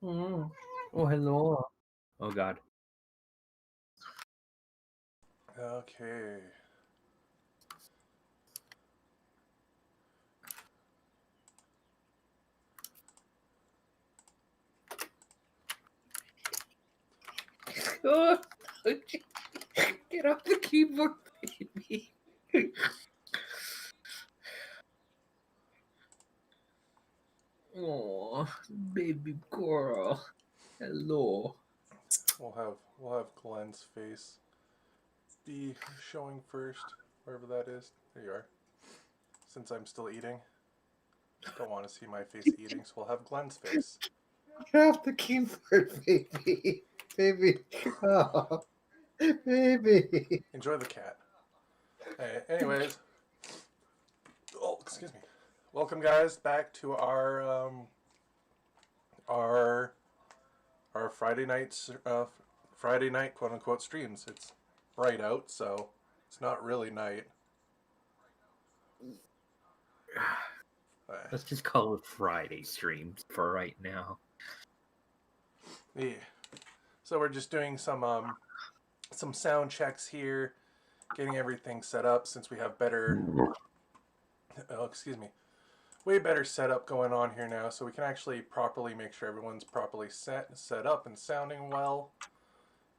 Mm. Oh, hello. Oh, God. Okay. Oh, get off the keyboard, baby. Oh, baby girl. Hello. We'll have Glenn's face be showing first, wherever that is. There you are. Since I'm still eating, don't want to see my face eating, so we'll have Glenn's face. Get off the keyboard, baby. Baby. Oh, baby. Enjoy the cat. Hey, anyways, oh excuse me. Welcome guys back to our our Friday night quote unquote streams. It's bright out, so it's not really night. Let's just call it Friday streams for right now. Yeah. So we're just doing some sound checks here, getting everything set up since we have better oh excuse me, way better setup going on here now, so we can actually properly make sure everyone's properly set up and sounding well,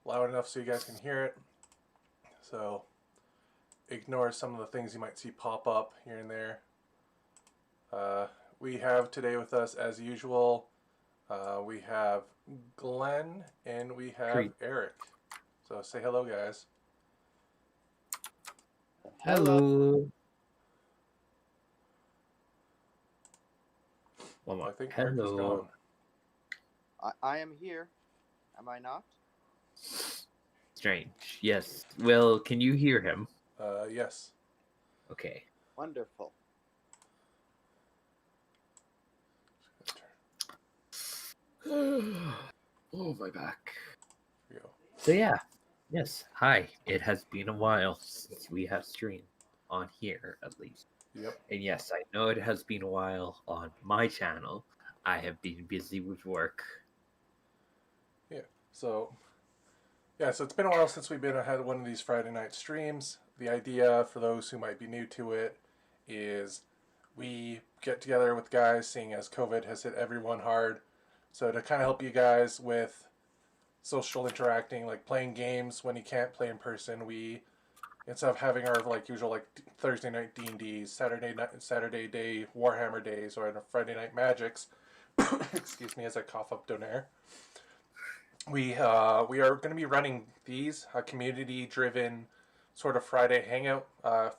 loud enough so you guys can hear it. So ignore some of the things you might see pop up here and there. We have today with us, as usual, we have Glenn and we have Eric. So say hello, guys. Hello. One more. I think Eric is Hello. gone. I am here. Am I not? Strange. Yes. Well, can you hear him? Yes. Okay. Wonderful. Oh, my back. Here we go. So yeah, yes. Hi. It has been a while since we have streamed on here, at least. Yep. And yes, I know it has been a while on my channel. I have been busy with work. Yeah. So it's been a while since we've had one of these Friday night streams. The idea, for those who might be new to it, is we get together with guys, seeing as COVID has hit everyone hard. So to kind of help you guys with social interacting, like playing games when you can't play in person, we, instead of having our usual Thursday night D&Ds, Saturday day Warhammer days, or Friday night Magics, excuse me as I cough up donair, we are going to be running these community driven sort of Friday hangout,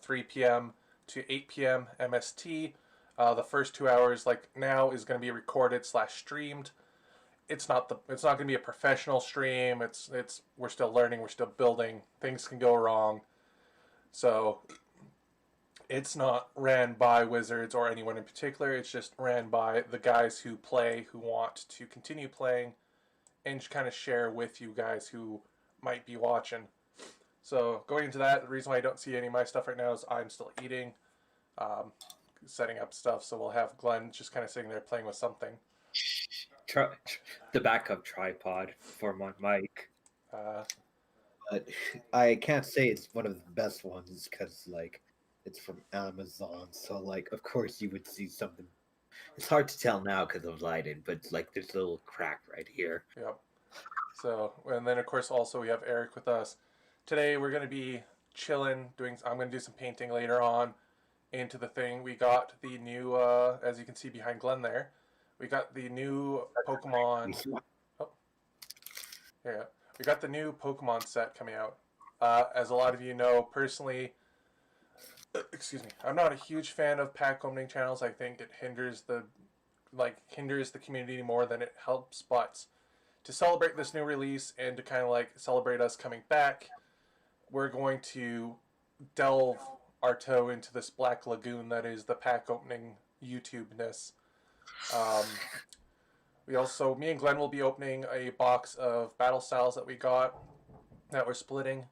3 p.m. to 8 p.m. MST. The first 2 hours, like now, is going to be recorded / streamed. It's not going to be a professional stream. We're still learning. We're still building. Things can go wrong. So it's not ran by Wizards or anyone in particular. It's just ran by the guys who play, who want to continue playing, and kind of share with you guys who might be watching. So going into that, the reason why I don't see any of my stuff right now is I'm still eating, setting up stuff. So we'll have Glenn just kind of sitting there playing with something. The backup tripod for my mic. But I can't say it's one of the best ones because, it's from Amazon. So, of course you would see something. It's hard to tell now because of lighting, but there's a little crack right here. Yep. So, and then of course also we have Eric with us. Today we're going to be chilling, I'm going to do some painting later on into the thing. We got the new, as you can see behind Glenn there, we got the new Pokemon. Oh, yeah. We got the new Pokemon set coming out. As a lot of you know, personally, excuse me, I'm not a huge fan of pack opening channels. I think it hinders the community more than it helps. But to celebrate this new release and to kind of celebrate us coming back, we're going to delve our toe into this black lagoon that is the pack opening YouTube-ness. Me and Glenn will be opening a box of battle styles that we got that we're splitting,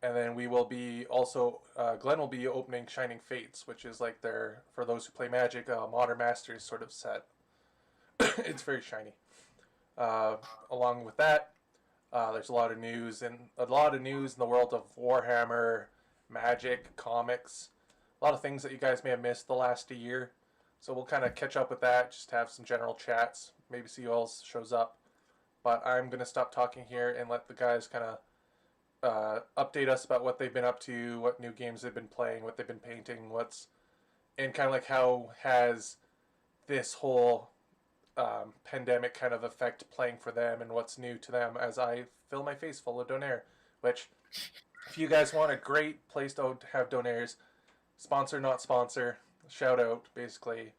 and then we will be also Glenn will be opening Shining Fates, which is for those who play Magic, Modern Masters sort of set. It's very shiny. Along with that, there's a lot of news and a lot of news in the world of Warhammer, Magic, comics, a lot of things that you guys may have missed the last year. So we'll kind of catch up with that, just have some general chats, maybe see who else shows up. But I'm gonna stop talking here and let the guys kind of update us about what they've been up to, what new games they've been playing, what they've been painting, and kind of like how has this whole pandemic kind of affect playing for them and what's new to them as I fill my face full of Donaire. Which, if you guys want a great place to have Donairs, sponsor, not sponsor, shout out basically.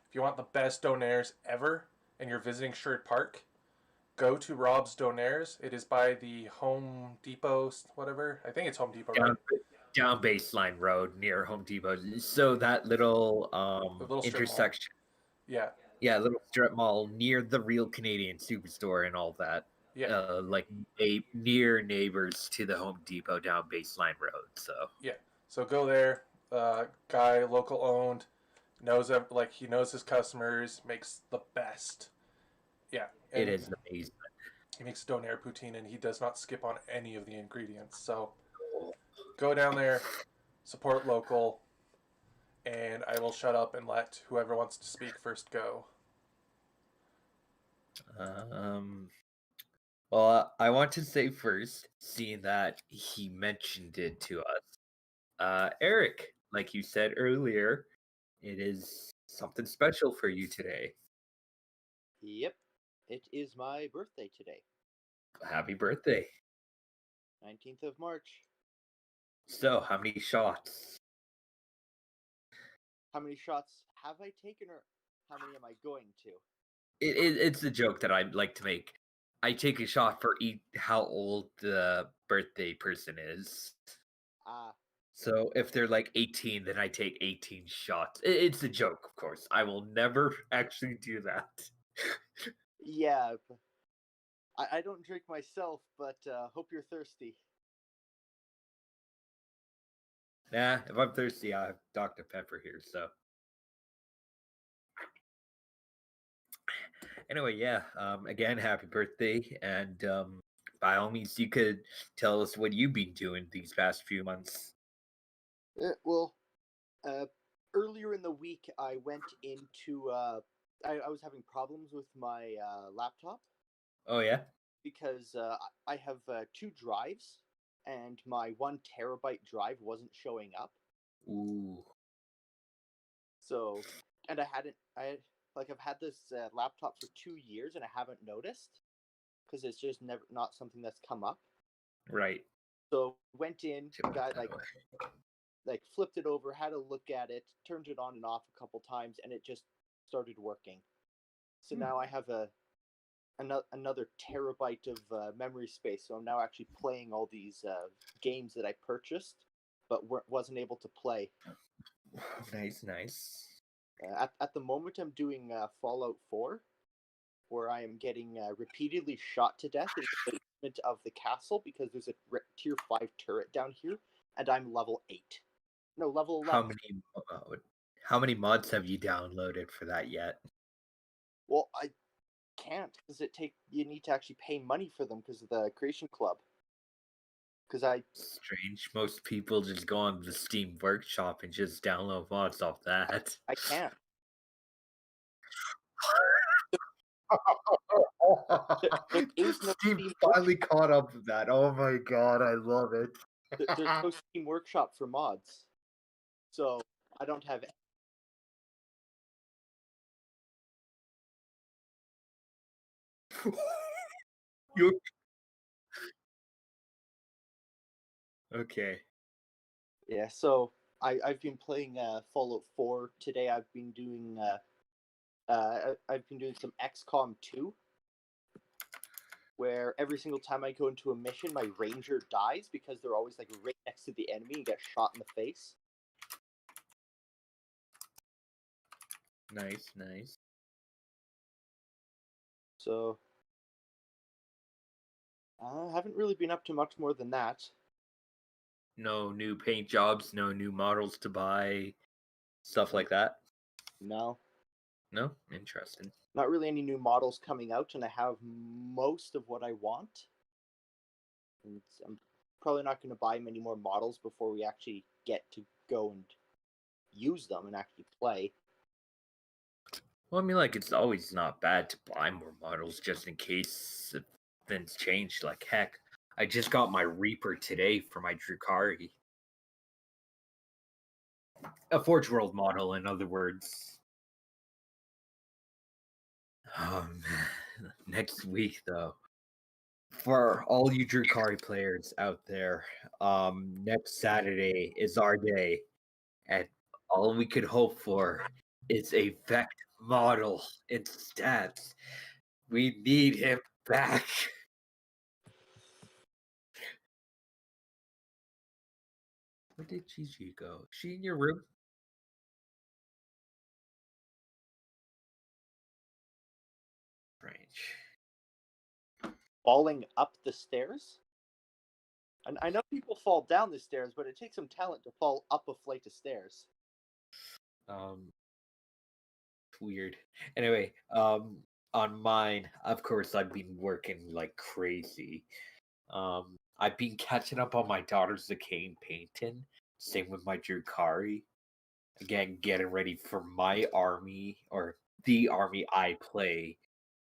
If you want the best Donairs ever and you're visiting Sherwood Park, go to Rob's Donaires. It is by the Home Depot, whatever. I think it's Home Depot, right? Down Baseline Road near Home Depot. So that little The little strip mall. intersection. Yeah. Yeah, little strip mall near the Real Canadian Superstore and all that. Yeah. Like near neighbors to the Home Depot down Baseline Road. So yeah, so go there. Guy, local owned, knows he knows his customers, makes the best. Yeah, it is amazing. He makes donair poutine, and he does not skip on any of the ingredients. So go down there, support local, and I will shut up and let whoever wants to speak first go. Well, I want to say first, seeing that he mentioned it to us, Eric, like you said earlier, it is something special for you today. Yep, it is my birthday today. Happy birthday. 19th of March. So, how many shots? How many shots have I taken, or how many am I going to? It's a joke that I like to make. I take a shot for how old the birthday person is. So if they're like 18, then I take 18 shots. It's a joke, of course. I will never actually do that. Yeah, I don't drink myself, but hope you're thirsty. Nah, if I'm thirsty, I have Dr. Pepper here, so. Anyway, yeah, again, happy birthday, and by all means, you could tell us what you've been doing these past few months. Well, earlier in the week, I went into, I was having problems with my laptop. Oh, yeah? Because I have 2 drives, and my 1 terabyte drive wasn't showing up. Ooh. So, and I've had this laptop for 2 years, and I haven't noticed because it's just not something that's come up. Right. So went in, got like flipped it over, had a look at it, turned it on and off a couple times, and it just started working. So now I have another terabyte of memory space. So I'm now actually playing all these games that I purchased, but wasn't able to play. Nice. At the moment, I'm doing Fallout 4, where I am getting repeatedly shot to death in the basement of the castle because there's a tier 5 turret down here, and I'm level 8. No, level 11. How many mods have you downloaded for that yet? Well, I can't because you need to actually pay money for them because of the Creation Club. Strange. Most people just go on the Steam Workshop and just download mods off that. I can't. Steam finally caught up with that. Oh my god, I love it. There's no Steam Workshop for mods, so I don't have. Okay. Yeah, so I've been playing Fallout 4 today. I've been doing some XCOM 2, where every single time I go into a mission, my ranger dies because they're always like right next to the enemy and get shot in the face. Nice. So I haven't really been up to much more than that. No new paint jobs, no new models to buy, stuff like that? No. No, interesting. Not really any new models coming out, and I have most of what I want. And I'm probably not going to buy many more models before we actually get to go and use them and actually play. Well, I mean, like, it's always not bad to buy more models just in case things change. Like, heck, I just got my Reaper today for my Drukari. A Forge World model, in other words. Next week, though, for all you Drukari players out there, next Saturday is our day, and all we could hope for is a Vect model in stats. We need him back. Where did Gigi go? Is she in your room? Strange. Falling up the stairs? And I know people fall down the stairs, but it takes some talent to fall up a flight of stairs. Weird. Anyway, on mine, of course, I've been working like crazy. I've been catching up on my daughter's Arcane painting. Same with my Drukari. Again, getting ready for my army or the army I play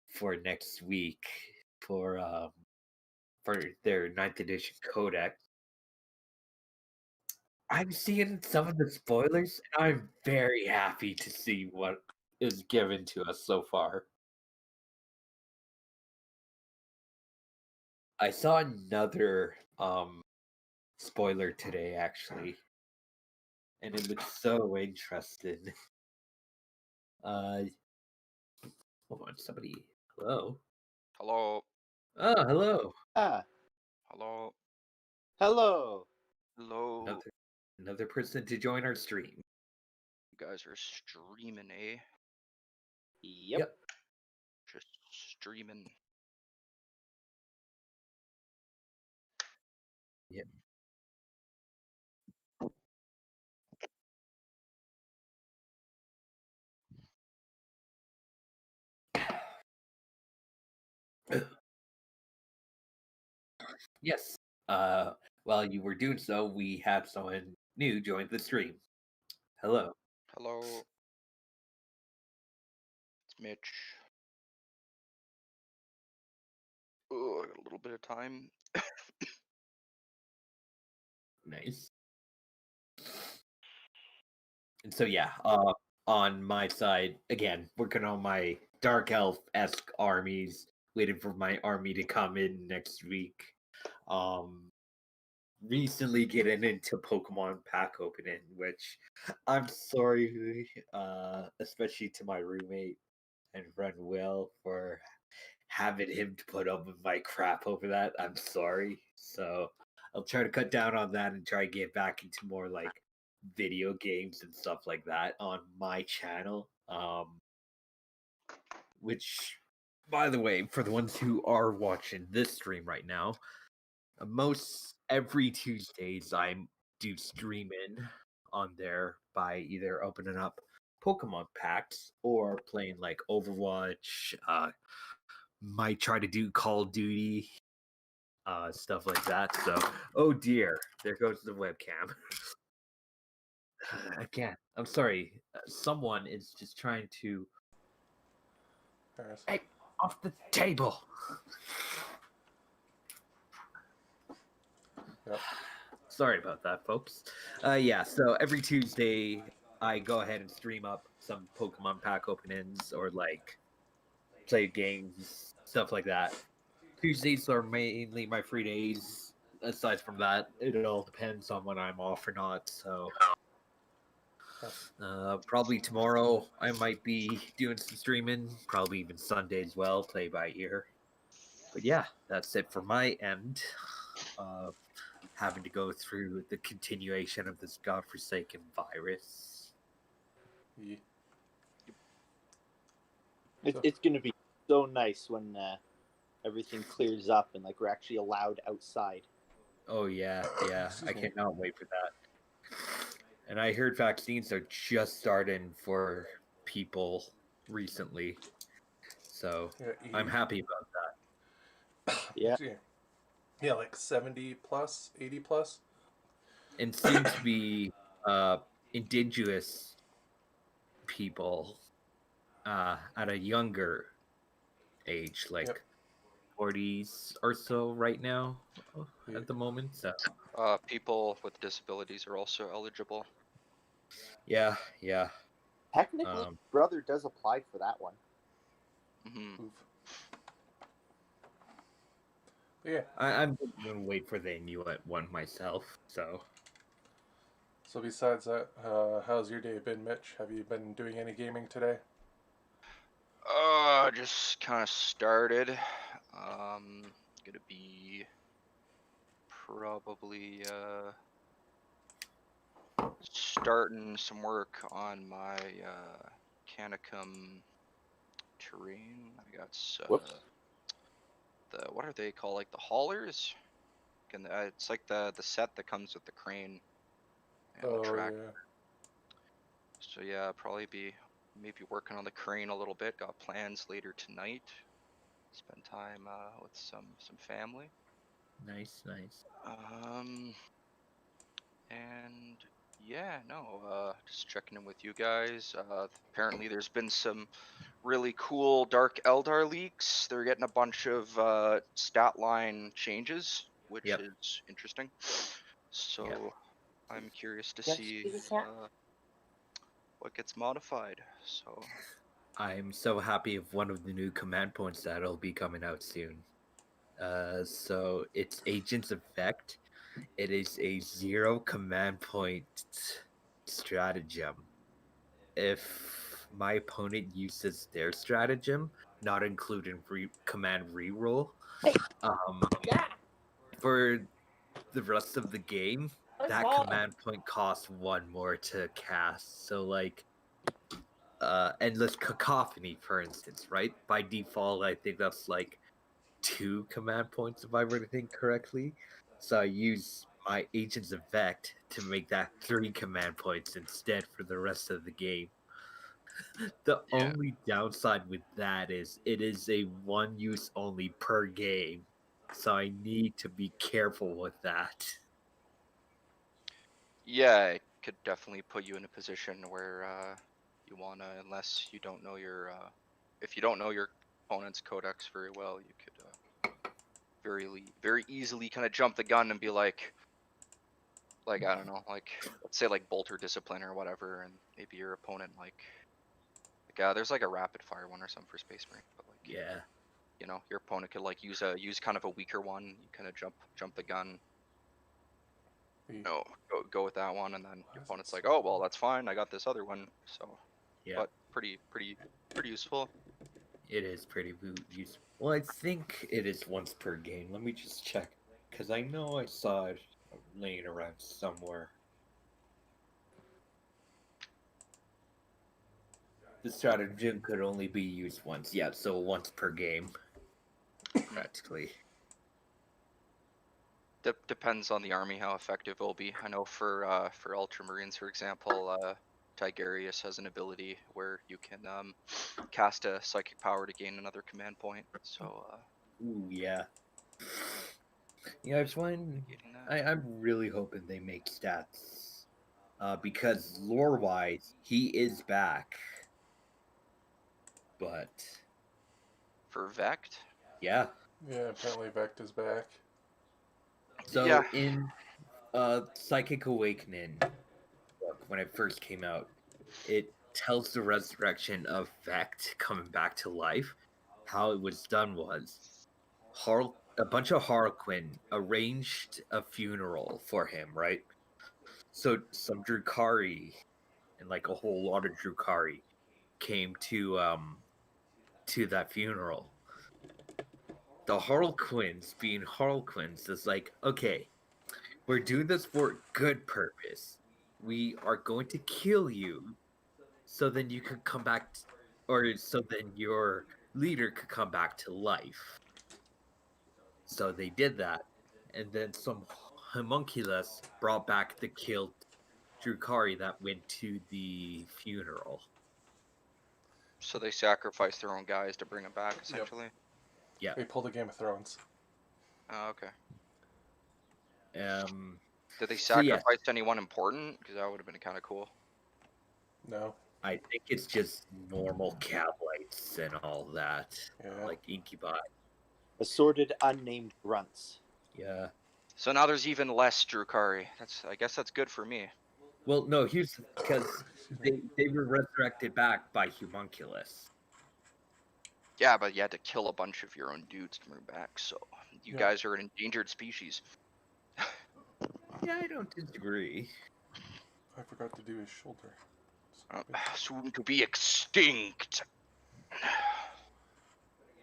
for next week for their 9th edition codex. I'm seeing some of the spoilers, and I'm very happy to see what is given to us so far. I saw another spoiler today, actually, and it looks so interesting. Hold on, somebody. Hello. Hello. Oh, hello. Ah, Hello. hello. Hello. Another person to join our stream. You guys are streaming, eh? Yep. Just streaming. Yep. Yes. While you were doing so, we have someone new join the stream. Hello. Hello. It's Mitch. Oh, I got a little bit of time. Nice. And so yeah, on my side, again, working on my Dark Elf-esque armies, waiting for my army to come in next week. Recently getting into Pokemon pack opening, which I'm sorry, especially to my roommate and friend Will for having him to put up with my crap over that. I'm sorry. So I'll try to cut down on that and try to get back into more like video games and stuff like that on my channel. Which, by the way, for the ones who are watching this stream right now, most every Tuesdays I do streaming on there by either opening up Pokemon packs or playing like Overwatch. Might try to do Call of Duty, stuff like that. So, oh dear, there goes the webcam. Again, I'm sorry. Someone is just trying to. Hey, off the table. Yep. Sorry about that, folks. Yeah, so every Tuesday I go ahead and stream up some Pokemon pack openings or like play games, stuff like that. Tuesdays are mainly my free days. Aside from that, it all depends on when I'm off or not. So probably tomorrow I might be doing some streaming. Probably even Sunday as well, play by ear. But yeah, that's it for my end. Having to go through the continuation of this godforsaken virus. Yeah. It's going to be so nice when everything clears up and like we're actually allowed outside. Oh yeah. I cannot wait for that. And I heard vaccines are just starting for people recently. So Yeah, I'm happy about that. Yeah. Yeah, like 70 plus, 80 plus. And soon to be indigenous people at a younger age, like Yep. 40s or so right now Yeah. at the moment. So People with disabilities are also eligible. yeah. Technically, brother does apply for that one. Mm-hmm. Oof. But yeah. I'm gonna wait for the Inuit one myself. So Besides that, how's your day been, Mitch? Have you been doing any gaming today? Just kind of started. Gonna be probably starting some work on my Canicum terrain. I got Whoops. what are they called? Like the haulers? It's like the set that comes with the crane and the Oh track. yeah. So yeah, probably be maybe working on the crane a little bit. Got plans later tonight. Spend time with some family. nice. And yeah, no, just checking in with you guys. Apparently there's been some really cool Dark Eldar leaks. They're getting a bunch of stat line changes, which Yep. is interesting. So Yep. I'm curious to Yes, see is that- what gets modified. So I'm so happy of one of the new command points that'll be coming out soon. So it's Agent's Effect. It is a 0 command point stratagem. If my opponent uses their stratagem, not including command reroll, Yeah. for the rest of the game, that command point costs 1 more to cast. So like Endless Cacophony, for instance, right? By default, I think that's like 2 command points if I were to think correctly. So I use my Agent's Effect to make that 3 command points instead for the rest of the game. The yeah, only downside with that is it is a 1 use only per game. So I need to be careful with that. yeah, it could definitely put you in a position where you wanna, unless you don't know your if you don't know your opponent's codex very well, you could very easily kind of jump the gun and be like I don't know, like let's say like Bolter Discipline or whatever, and maybe your opponent there's like a rapid fire one or something for Space Marine, but like Yeah. you know your opponent could like use kind of a weaker one. You kind of jump the gun. No, go with that one, and then your opponent's like, oh well, that's fine. I got this other one. So, Yeah. but pretty useful. It is pretty useful. Well, I think it is once per game. Let me just check. Because I know I saw it laying around somewhere. The stratagem could only be used once. Yeah, so once per game. Practically. Depends on the army how effective it will be. I know for Ultramarines, for example, Tigerius has an ability where you can cast a psychic power to gain another command point. So Ooh, yeah. Yeah, I was wondering. I'm really hoping they make stats. Because lore-wise, he is back. But for Vect, yeah. Yeah, apparently Vect is back. So yeah. in Psychic Awakening, when it first came out, it tells the resurrection of Vect coming back to life. How it was done was a bunch of Harlequin arranged a funeral for him, right? So some Drukari and like a whole lot of Drukari came to that funeral. The Harlequins, being Harlequins, is like, okay, we're doing this for good purpose. We are going to kill you so then you could come back, or so then your leader could come back to life. So they did that, and then some homunculus brought back the killed Drukari that went to the funeral. So they sacrifice their own guys to bring them back, essentially. Yeah. They pulled a Game of Thrones. Oh, okay. So Did they yes. sacrifice anyone important? Because that would have been kind of cool. No. I think it's just normal cablites and all that, Yeah. like incubi. Assorted unnamed grunts. Yeah. So now there's even less Drukari. I guess that's good for me. Well, no, here's because they were resurrected back by Humunculus. Yeah, but you had to kill a bunch of your own dudes to bring back. So you Yeah. guys are an endangered species. Yeah, I don't disagree. I forgot to do his shoulder. Soon to be extinct.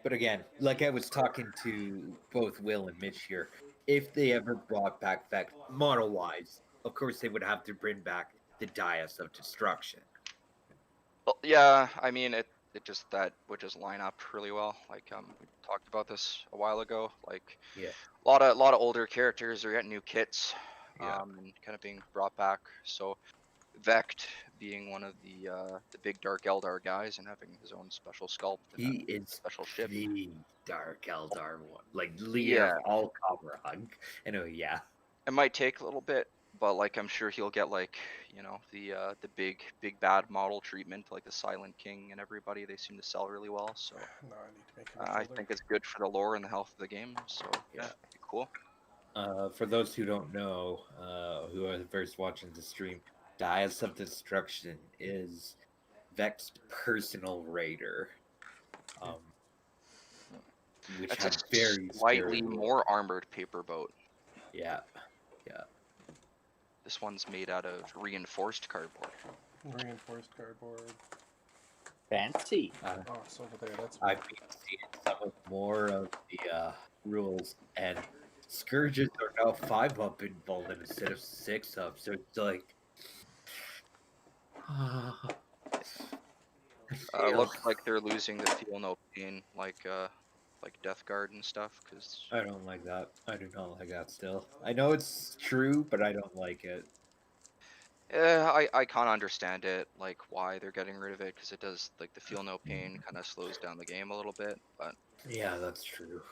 But again, like I was talking to both Will and Mitch here, if they ever brought back Vex model-wise, of course they would have to bring back the Dais of Destruction. Well, yeah, I mean that would just line up really well. Like we talked about this a while ago. Like Yeah. a lot of older characters are getting new kits, Yeah. and kind of being brought back. So Vect being one of the big Dark Eldar guys and having his own special sculpt and He a is special ship. the Dark Eldar one, like leader Yeah. of all Coverhug. Anyway, yeah. It might take a little bit, but like I'm sure he'll get like the big bad model treatment, like the Silent King and everybody. They seem to sell really well, so No, I need to make him a I shoulder. think it's good for the lore and the health of the game. So yeah, it'd be cool. For those who don't know, who are first watching the stream, Dais of Destruction is Vex's personal raider. Which That's had a very slightly more armored paper boat. Yeah. This one's made out of reinforced cardboard. Reinforced cardboard. Fancy. Oh, it's over there. That's. I've been seeing some of more of the rules, and Scourges are now 5-up involved instead of 6-up, so it's like. Looks like they're losing the feel no pain, like Death Guard and stuff. Cause I don't like that. I do not like that. Still, I know it's true, but I don't like it. I can't understand it, like why they're getting rid of it, because it does like the feel no pain kind of slows down the game a little bit. But yeah, that's true.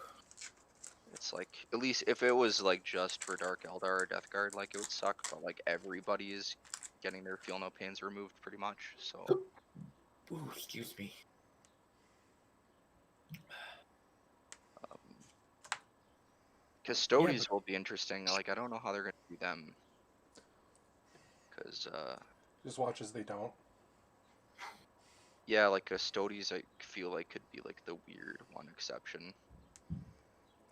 it's like at least if it was like just for Dark Eldar or Death Guard, like it would suck. But like everybody is getting their feel no pains removed pretty much. So. Ooh, excuse me. Custodies will be interesting. Like I don't know how they're gonna do them. Cause just watch as they don't. yeah, like Custodies I feel like could be like the weird one exception.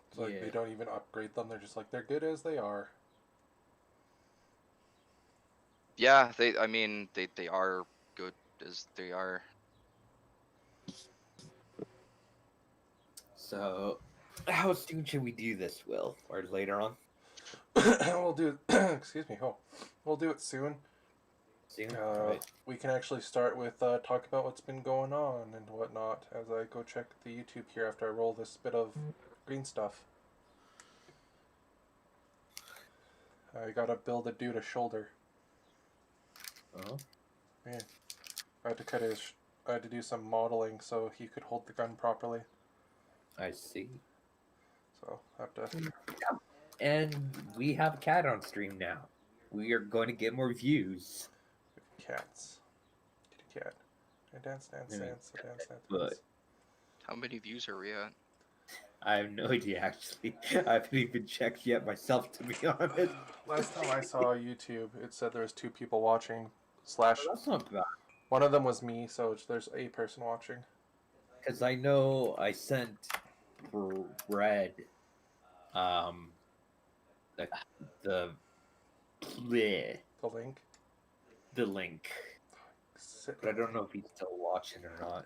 It's like they don't even upgrade them. They're just like they're good as they are. Yeah, I mean they are good as they are. So, how soon should we do this, Will? Or later on? We'll do. Excuse me. Oh, we'll do it soon. Soon. Right. We can actually start with talk about what's been going on and whatnot as I go check the YouTube here after I roll this bit of green stuff. I gotta build a dude a shoulder. Oh. Yeah. I had to cut his. I had to do some modeling so he could hold the gun properly. I see. So I have to. Yeah. And we have a cat on stream now. We are going to get more views. Cats. Kitty cat. Dance. But How many views are we at? I have no idea, actually. I haven't even checked yet myself, to be honest. Last time I saw YouTube, it said there was 2 people watching. Slash. That's not bad. One of them was me, so there's a person watching. Because I know I sent Red the link. The link. But I don't know if he's still watching or not.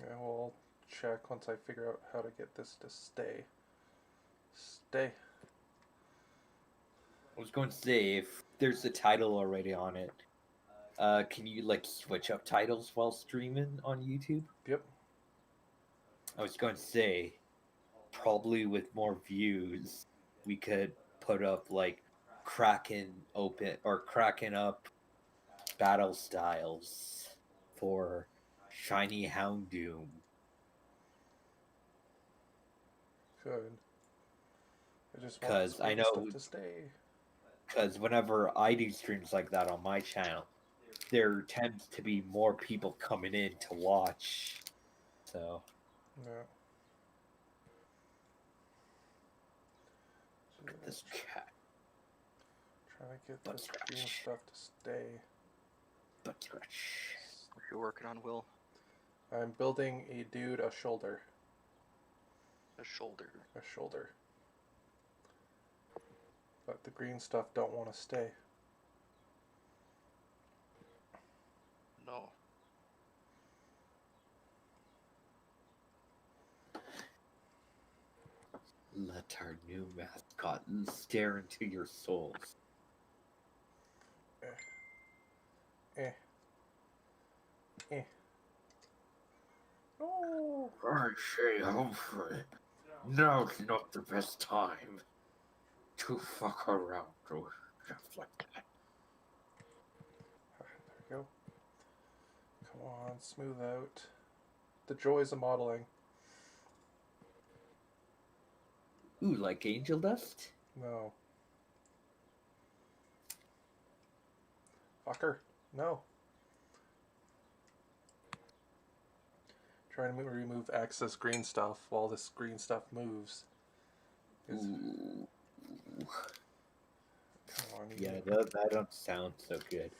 Yeah, we'll check once I figure out how to get this to stay. Stay. I was going to say, if there's a title already on it, can you like switch up titles while streaming on YouTube? Yep. I was going to say, probably with more views, we could put up like cracking up battle styles for shiny Houndoom. Good. I just want Because this I green know, stuff to stay. because whenever I do streams like that on my channel, there tends to be more people coming in to watch. So No. look at this cat. Trying to get Butt this scratch. green stuff to stay. Butt scratch. What you're working on, Will? I'm building a dude a shoulder. A shoulder. A shoulder. But the green stuff don't want to stay. No. Let our new mascot stare into your souls. Eh. No. I say, Humphrey, now's not the best time to fuck around with stuff like that. There we go. Come on, smooth out. The joys of modeling. Ooh, like angel dust? No. Fucker. No. Trying to remove excess green stuff while this green stuff moves. Ooh. Come on. Yeah, that don't sound so good.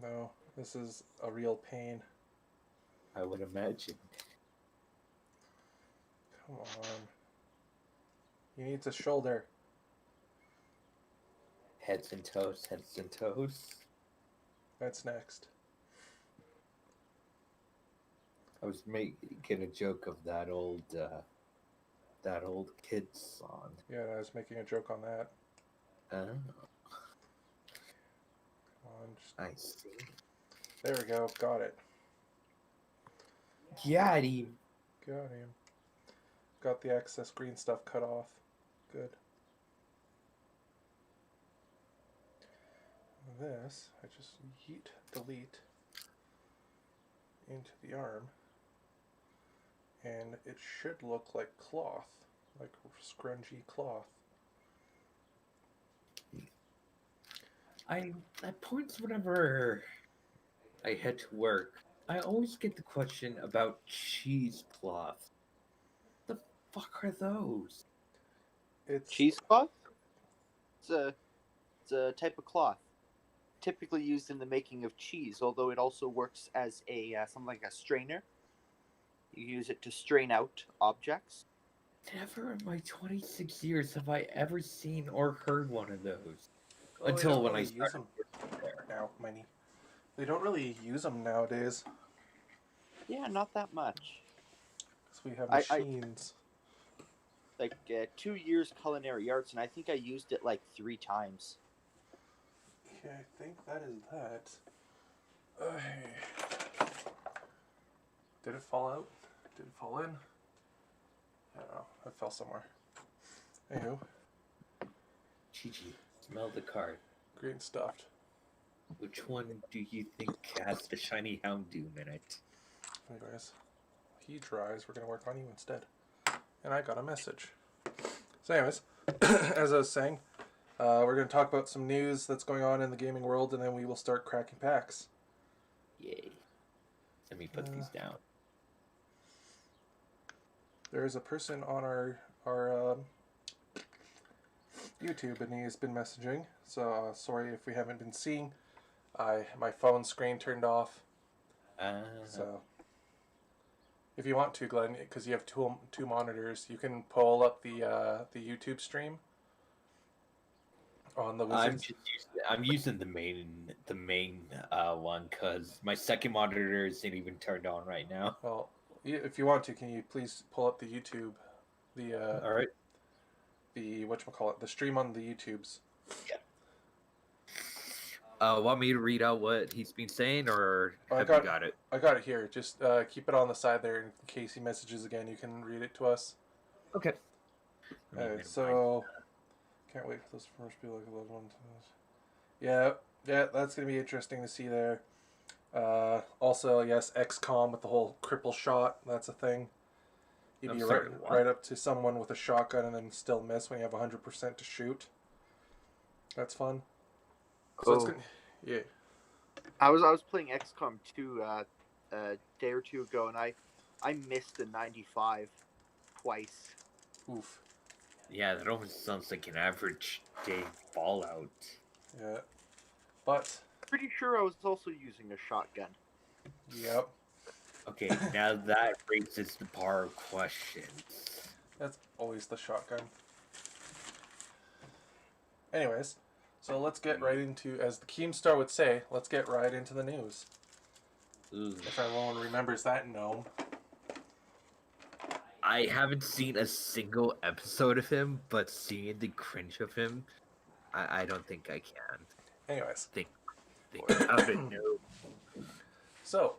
No, this is a real pain. I would imagine. Come on. He needs a shoulder. Heads and toes, heads and toes. That's next. I was making a joke of that old kids song. Yeah, I was making a joke on that. Oh, Come on, just... I see. There we go. Got it. Got him. Got him. Got the excess green stuff cut off. Good. This, I just yeet, delete into the arm, and it should look like cloth, like scrungy cloth. At points whenever I head to work, I always get the question about cheesecloth. The fuck are those? It's Cheesecloth? It's a type of cloth, typically used in the making of cheese. Although it also works as a something like a strainer. You use it to strain out objects. Never in my 26 years have I ever seen or heard one of those. well, they Until don't when really I use started them there. now, Miney. They don't really use them nowadays Yeah, not that much. because we have I machines. like 2 years culinary arts, and I think I used it like 3 times. Okay, I think that is that. Did it fall out? Did it fall in? I don't know. It fell somewhere. Anywho, Gigi, smell the card. green stuffed. Which one do you think has the shiny Houndoom in it? Anyways, he dries. We're going to work on you instead. And I got a message. So anyways, as I was saying, we're going to talk about some news that's going on in the gaming world, and then we will start cracking packs. Yay. Let me put these down. There is a person on our YouTube, and he has been messaging. So sorry if we haven't been seeing. My phone screen turned off. So if you want to, Glenn, because you have two monitors, you can pull up the YouTube stream on the Wizards. I'm using the main one because my second monitor isn't even turned on right now. Well, if you want to, can you please pull up the YouTube, All right. the whatchamacallit, the stream on the YouTubes. Yeah. Want me to read out what he's been saying, or have you got it? I got it here. Just keep it on the side there in case he messages again. You can read it to us. Okay. So can't wait for those first to be like a loved one. Yeah, that's gonna be interesting to see there. Also, yes, XCOM with the whole cripple shot. That's a thing. You'd I'm be sorry, right, what? right up to someone with a shotgun and then still miss when you have 100% to shoot. That's fun. So it's Oh, good. Yeah. I was playing XCOM 2 a day or two ago, and I missed the 95 twice. Oof. Yeah, that almost sounds like an average day Fallout. Yeah. But, Pretty sure I was also using a shotgun. yep. Okay, now that raises the bar of questions. That's always the shotgun. Anyways, so let's get right into, as the Keemstar would say, let's get right into the news. Ooh. If everyone remembers that gnome. I haven't seen a single episode of him, but seeing the cringe of him, I don't think I can Anyways, think of it. No. so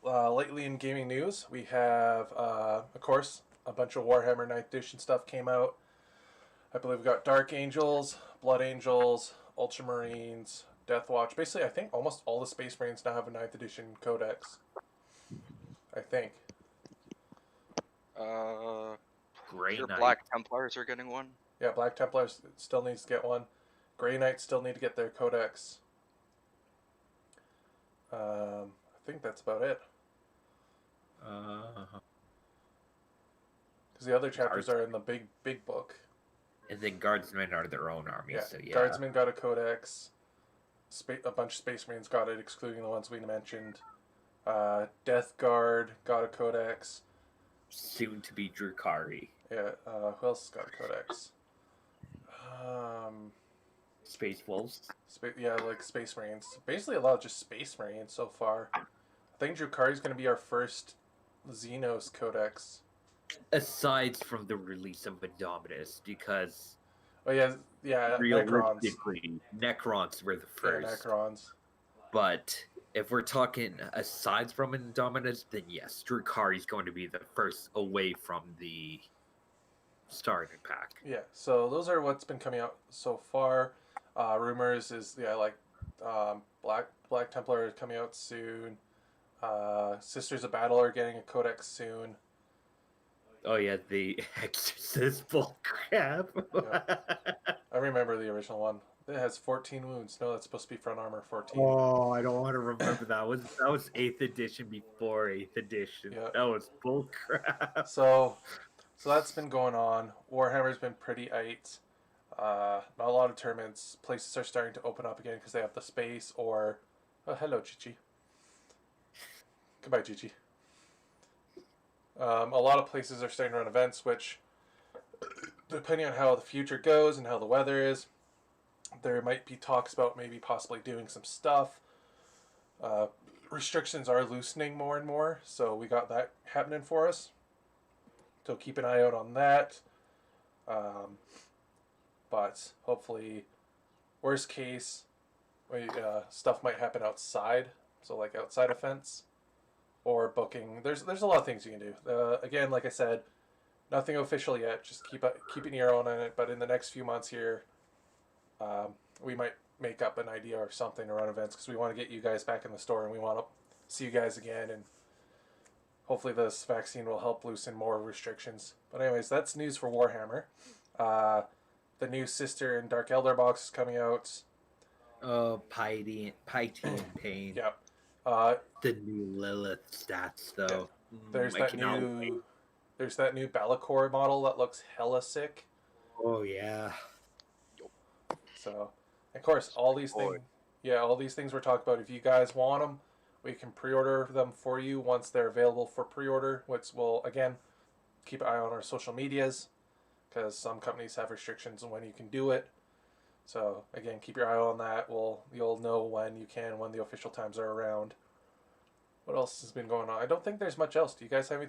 lately in gaming news, we have, of course, a bunch of Warhammer 9th Edition stuff came out. I believe we got Dark Angels, Blood Angels, Ultramarines, Deathwatch. Basically, I think almost all the Space Marines now have a 9th Edition Codex. I think. Grey Your Knight. Black Templars are getting one. Yeah, Black Templars still needs to get one. Grey Knights still need to get their Codex. I think that's about it. Because the other chapters are in the big book. And then Guardsmen are their own army, Yeah, so yeah. Guardsmen got a Codex. A bunch of Space Marines got it, excluding the ones we mentioned. Death Guard got a Codex. Soon to be Drukari. Yeah, who else has got a Codex? Space Wolves. Yeah, like Space Marines. Basically a lot of just Space Marines so far. I think Drukari's going to be our first Xenos Codex. Aside from the release of Indominus, because Oh yeah, Necrons. realistically, Necrons were the first. Yeah, Necrons. But if we're talking aside from Indominus, then yes, Drukari's going to be the first away from the starting pack. Yeah, so those are what's been coming out so far. Rumors is Black Templar is coming out soon. Sisters of Battle are getting a codex soon. Oh yeah, the Exorcist bullcrap. I remember the original one. It has 14 wounds. No, that's supposed to be front armor 14. Oh, I don't want to remember that. That was 8th edition before 8th edition. Yeah. That was bullcrap. So that's been going on. Warhammer's been pretty aight. Not a lot of tournaments. Places are starting to open up again because they have the space or... Oh, hello, Chichi. Goodbye, Chichi. A lot of places are starting to run events, which, depending on how the future goes and how the weather is, there might be talks about maybe possibly doing some stuff. Restrictions are loosening more and more, so we got that happening for us. So keep an eye out on that. But hopefully, worst case, stuff might happen outside. So like outside a fence or booking. There's a lot of things you can do. Again, like I said, nothing official yet. Just keep an ear on it. But in the next few months here, we might make up an idea or something to run events because we want to get you guys back in the store and we want to see you guys again, and hopefully this vaccine will help loosen more restrictions. But anyways, that's news for Warhammer. The new Sister and Dark Elder box is coming out. Oh, Piety and Pain. Yep. The new Lilith stats, though. Yeah. There's that new Balakor model that looks hella sick. Oh yeah. So, of course, all these things we're talking about. If you guys want them, we can pre-order them for you once they're available for pre-order. Which will again keep an eye on our social medias because some companies have restrictions on when you can do it. So again, keep your eye on that. You'll know when you can, when the official times are around. What else has been going on? I don't think there's much else. Do you guys have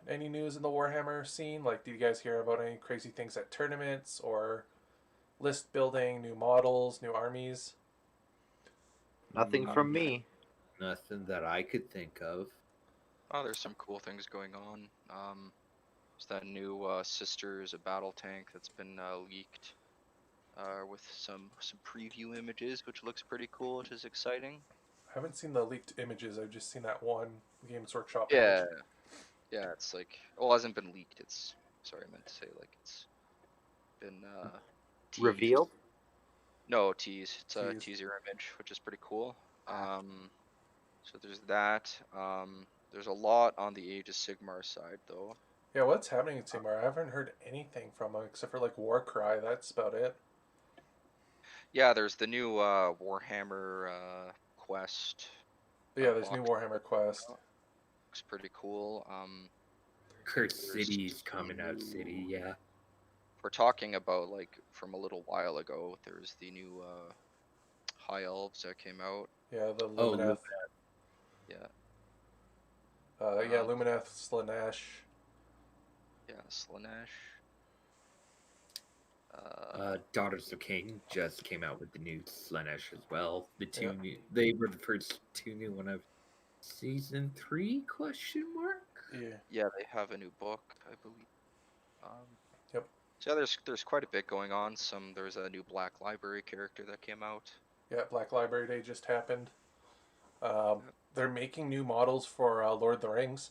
any news in the Warhammer scene? Like, did you guys hear about any crazy things at tournaments or list building, new models, new armies? Nothing from me. Nothing that I could think of. Oh, there's some cool things going on. There's that new Sisters, a battle tank that's been leaked with some preview images, which looks pretty cool, which is exciting. haven't seen the leaked images. I've just seen that one Games Workshop Yeah, image. yeah. It's like, well, it hasn't been leaked. It's sorry, I meant to say like it's been teased. Revealed? No, tease. It's a Teased. teaser image, which is pretty cool. So there's that. There's a lot on the Age of Sigmar side though. Yeah, what's happening in Sigmar? I haven't heard anything from them except for like Warcry. That's about it. Yeah, there's the new Warhammer quest. But yeah, there's box new Warhammer Quest. looks pretty cool. Cursed there's- City's coming out city, yeah. We're talking about like from a little while ago. There's the new High Elves that came out. Yeah, the Oh, Lumineth. Yeah, Yeah, Lumineth, Slanesh. yeah, Slanesh. Daughters of King just came out with the new Slanesh as well. The two new, they were the first two new one of season 3 question mark. Yeah. They have a new book, I believe. Yep. So yeah, there's quite a bit going on. There's a new Black Library character that came out. Yeah, Black Library Day just happened. They're making new models for Lord of the Rings.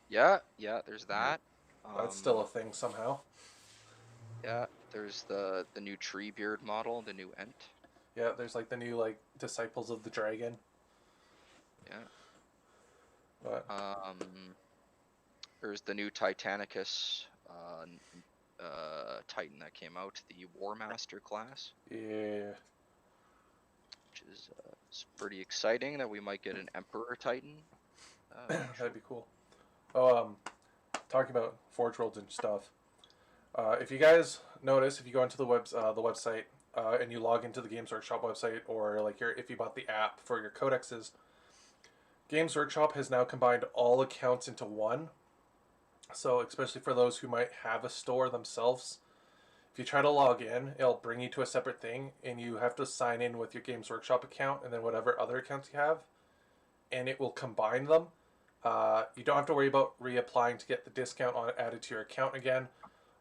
Yeah, there's that. That's still a thing somehow. Yeah, there's the new Treebeard model, the new Ent. Yeah, there's like the new like Disciples of the Dragon. Yeah. But there's the new Titanicus Titan that came out, the War Master class. yeah, Which is it's pretty exciting that we might get an Emperor Titan. that'd be cool. Oh, talking about Forge Worlds and stuff. If you guys notice, if you go into the website and you log into the Games Workshop website, or like if you bought the app for your codexes, Games Workshop has now combined all accounts into one. So especially for those who might have a store themselves, if you try to log in, it'll bring you to a separate thing, and you have to sign in with your Games Workshop account and then whatever other accounts you have, and it will combine them. You don't have to worry about reapplying to get the discount added to your account again.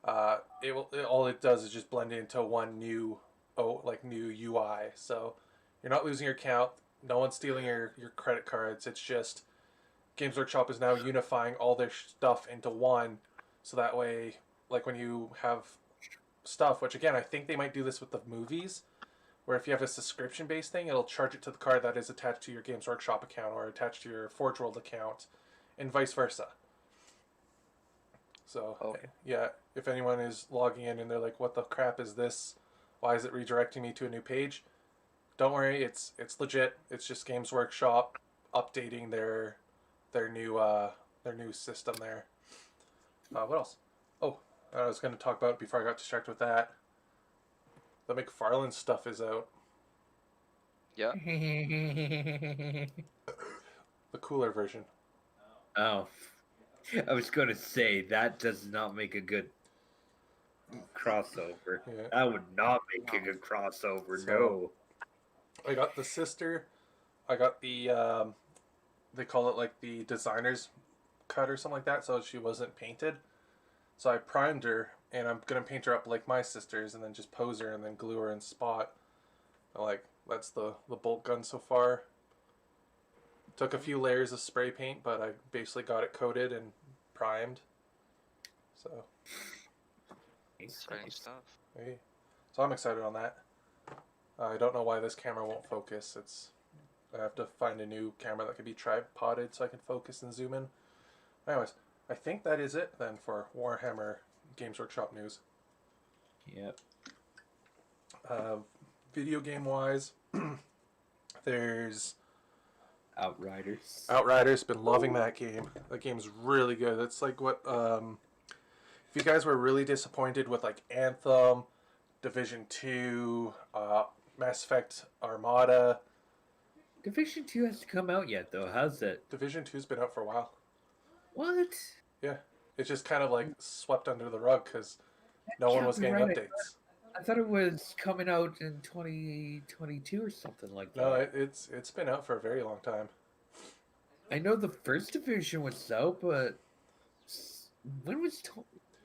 All it does is just blend into one new UI. So you're not losing your account. No one's stealing your credit cards. It's just Games Workshop is now unifying all their stuff into one, so that way, like when you have stuff, which again I think they might do this with the movies, where if you have a subscription-based thing, it'll charge it to the card that is attached to your Games Workshop account or attached to your Forge World account, and vice versa. So Okay. yeah, if anyone is logging in and they're like, "What the crap is this? Why is it redirecting me to a new page?" Don't worry, it's legit. It's just Games Workshop updating their new system there. What else? Oh, I was going to talk about before I got distracted with that. The McFarlane stuff is out. Yeah. The cooler version. Oh, I was going to say that does not make a good crossover. Yeah. That would not make a good crossover. No. I got the sister. I got the they call it like the designer's cut or something like that, so she wasn't painted. So I primed her, and I'm gonna paint her up like my sisters, and then just pose her and then glue her in spot. That's the bolt gun so far. Took a few layers of spray paint, but I basically got it coated and primed. So Exciting stuff. hey. So I'm excited on that. I don't know why this camera won't focus. I have to find a new camera that can be tripoded so I can focus and zoom in. Anyways, I think that is it then for Warhammer Games Workshop news. Yep. Video game wise, there's Outriders. Outriders. Been loving that game. That game's really good. It's like what if you guys were really disappointed with like Anthem, Division 2, Mass Effect Armada. Division 2 hasn't come out yet, though. How's it? Division 2's been out for a while. What? Yeah, it's just kind of like swept under the rug because no one was getting updates. I thought it was coming out in 2022 or something like that. No, it's been out for a very long time. I know the first Division was out, but when was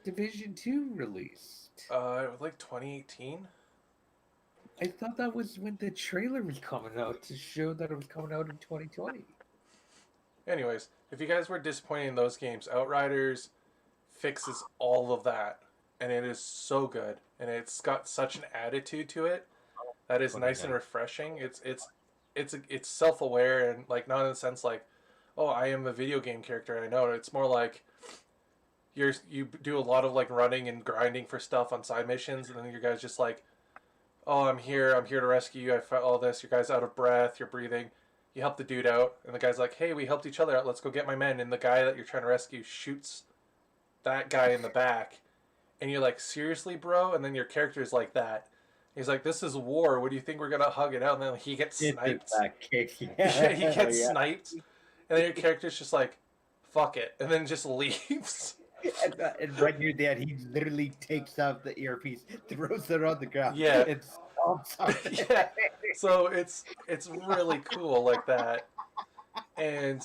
Division 2 released? It was like 2018. I thought that was when the trailer was coming out to show that it was coming out in 2020. Anyways, if you guys were disappointed in those games, Outriders fixes all of that, and it is so good, and it's got such an attitude to it that is nice and refreshing. It's self-aware and like not in the sense like, oh, I am a video game character. I know it's more like you do a lot of like running and grinding for stuff on side missions, and then your guys just like, oh, I'm here to rescue you. I felt all this. Your guy's out of breath. You're breathing. You help the dude out, and the guy's like, hey, we helped each other out. Let's go get my men. And the guy that you're trying to rescue shoots that guy in the back, and you're like, seriously, bro? And then your character's like that. He's like, this is war. What do you think we're gonna hug it out? And then he gets sniped. Yeah, he gets sniped, and then your character's just like, fuck it, and then just leaves. And right near that, he literally takes out the earpiece, throws it on the ground, Yeah. and stomps on it. Yeah. So it's really cool like that, and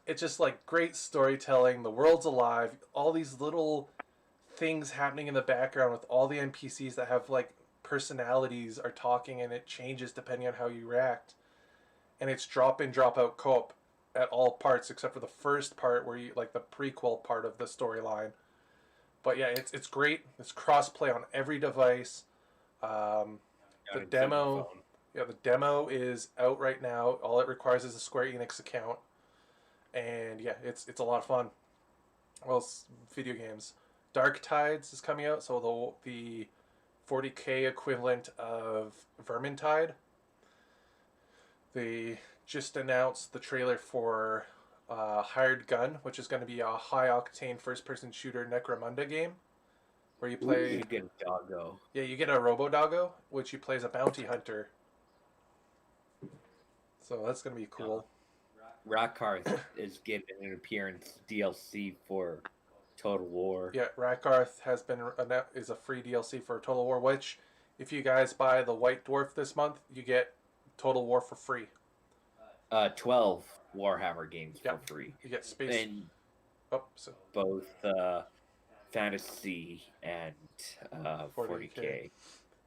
it's just like great storytelling. The world's alive. All these little things happening in the background with all the NPCs that have like personalities are talking, and it changes depending on how you react. And it's drop in, drop out co-op at all parts except for the first part where you like the prequel part of the storyline. But yeah, it's great. It's cross-play on every device. The demo is out right now. All it requires is a Square Enix account, and yeah, it's a lot of fun. Well, video games. Dark Tides is coming out, so the 40K equivalent of Vermintide. They just announced the trailer for Hired Gun, which is going to be a high-octane first-person shooter Necromunda game, where you play... You get a doggo. Yeah, you get a Robo-Doggo, which you play as a bounty hunter. So that's going to be cool. Rakarth is getting an appearance DLC for Total War. Yeah, Rakarth is a free DLC for Total War, which, if you guys buy the White Dwarf this month, you get Total War for free. 12 Warhammer games for free. You get space. And so both Fantasy and 40K.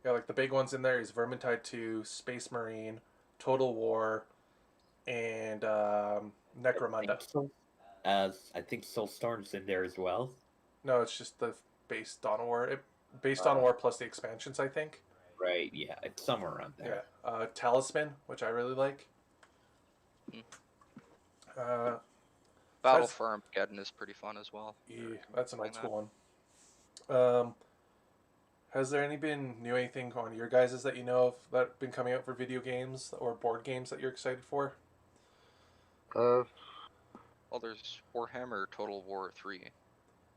Yeah, like the big ones in there is Vermintide 2, Space Marine, Total War, and Necromunda. I think Soulstorm's in there as well. No, it's just the base Dawn of War. Dawn of War plus the expansions, I think. Right, yeah, it's somewhere around there. Yeah, Talisman, which I really like. Battle for Armageddon is pretty fun as well. Yeah, that's an old school one. Has there been anything on your guys' that you know of that have been coming out for video games or board games that you're excited for? Well, there's Warhammer Total War 3.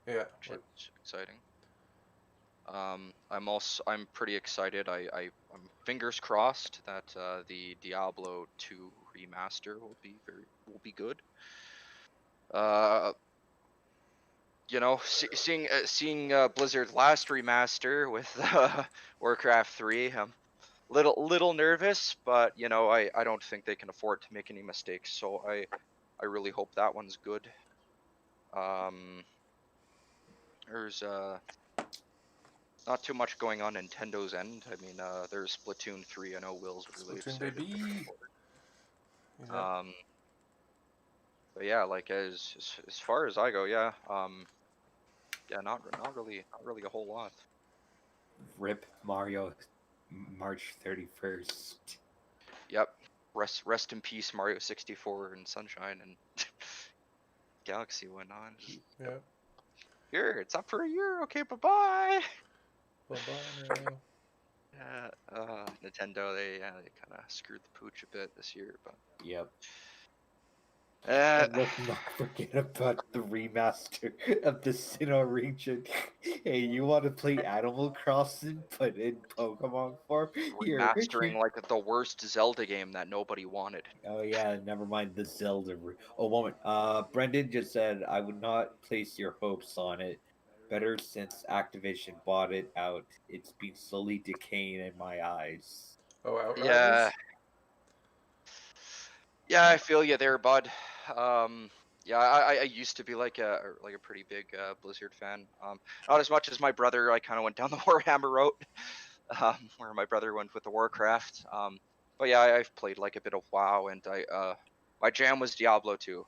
Yeah, which is exciting. I'm pretty excited. I'm fingers crossed that the Diablo 2 remaster will be good. You know, seeing Blizzard's last remaster with Warcraft 3, I'm little nervous, but you know, I don't think they can afford to make any mistakes, so I really hope that one's good. There's not too much going on Nintendo's end. I mean, there's Splatoon 3. I know Will's really excited. But yeah, like as far as I go, yeah, not really a whole lot. RIP Mario, March 31st. Yep. Rest in peace, Mario 64 and Sunshine and Galaxy went on. Yeah. Here, it's up for a year. Okay, bye-bye. Bye-bye now. Yeah, Nintendo, they kind of screwed the pooch a bit this year, but... Yep. And let's not forget about the remaster of the Sinnoh region. Hey, you want to play Animal Crossing, but in Pokemon form? Remastering like the worst Zelda game that nobody wanted. Oh yeah, never mind the Zelda. Oh, moment. Brendan just said, I would not place your hopes on it. Better since Activision bought it out. It's been slowly decaying in my eyes. Oh, Outriders? Yeah. Yeah, I feel you there, bud. Yeah, I used to be like a pretty big Blizzard fan. Not as much as my brother. I kind of went down the Warhammer route. where my brother went with the Warcraft. But yeah, I've played like a bit of WoW, and my jam was Diablo 2.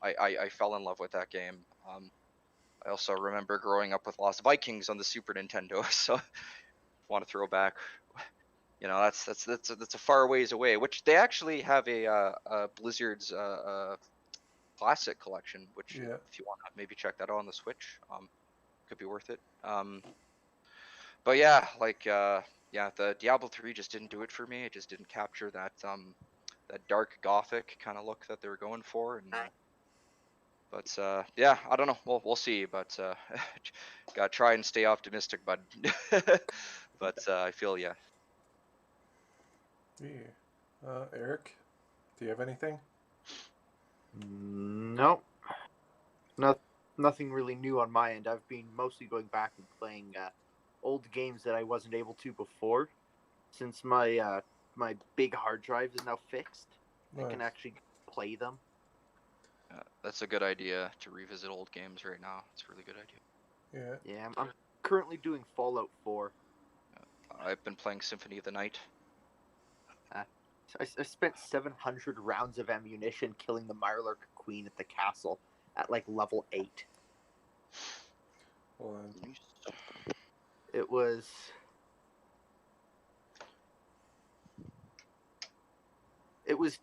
I fell in love with that game. I also remember growing up with Lost Vikings on the Super Nintendo, so want to throw back. That's a far ways away. Which they actually have a Blizzard's classic collection, which Yeah. if you want to maybe check that out on the Switch, could be worth it. But yeah, the Diablo 3 just didn't do it for me. It just didn't capture that dark gothic kind of look that they were going for, and yeah, I don't know. We'll see, but gotta try and stay optimistic, bud. But I feel yeah. Yeah. Eric, do you have anything? No, nothing really new on my end. I've been mostly going back and playing old games that I wasn't able to before, since my my big hard drive is now fixed. I can Nice. actually play them. That's a good idea to revisit old games right now. It's a really good idea. Yeah. Yeah, I'm currently doing Fallout 4. I've been playing Symphony of the Night. I spent 700 rounds of ammunition killing the Mirelurk Queen at the castle at like level 8. Well, It was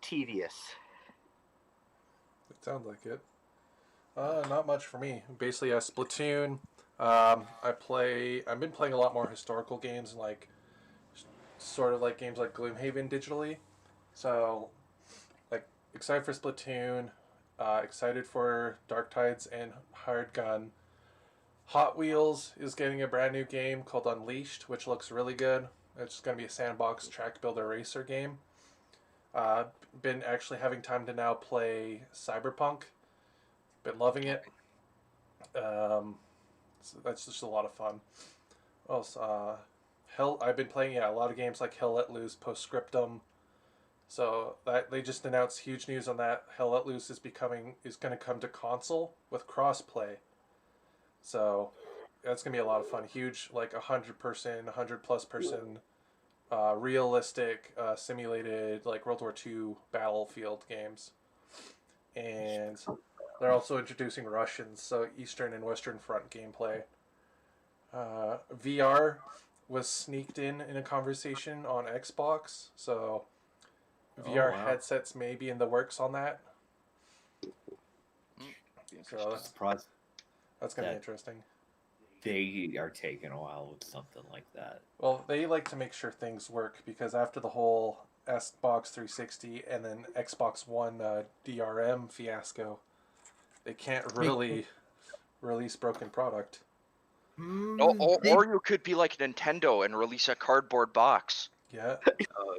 tedious. it sounds like it. Not much for me. Basically, Splatoon. I've been playing a lot more historical games, like sort of like games like Gloomhaven digitally. So, like, excited for Splatoon. Excited for Dark Tides and Hired Gun. Hot Wheels is getting a brand new game called Unleashed, which looks really good. It's going to be a sandbox track builder racer game. Been actually having time to now play Cyberpunk. Been loving it. So that's just a lot of fun. What else? I've been playing a lot of games like Hell Let Loose, Postscriptum. So that they just announced huge news on that. Hell Let Loose is going to come to console with crossplay. So that's gonna be a lot of fun. Huge, like 100+ person, realistic, simulated like World War II battlefield games. And they're also introducing Russians, so Eastern and Western Front gameplay. VR was sneaked in a conversation on Xbox, so VR headsets may be in the works on that. So that's going to be interesting. They are taking a while with something like that. Well, they like to make sure things work because after the whole Xbox 360 and then Xbox One DRM fiasco, they can't really release broken product. Or you could be like Nintendo and release a cardboard box. Yeah. Oh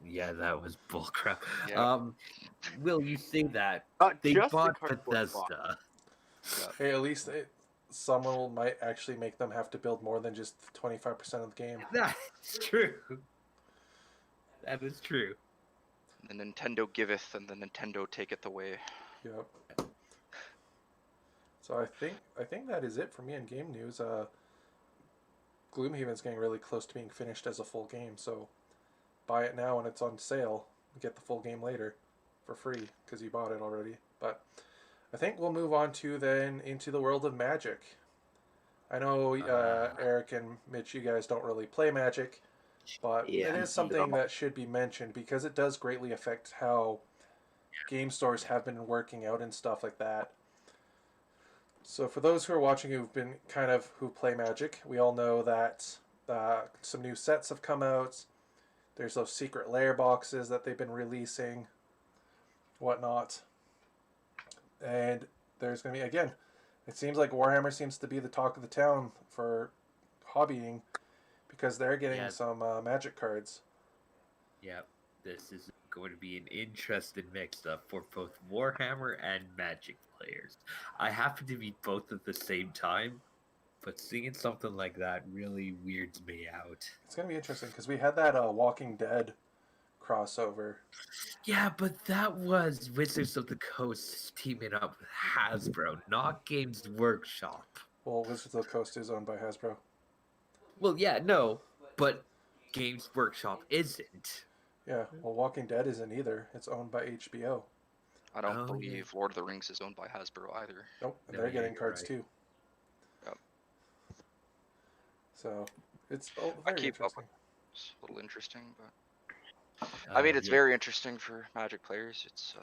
yeah, that was bullcrap. Yeah. Will you say that they Just the bought cardboard Bethesda? Hey, at least someone might actually make them have to build more than just 25% of the game. That's true. That is true. The Nintendo giveth, and the Nintendo taketh away. Yep. So I think that is it for me in game news. Gloomhaven's getting really close to being finished as a full game, so buy it now when it's on sale. Get the full game later for free because you bought it already. But I think we'll move on to then into the world of Magic. I know Eric and Mitch, you guys don't really play Magic, but it is something that should be mentioned because it does greatly affect how game stores have been working out and stuff like that. So for those who are watching who play Magic, we all know that some new sets have come out. There's those secret lair boxes that they've been releasing, whatnot. And there's going to be, again, it seems like Warhammer seems to be the talk of the town for hobbying because they're getting some Magic cards. Yep, this is going to be an interesting mix-up for both Warhammer and Magic players. I happen to be both at the same time, but seeing something like that really weirds me out. It's going to be interesting because we had that Walking Dead crossover. Yeah, but that was Wizards of the Coast teaming up with Hasbro, not Games Workshop. Well, Wizards of the Coast is owned by Hasbro. Well, yeah, no, but Games Workshop isn't. Yeah, well, Walking Dead isn't either. It's owned by HBO. I don't Oh, believe yeah. Lord of the Rings is owned by Hasbro either. Nope, and No, they're yeah, getting you're cards right. too. Yep. So it's I very keep up interesting. with it's a little interesting, but I mean it's Yeah. very interesting for Magic players. It's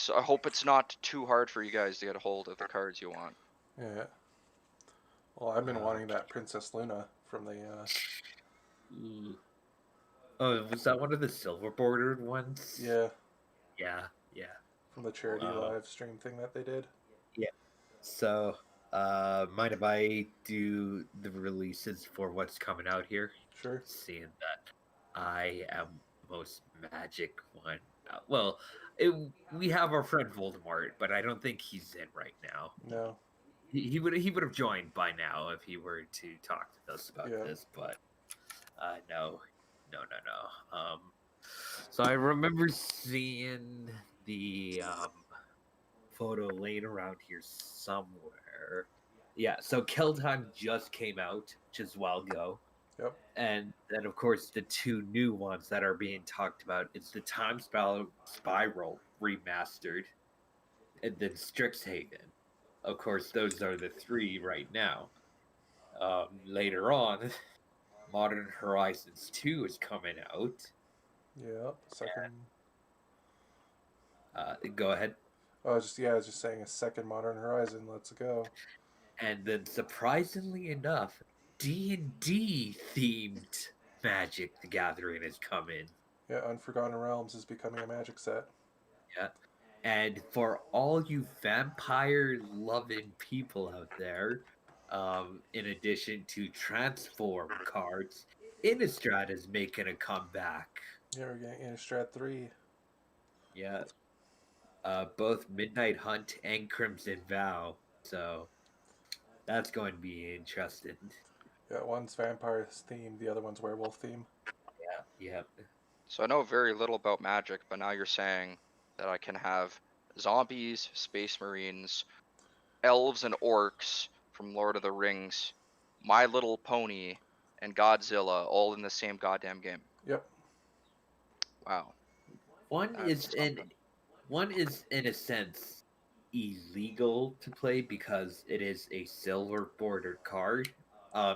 I hope it's not too hard for you guys to get a hold of the cards you want. Yeah. Well, I've been wanting Okay. that Princess Luna from the. Ooh. Oh, was that one of the silver bordered ones? Yeah, Yeah, yeah. from the charity live stream thing that they did. Yeah. So, mind if I do the releases for what's coming out here? Sure. Seeing that I am most Magic one. Well, we have our friend Voldemort, but I don't think he's in right now. No. He would have joined by now if he were to talk to us about Yeah. this, but no. So I remember seeing the photo laying around here somewhere. Yeah, so Keldheim just came out, just a while ago. Yep. And then, of course, the two new ones that are being talked about is the Time Spiral remastered, and then Strixhaven. Of course, those are the three right now. Later on, Modern Horizons 2 is coming out. Yeah. Second. Go ahead. I was just saying a second Modern Horizon. Let's go. And then, surprisingly enough, D&D themed Magic the Gathering is coming. Yeah, Unforgotten Realms is becoming a Magic set. Yeah. And for all you vampire loving people out there, in addition to transform cards, Innistrad is making a comeback. Yeah, we're getting Innistrad 3. Yeah. Both Midnight Hunt and Crimson Vow. So that's going to be interesting. Yeah, one's vampire theme, the other one's werewolf theme. Yeah. So I know very little about Magic, but now you're saying that I can have zombies, space marines, elves and orcs from Lord of the Rings, My Little Pony, and Godzilla all in the same goddamn game. Yep. Wow. One That's is in something. one is in a sense illegal to play because it is a silver bordered card.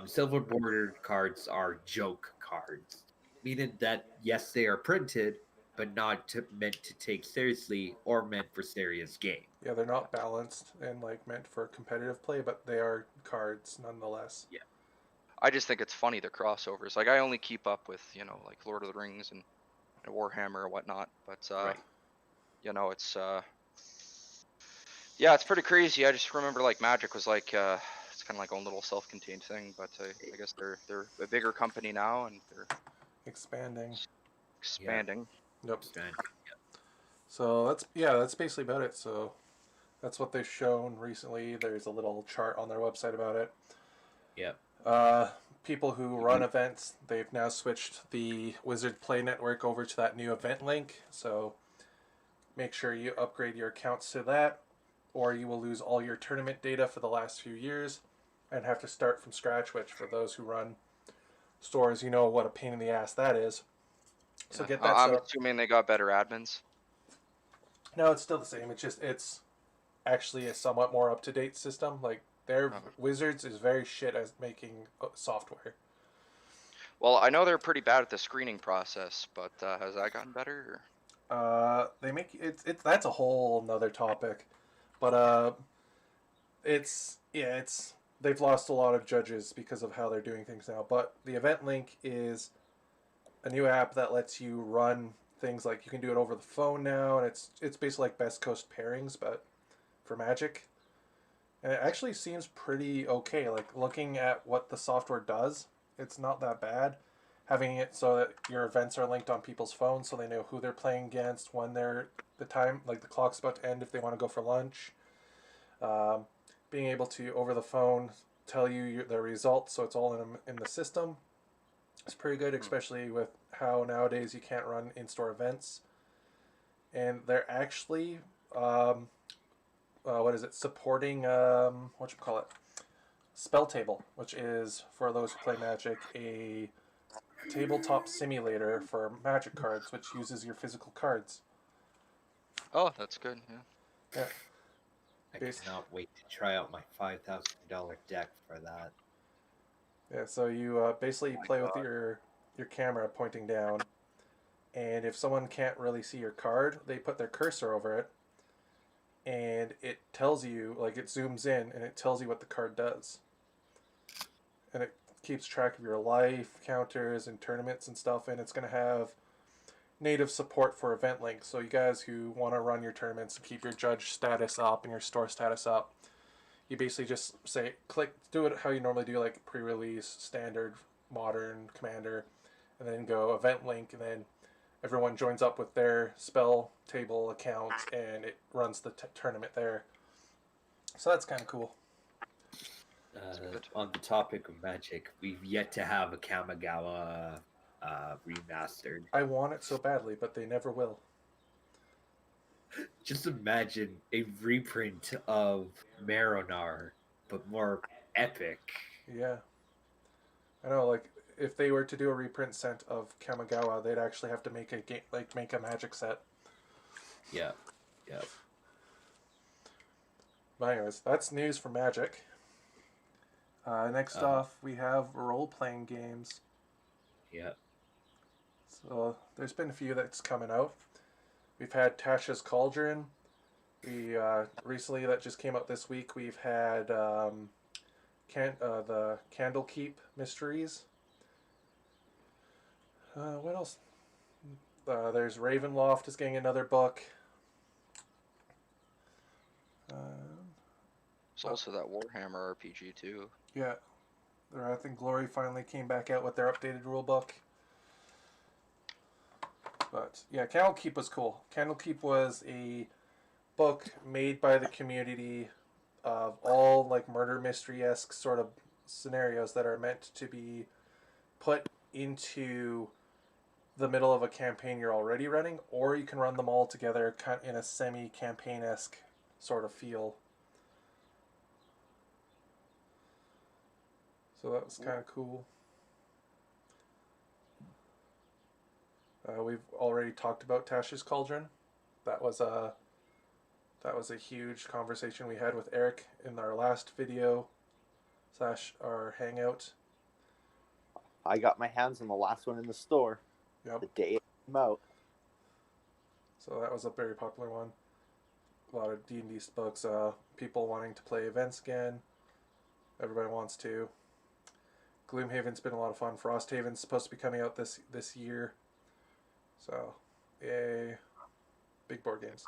Silver bordered cards are joke cards, meaning that yes, they are printed, but not meant to take seriously or meant for serious game. Yeah, they're not balanced and like meant for competitive play, but they are cards nonetheless. Yeah. I just think it's funny the crossovers. Like I only keep up with like Lord of the Rings and Warhammer or whatnot, but Right. It's yeah, it's pretty crazy. I just remember like Magic was like it's kind of like own little self-contained thing, but I guess they're a bigger company now and they're Expanding. expanding. Yep. Expand. So that's basically about it. So that's what they've shown recently. There's a little chart on their website about it. Yep. People who run events, they've now switched the Wizard Play Network over to that new event link. So make sure you upgrade your accounts to that, or you will lose all your tournament data for the last few years and have to start from scratch, which for those who run stores, you know what a pain in the ass that is. So Yeah. get that I'm set up. assuming they got better admins. No, it's still the same. It's actually a somewhat more up-to-date system. Like their Wizards is very shit at making software. Well, I know they're pretty bad at the screening process, but has that gotten better? They make it that's a whole nother topic, but it's they've lost a lot of judges because of how they're doing things now. But the event link is a new app that lets you run things like you can do it over the phone now, and it's basically like Best Coast pairings, but for Magic. And it actually seems pretty okay. Like looking at what the software does, it's not that bad. Having it so that your events are linked on people's phones, so they know who they're playing against, when the time, like the clock's about to end, if they want to go for lunch. Being able to over the phone tell you the results, so it's all in the system. It's pretty good, especially with how nowadays you can't run in-store events. And they're actually supporting Spell Table, which is, for those who play Magic, a tabletop simulator for Magic cards, which uses your physical cards. Oh, that's good. Yeah. Yeah. I Bas- cannot wait to try out my $5,000 deck for that. Yeah, so you basically Oh my play with God. your camera pointing down, and if someone can't really see your card, they put their cursor over it, and it tells you, like it zooms in, and it tells you what the card does. And it keeps track of your life counters and tournaments and stuff, and it's going to have native support for event links. So you guys who want to run your tournaments and keep your judge status up and your store status up, you basically just say click, do it how you normally do, like pre-release, standard, modern, commander, and then go event link, and then everyone joins up with their spell table account and it runs the tournament there. So that's kind of cool. On the topic of Magic, we've yet to have a Kamigawa remastered. I want it so badly, but they never will. Just imagine a reprint of Maronar, but more epic. Yeah. I know, like, if they were to do a reprint set of Kamigawa, they'd actually have to make a game, like make a Magic set. Yeah, yeah. But anyways, that's news for Magic. Next off, we have role-playing games. Yeah. So there's been a few that's coming out. We've had Tasha's Cauldron. We recently, that just came out this week, we've had the Candlekeep Mysteries. What else? There's Ravenloft is getting another book. There's also that Warhammer RPG too. Yeah, the Wrath and Glory finally came back out with their updated rulebook. But yeah, Candlekeep was cool. Candlekeep was a book made by the community of all like murder mystery-esque sort of scenarios that are meant to be put into the middle of a campaign you're already running, or you can run them all together in a semi-campaign-esque sort of feel. So that was kind of cool. We've already talked about Tasha's Cauldron. That was a huge conversation we had with Eric in our last video / our hangout. I got my hands on the last one in the store. Yep. The day it came out. So that was a very popular one. A lot of D&D books. People wanting to play events again. Everybody wants to. Gloomhaven's been a lot of fun. Frosthaven's supposed to be coming out this year. So, yay. Big board games.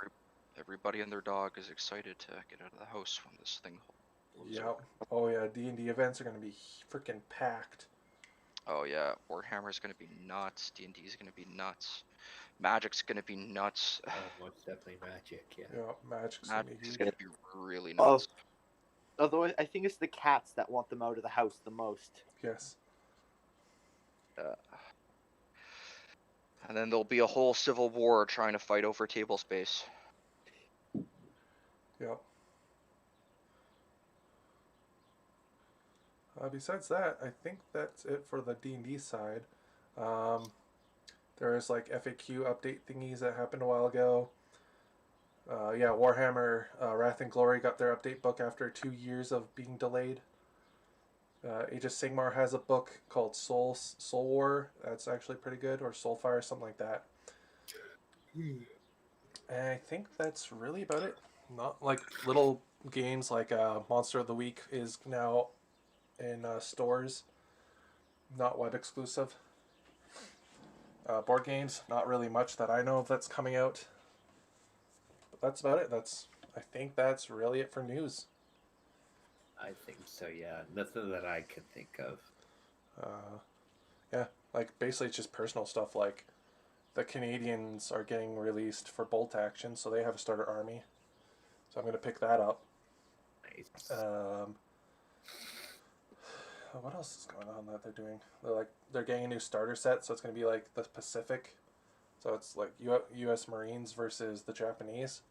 Everybody and their dog is excited to get out of the house when this thing blows Yep. over. Oh yeah, D&D events are going to be freaking packed. Oh yeah, Warhammer's gonna be nuts. D&D's gonna be nuts. Magic's gonna be nuts. Oh, most definitely Magic, yeah. Yeah, Magic's going to be Magic's huge. gonna be really nuts. Although I think it's the cats that want them out of the house the most. Yes. And then there'll be a whole civil war trying to fight over table space. Yep. Besides that, I think that's it for the D&D side. There's like FAQ update thingies that happened a while ago. Yeah, Warhammer Wrath and Glory got their update book after 2 years of being delayed. Age of Sigmar has a book called Soul War. That's actually pretty good, or Soulfire, something like that. And I think that's really about it. Not like little games like Monster of the Week is now in stores, not web exclusive. Board games, not really much that I know of that's coming out. But that's about it. I think that's really it for news. I think so, yeah. Nothing that I can think of. Yeah, like basically it's just personal stuff. Like the Canadians are getting released for Bolt Action, so they have a starter army. So I'm going to pick that up. Nice. What else is going on that they're doing? They're getting a new starter set, so it's going to be like the Pacific. So it's like U.S. Marines versus the Japanese.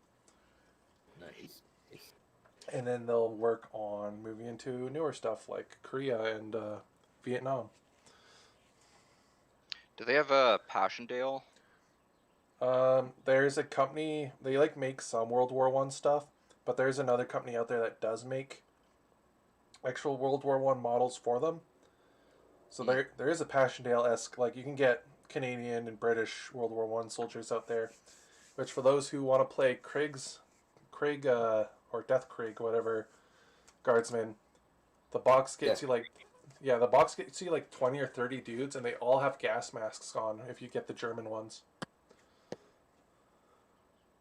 Nice. and then they'll work on moving into newer stuff like Korea and Vietnam. Do they have a Passchendaele? There's a company, they like make some World War One stuff, but there's another company out there that does make actual World War One models for them. So there is a Passchendaele-esque, like you can get Canadian and British World War One soldiers out there, which for those who want to play Krieg or Death Krieg, whatever, guardsman, the box gets you like, yeah, the box gets you like 20 or 30 dudes, and they all have gas masks on if you get the German ones.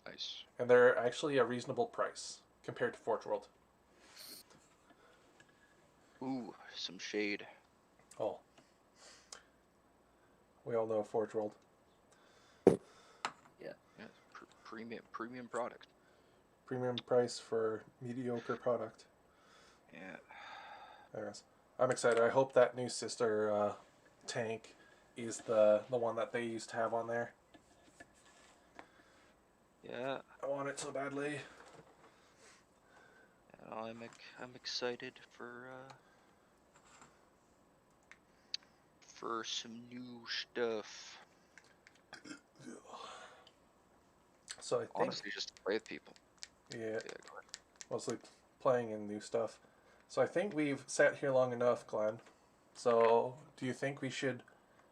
Nice. And they're actually a reasonable price compared to Forge World. Ooh, some shade. Oh. We all know Forge World. Yeah, premium product. Premium price for mediocre product. Yeah. Anyways, I'm excited. I hope that new sister tank is the one that they used to have on there. Yeah. I want it so badly. I'm excited for some new stuff. So I think Honestly, just to play with people. Yeah. Mostly playing in new stuff. So I think we've sat here long enough, Glenn. So do you think we should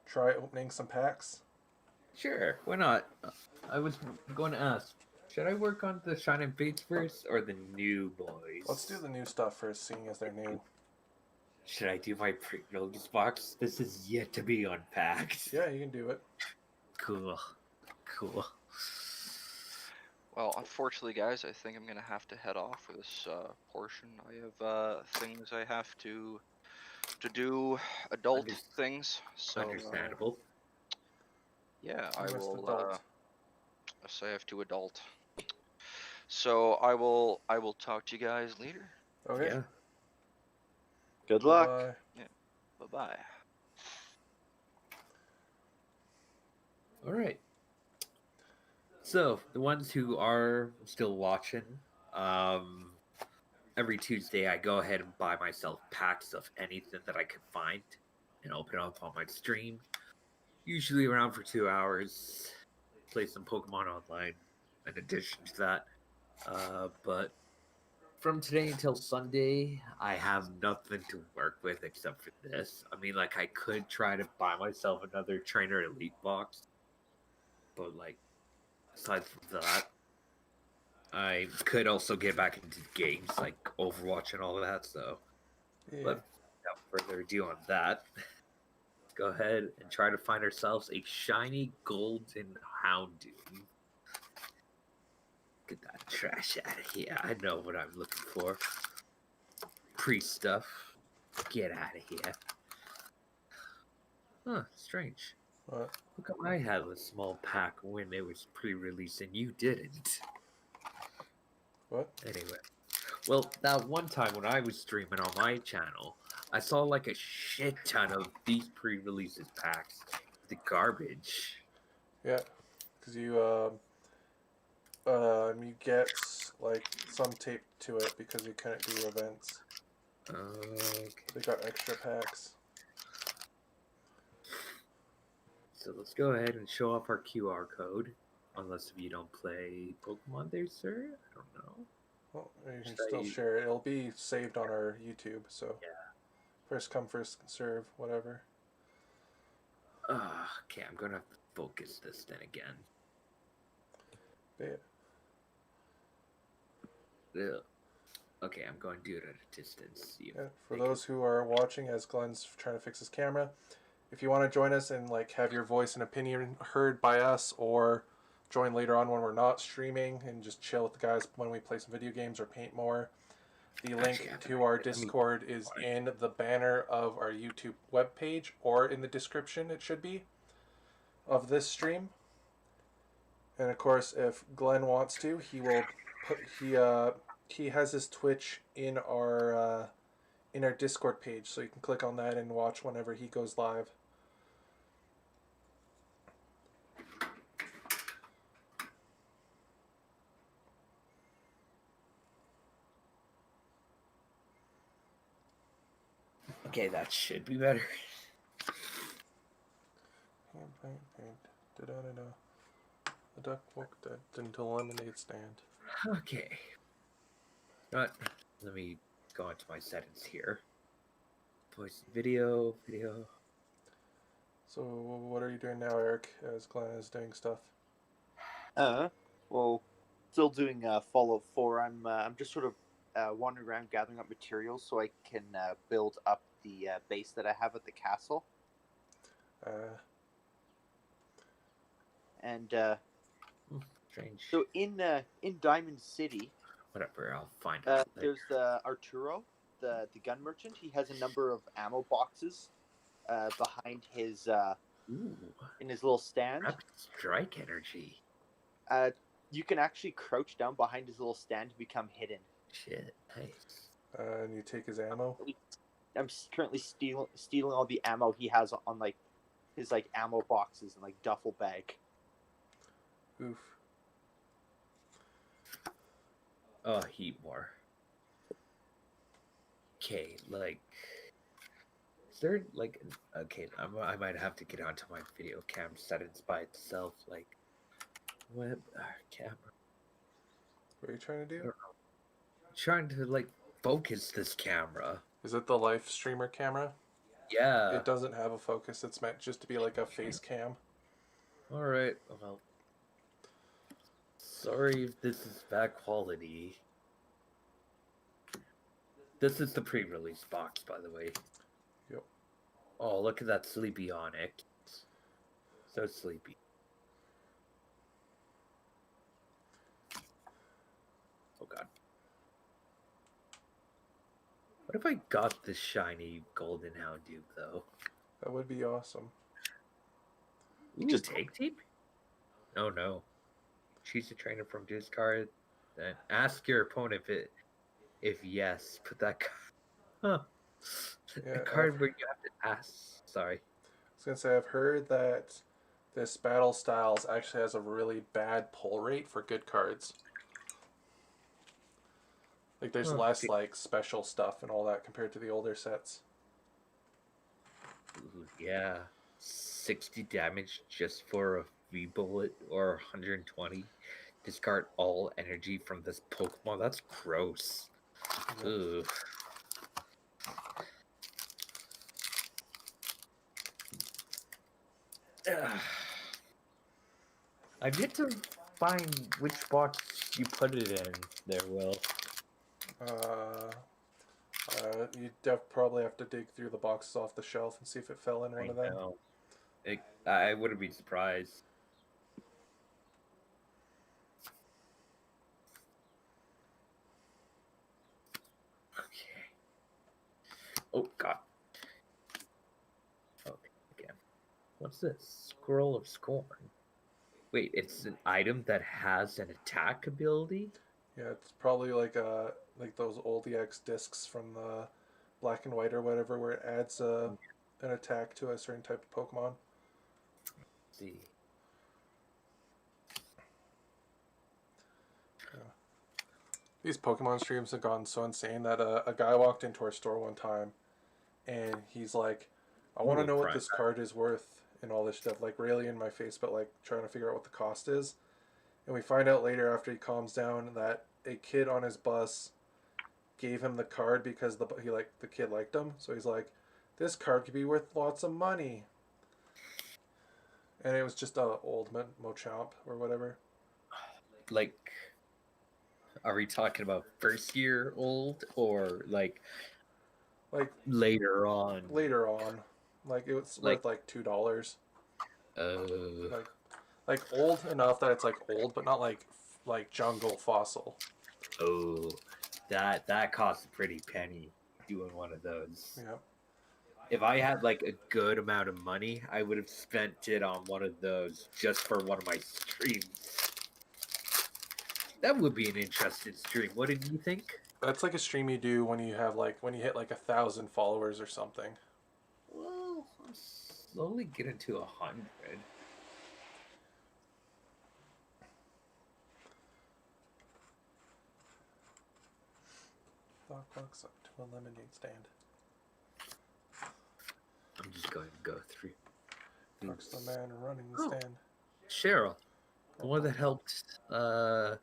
try opening some packs? Sure, why not? I was going to ask, should I work on the Shining Fates first or the new boys? Let's do the new stuff first, seeing as they're new. Should I do my pre-release box? This is yet to be unpacked. Yeah, you can do it. Cool. Well, unfortunately, guys, I think I'm gonna have to head off for this portion. I have things I have to do, adult things. So understandable. Yeah, You I must will. adult. So I have to adult. So I will talk to you guys later. Okay. Yeah. Good luck. Bye. Bye bye. All right. So the ones who are still watching, every Tuesday I go ahead and buy myself packs of anything that I can find and open up on my stream. Usually around for 2 hours. Play some Pokemon online in addition to that. But from today until Sunday, I have nothing to work with except for this. I mean, like, I could try to buy myself another Trainer Elite box, but, like, aside from that, I could also get back into games like Overwatch and all that, so. Yeah. But without further ado on that, let's go ahead and try to find ourselves a shiny golden Houndoom. Get that trash out of here. I know what I'm looking for. Pre-stuff. Get out of here. Huh, strange. What? How come I had a small pack when it was pre-released and you didn't? What? Anyway. Well, that one time when I was streaming on my channel, I saw like a shit ton of these pre-releases packs. The garbage. Yeah, because you get like some tape to it because you couldn't do events. Okay. They got extra packs. So let's go ahead and show off our QR code. Unless if you don't play Pokemon there, sir. I don't know. Well, you can Should still I- share it. It'll be saved on our YouTube, so Yeah. first come, first serve, whatever. Okay, I'm gonna have to focus this then again. Yeah. Ugh. Okay, I'm going to do it at a distance. Yeah. For those who are watching as Glenn's trying to fix his camera, if you want to join us and like have your voice and opinion heard by us, or join later on when we're not streaming and just chill with the guys when we play some video games or paint more, the link to our Discord is in the banner of our YouTube webpage, or in the description, it should be, of this stream. And of course, if Glenn wants to, he will put he has his Twitch in our Discord page, so you can click on that and watch whenever he goes live. Okay, that should be better. Paint. Da-da-da-da. The duck walked into the lemonade stand. Okay. Let me go into my settings here. Voice video. So what are you doing now, Eric, as Glenn is doing stuff? Well, still doing Fallout 4. I'm just sort of wandering around gathering up materials so I can build up the base that I have at the castle. And Strange. so in Diamond City, Whatever, I'll find it. there's the Arturo, the gun merchant. He has a number of ammo boxes behind his in his little stand. Rapid strike energy. You can actually crouch down behind his little stand to become hidden. Shit, nice. And you take his ammo? I'm currently stealing all the ammo he has on like his like ammo boxes and like duffel bag. Oof. Oh, heat more. Okay, like, is there like, okay, I might have to get onto my video cam settings by itself, like, web camera. What are you trying to do? I'm trying to like focus this camera. Is it the live streamer camera? Yeah. It doesn't have a focus. It's meant just to be like a face cam. All right. Well, sorry if this is bad quality. This is the pre-release box, by the way. Yep. Oh, look at that sleepy Onyx. So sleepy. Oh god. What if I got this shiny golden Houndoom, though? That would be awesome. Ooh, just take tape? Oh no. Choose a trainer from discard. Then ask your opponent if yes. Put that card. Huh. Yeah, a card where you have to ask. Sorry. I was gonna say I've heard that this Battle Styles actually has a really bad pull rate for good cards. Like there's less like special stuff and all that compared to the older sets. Ooh, yeah. 60 damage just for a V-bullet or 120. Discard all energy from this Pokemon. That's gross. Ooh. I've yet to find which box you put it in there, Will. You probably have to dig through the boxes off the shelf and see if it fell in one of them. I wouldn't be surprised. Okay. Oh, God. Okay, again. What's this? Scroll of Scorn. Wait, it's an item that has an attack ability? Yeah, it's probably like those old EX discs from the Black and White or whatever, where it adds an attack to a certain type of Pokemon. Let's see. Yeah. These Pokemon streams have gone so insane that a guy walked into our store one time, and he's like, "I want to know what this card is worth." And all this stuff, like really in my face, but like trying to figure out what the cost is. And we find out later after he calms down that a kid on his bus gave him the card because the kid liked him. So he's like, this card could be worth lots of money. And it was just a old Machamp or whatever. Like, are we talking about first year old or like later on? Later on. Like it was worth like $2. Like old enough that it's like old, but not like jungle fossil. Oh, that costs a pretty penny doing one of those. Yeah. If I had like a good amount of money, I would have spent it on one of those just for one of my streams. That would be an interesting stream. What did you think? That's like a stream you do when you have when you hit like 1,000 followers or something. Well, I'm slowly getting to 100. Lockbox up to a lemonade stand. just going to go through. Talks the man running the Oh. stand. Cheryl, the one that helped your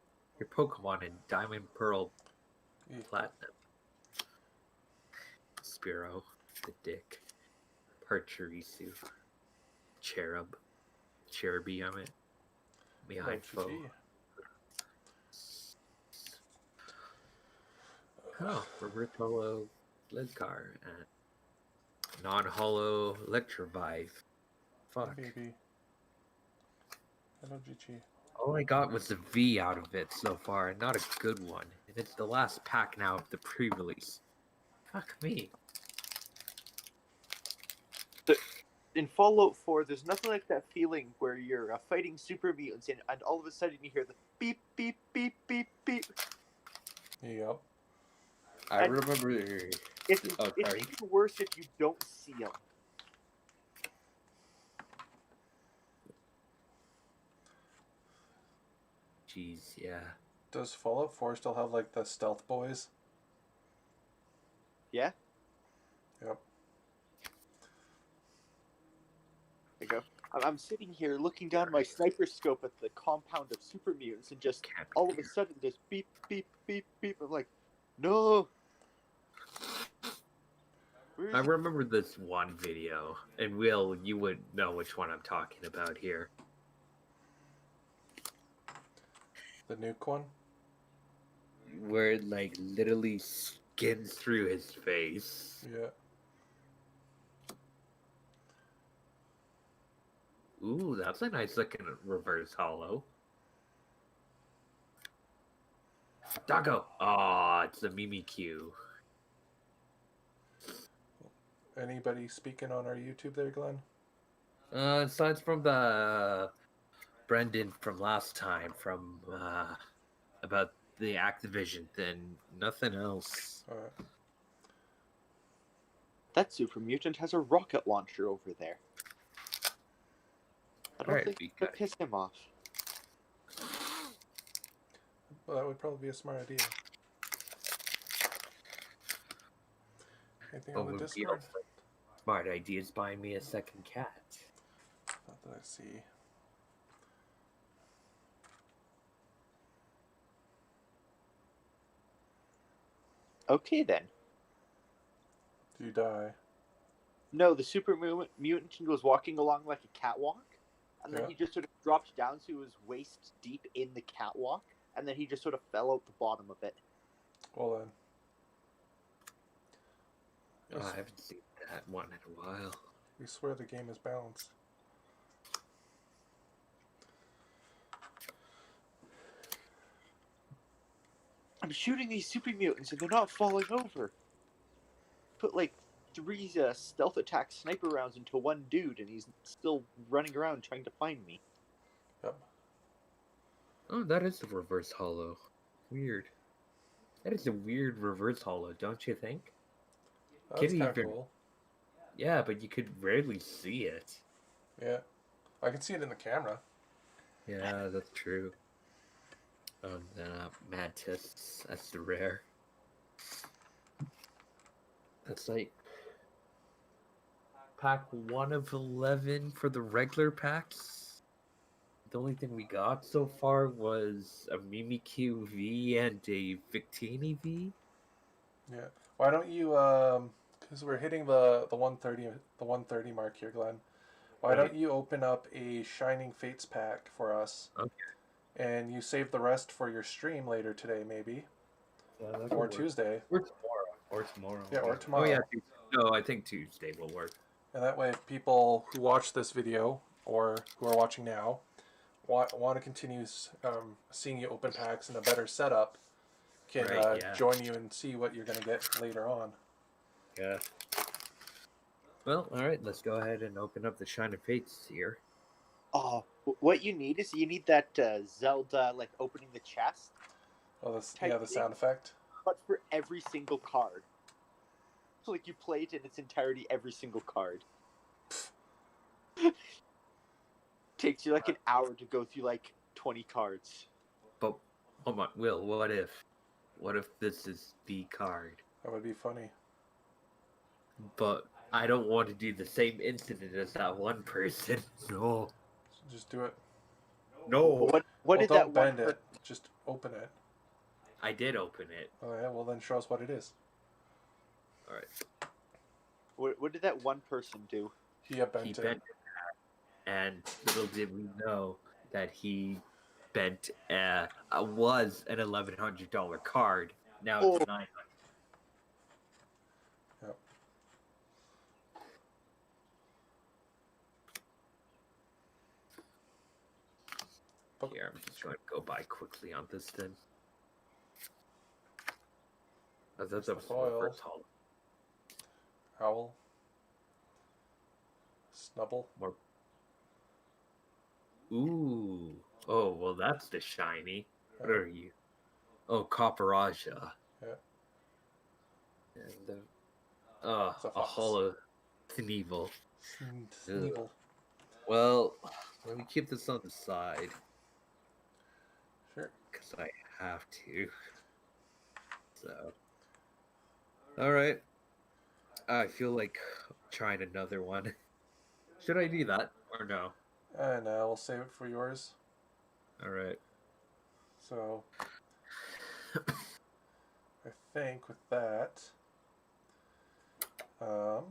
Pokemon in Diamond, Pearl, Yeah. Platinum. Spearow, the Dick, Parcherisu, Cherub, Cherubi, I mean, behind Hello, foe. GG. Oh, Reverse Hollow Ledgar and non-hollow Electrovive. Fuck. Hey, baby. Hello, GG. All I got was the V out of it so far, and not a good one. And it's the last pack now of the pre-release. Fuck me. In Fallout 4, there's nothing like that feeling where you're fighting super mutants and all of a sudden you hear the beep, beep, beep, beep, beep. Yep. I And remember. It's Oh, sorry. even worse if you don't see them. Jeez, yeah. Does Fallout 4 still have like the stealth boys? Yeah? Yep. There you go. I'm sitting here looking down my sniper scope at the compound of super mutants and just all of a sudden just beep, beep, beep, beep. I'm like, no. I remember this one video, and Will, you would know which one I'm talking about here. The nuke one? Where it, like, literally skins through his face. Yeah. Ooh, that's a nice looking reverse hollow. Doggo! Aw, it's a Mimikyu. Anybody speaking on our YouTube there, Glenn? Aside from the Brendan from last time, from about the Activision thing, nothing else. Alright. That super mutant has a rocket launcher over there. I don't Alright, think we it would got- piss him off. Well, that would probably be a smart idea. Anything on the would be Discord? also smart ideas buying me a second cat. Not that I see. Okay then. Do you die? No, the super mutant was walking along like a catwalk, and then Yeah. he just sort of dropped down so he was waist deep in the catwalk, and then he just sort of fell out the bottom of it. Well then. Oh, I haven't seen that one in a while. We swear the game is balanced. I'm shooting these super mutants and they're not falling over. Put like 3 stealth attack sniper rounds into one dude and he's still running around trying to find me. Yep. Oh, that is a reverse hollow. Weird. That is a weird reverse hollow, don't you think? That's Could kind of even- cool. Yeah, but you could rarely see it. Yeah. I can see it in the camera. Yeah, that's true. Mantis, that's the rare. That's like pack 1 of 11 for the regular packs. The only thing we got so far was a Mimikyu V and a Victini V. Yeah. Why don't you because we're hitting the 130 mark here, Glenn. Why Right. don't you open up a Shining Fates pack for us? Okay. And you save the rest for your stream later today, maybe, or Tuesday. Or tomorrow. Or tomorrow. Yeah, or tomorrow. Oh yeah, no, I think Tuesday will work. And that way, if people who watch this video or who are watching now want to continue seeing you open packs in a better setup, can Right, yeah. join you and see what you're going to get later on. Yeah. Well, all right, let's go ahead and open up the Shining Fates here. Oh, what you need is you need that Zelda like opening the chest, Oh, this, Type yeah, the thing. sound effect. but for every single card. So like you play it in its entirety, every single card. Takes you like an hour to go through like 20 cards. But hold on, Will, what if this is the card? That would be funny. But I don't want to do the same incident as that one person. No. Just do it. No. What Well, did don't that one bend it. Just open it. I did open it. Oh yeah. Well, then show us what it is. All right. what did that one person do? He He bent it. bent it, and little did we know that he bent was an $1,100 card. Now Oh. it's $900. Yep. Here, I'm just going to go by quickly on this then. That's There's the the foil. first haul. Owl. Snubble. More. Ooh. Oh, well, that's the shiny. What are you? Oh, Copperaja. Yeah. And It's a fox. hollow Sneevil. Sneevil. Well, let me keep this on the side. Sure. Because I have to. So. Alright. I feel like trying another one. Should I do that or no? And we'll save it for yours. Alright. So, I think with that, I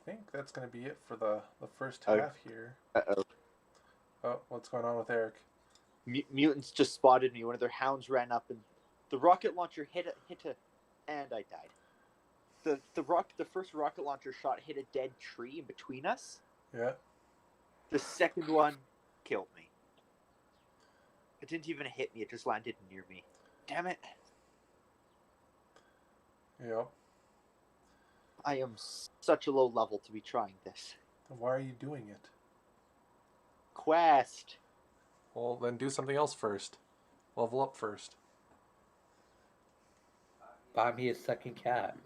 think that's going to be it for the first half here. Uh-oh. Oh, what's going on with Eric? Mutants just spotted me. One of their hounds ran up, and the rocket launcher hit a, and I died. The first rocket launcher shot hit a dead tree in between us. Yeah. The second one killed me. It didn't even hit me. It just landed near me. Damn it. Yep. I am such a low level to be trying this. Then why are you doing it? Quest. Well, then do something else first. Level up first. Buy me a second cat.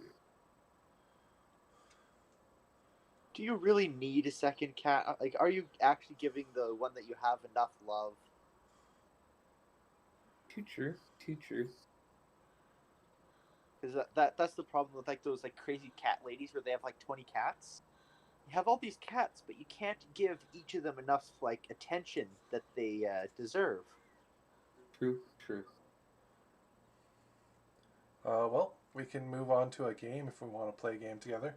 Do you really need a second cat? Like, are you actually giving the one that you have enough love? Too true. Too true. Because that's the problem with like those like crazy cat ladies where they have like 20 cats. You have all these cats, but you can't give each of them enough like attention that they deserve. True. True. Well, we can move on to a game if we want to play a game together.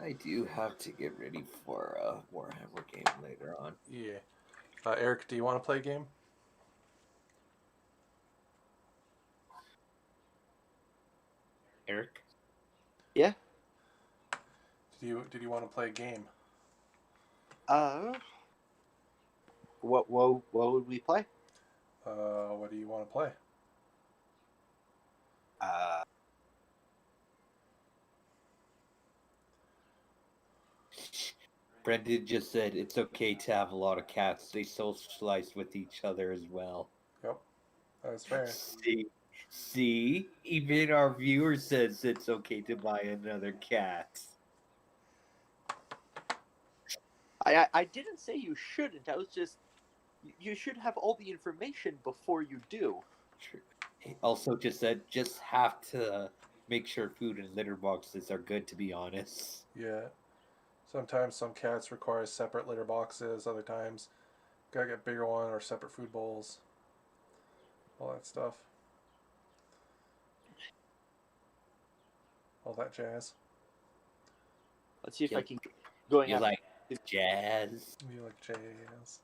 I do have to get ready for a Warhammer game later on. Yeah. Eric, do you want to play a game? Eric? Yeah. Did you want to play a game? What would we play? What do you want to play? Brendan just said it's okay to have a lot of cats. They socialize with each other as well. Yep. That's fair. See? Even our viewer says it's okay to buy another cat. I didn't say you shouldn't. I was just you should have all the information before you do. True. He also just said just have to make sure food and litter boxes are good, to be honest. Yeah. Sometimes some cats require separate litter boxes. Other times, gotta get bigger one or separate food bowls. All that stuff. All that jazz. Let's see if Yeah. I can going You out. like jazz? You like jazz?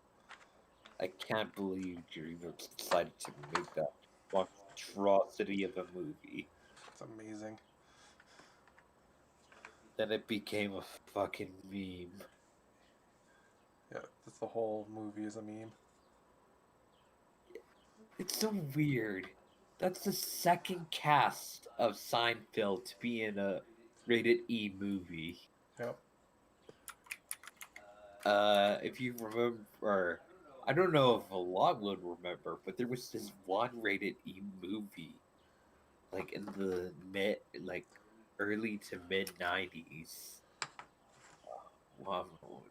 I can't believe DreamWorks decided to make that monstrosity of a movie. It's amazing. Then it became a fucking meme. Yeah, that's the whole movie is a meme. It's so weird. That's the second cast of Seinfeld to be in a rated E movie. Yep. If you remember, I don't know if a lot would remember, but there was this one rated E movie, like in the early to mid 90s. One moment.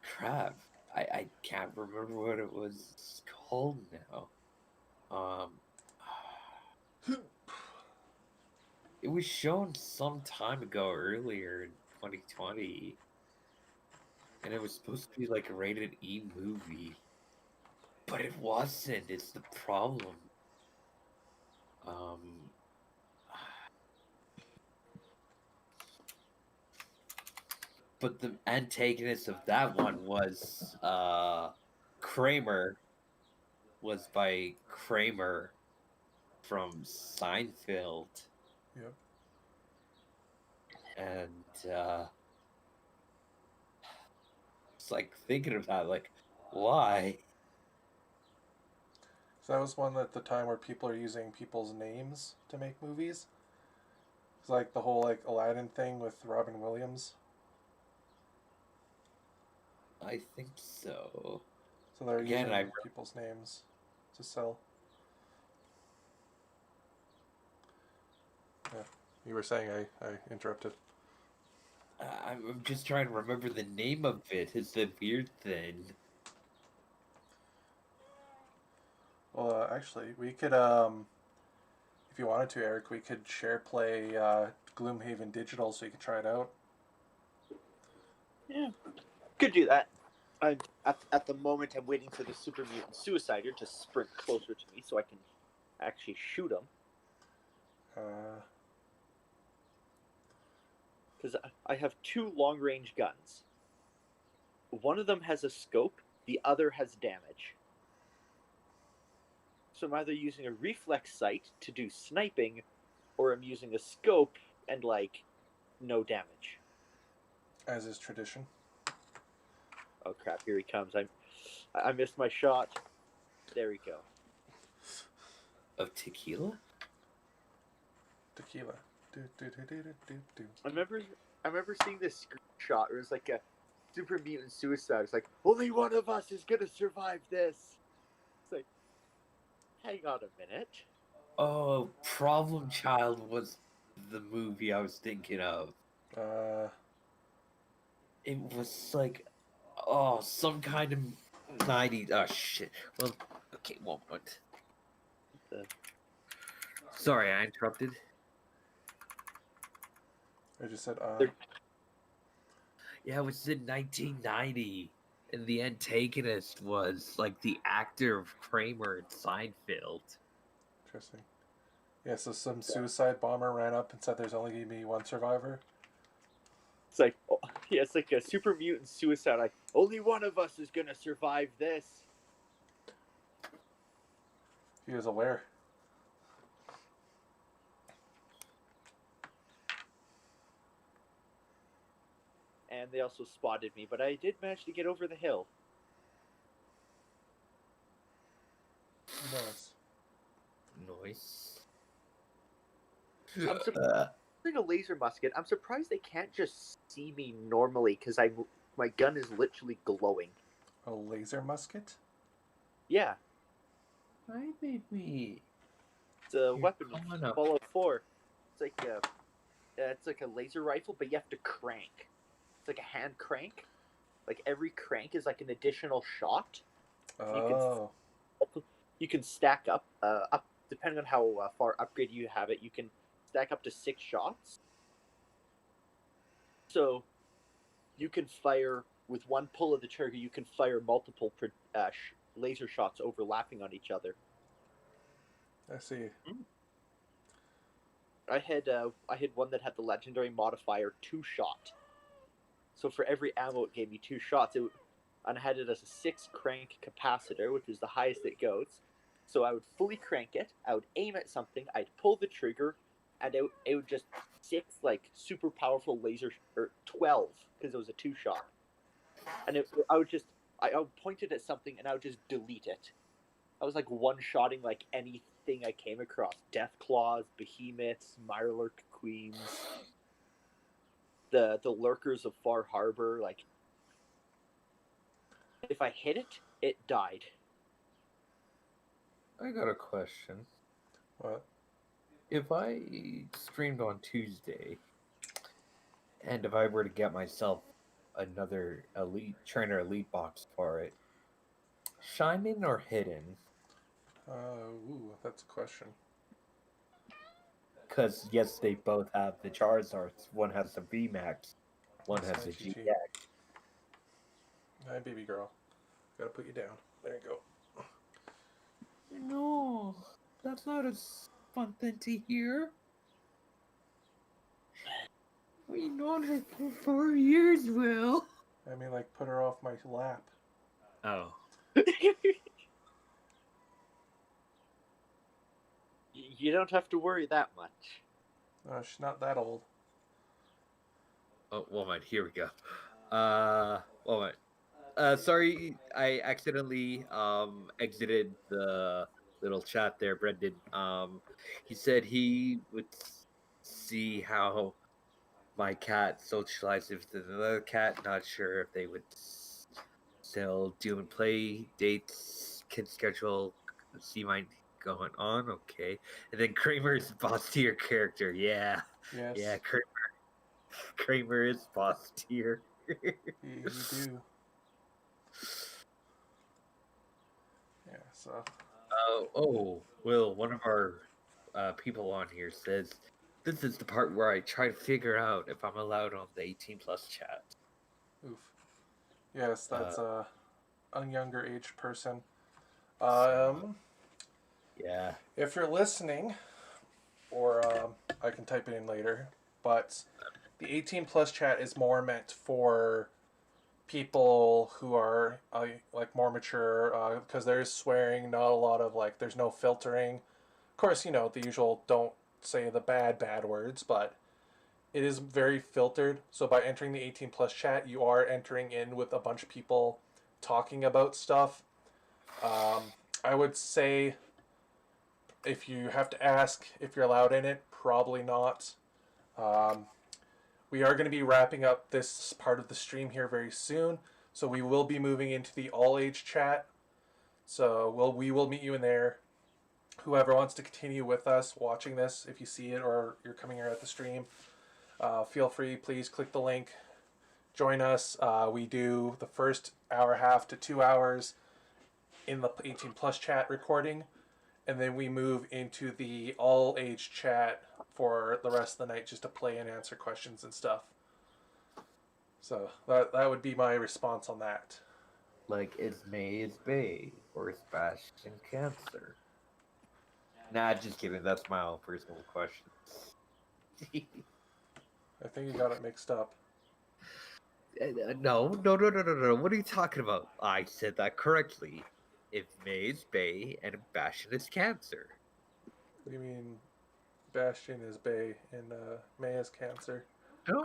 Crap. I can't remember what it was called now. It was shown some time ago, earlier in 2020, and it was supposed to be like a rated E movie, but it wasn't. It's the problem. But the antagonist of that one was Kramer. Was by Kramer from Seinfeld. Yep. And it's like thinking of that, like, why? So that was one at the time where people are using people's names to make movies. It's like the whole like Aladdin thing with Robin Williams. I think so. So they're Again, using people's names to sell. Yeah, you were saying I interrupted. I'm just trying to remember the name of it. It's the weird thing. Well, actually, we could if you wanted to, Eric, we could share play Gloomhaven Digital so you could try it out. Yeah, could do that. I'm at the moment I'm waiting for the super mutant suicider to sprint closer to me so I can actually shoot him. Because I have 2 long range guns. One of them has a scope, the other has damage. So I'm either using a reflex sight to do sniping, or I'm using a scope and like no damage. As is tradition. Oh crap! Here he comes. I missed my shot. There we go. Of tequila? Tequila. I remember seeing this screenshot where it was like a super mutant suicide. It's like, only one of us is gonna survive this. It's like, hang on a minute. Oh, Problem Child was the movie I was thinking of. It was like, some kind of 90s. Oh, shit. Well, okay, one moment. Sorry, I interrupted. I just said Yeah, it was in 1990, and the antagonist was like the actor of Kramer in Seinfeld. Interesting. Yeah, so some suicide bomber ran up and said there's only going to be one survivor. It's like, oh, yeah, it's like a super mutant suicide. Like, only one of us is gonna survive this. He was aware. And they also spotted me, but I did manage to get over the hill. Nice. Nice. I'm surprised a laser musket. I'm surprised they can't just see me normally because my gun is literally glowing. A laser musket? Yeah. Hi, baby. It's a weapon from Fallout 4. It's like a laser rifle, but you have to crank. It's like a hand crank. Like every crank is like an additional shot. Oh. You can stack up depending on how far upgrade you have it. You can stack up to 6 shots. So you can fire with one pull of the trigger. You can fire multiple laser shots overlapping on each other. I see. I had one that had the legendary modifier 2 shot. So for every ammo, it gave me 2 shots. And I had it as a 6 crank capacitor, which is the highest it goes. So I would fully crank it. I would aim at something. I'd pull the trigger, and it would just 6 like super powerful laser or 12 because it was a 2 shot. And I would point it at something, and I would just delete it. I was like one-shotting like anything I came across: death claws, behemoths, mirelurk queens, the lurkers of Far Harbor. Like, if I hit it, it died. I got a question. What? If I streamed on Tuesday, and if I were to get myself another elite box for it. Shining or hidden? That's a question. Because yes, they both have the Charizards. One has a VMAX, one That's has my a GG. GX. Hi, baby girl. Gotta put you down. There you go. No, that's not a fun thing to hear. We known her for 4 years, Will. I mean, like, put her off my lap. Oh. You don't have to worry that much. She's not that old. Oh, well, here we go. Sorry, I accidentally exited the little chat there, Brendan. He said he would see how my cat socializes with another cat. Not sure if they would still do and play dates, kid schedule, see my going on. Okay, and then Kramer's boss tier character. Yeah, Yes. yeah, Kramer is boss tier. You do. Yeah, so. Will, one of our people on here says this is the part where I try to figure out if I'm allowed on the 18 plus chat. Oof. Yes, that's a younger age person. Yeah. If you're listening, or I can type it in later, but the 18 plus chat is more meant for people who are like more mature, because there's swearing, not a lot of like, there's no filtering. Of course, you know, the usual don't say the bad words, but it is very filtered. So by entering the 18 plus chat, you are entering in with a bunch of people talking about stuff. I would say if you have to ask if you're allowed in it, probably not. We are going to be wrapping up this part of the stream here very soon, so we will be moving into the all age chat. So we will meet you in there. Whoever wants to continue with us watching this, if you see it or you're coming here at the stream, feel free. Please click the link. Join us. We do the first hour half to 2 hours in the 18 plus chat recording, and then we move into the all age chat for the rest of the night just to play and answer questions and stuff. So that would be my response on that. Like, is May is Bay or is Bastion Cancer? Nah, just kidding. That's my own personal question. I think you got it mixed up. No. What are you talking about? I said that correctly. If May is Bay and Bastion is Cancer. You mean Bastion is Bay and May is Cancer? No.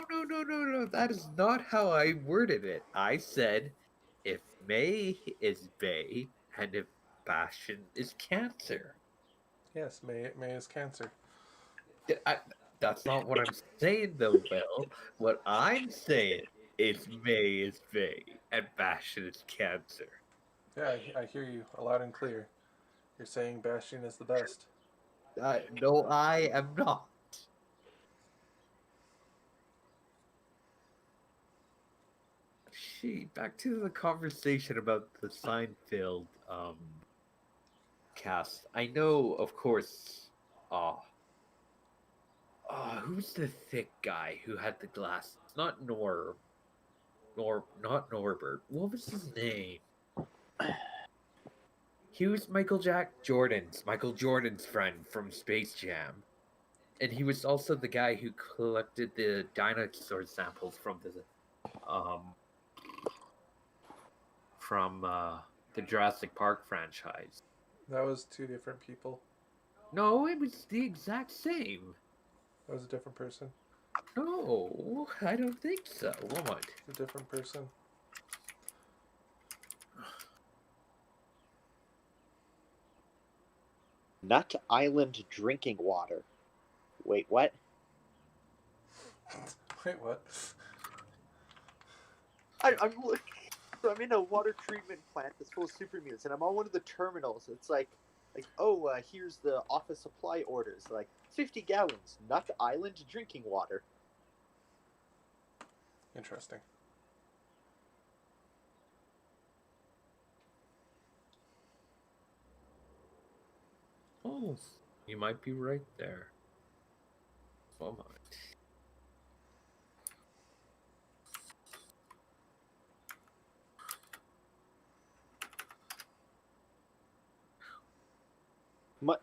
That is not how I worded it. I said if May is Bay and if Bastion is Cancer. Yes, May is Cancer. That's not what I'm saying, though, Will. What I'm saying is May is Bay and Bastion is Cancer. Yeah, I hear you loud and clear. You're saying Bastion is the best. No, I am not. Back to the conversation about the Seinfeld cast. I know, of course, who's the thick guy who had the glasses? Not not Norbert. What was his name? He was Michael Jordan's friend from Space Jam. And he was also the guy who collected the dinosaur samples from the Jurassic Park franchise. That was two different people. No, it was the exact same. That was a different person. No, I don't think so. What? It's a different person. Nut Island drinking water. Wait, what? Wait, what? I'm in a water treatment plant that's full of super mutants, and I'm on one of the terminals. It's like, here's the office supply orders. Like 50 gallons, Nut Island drinking water. Interesting. Oh, you might be right there. So much.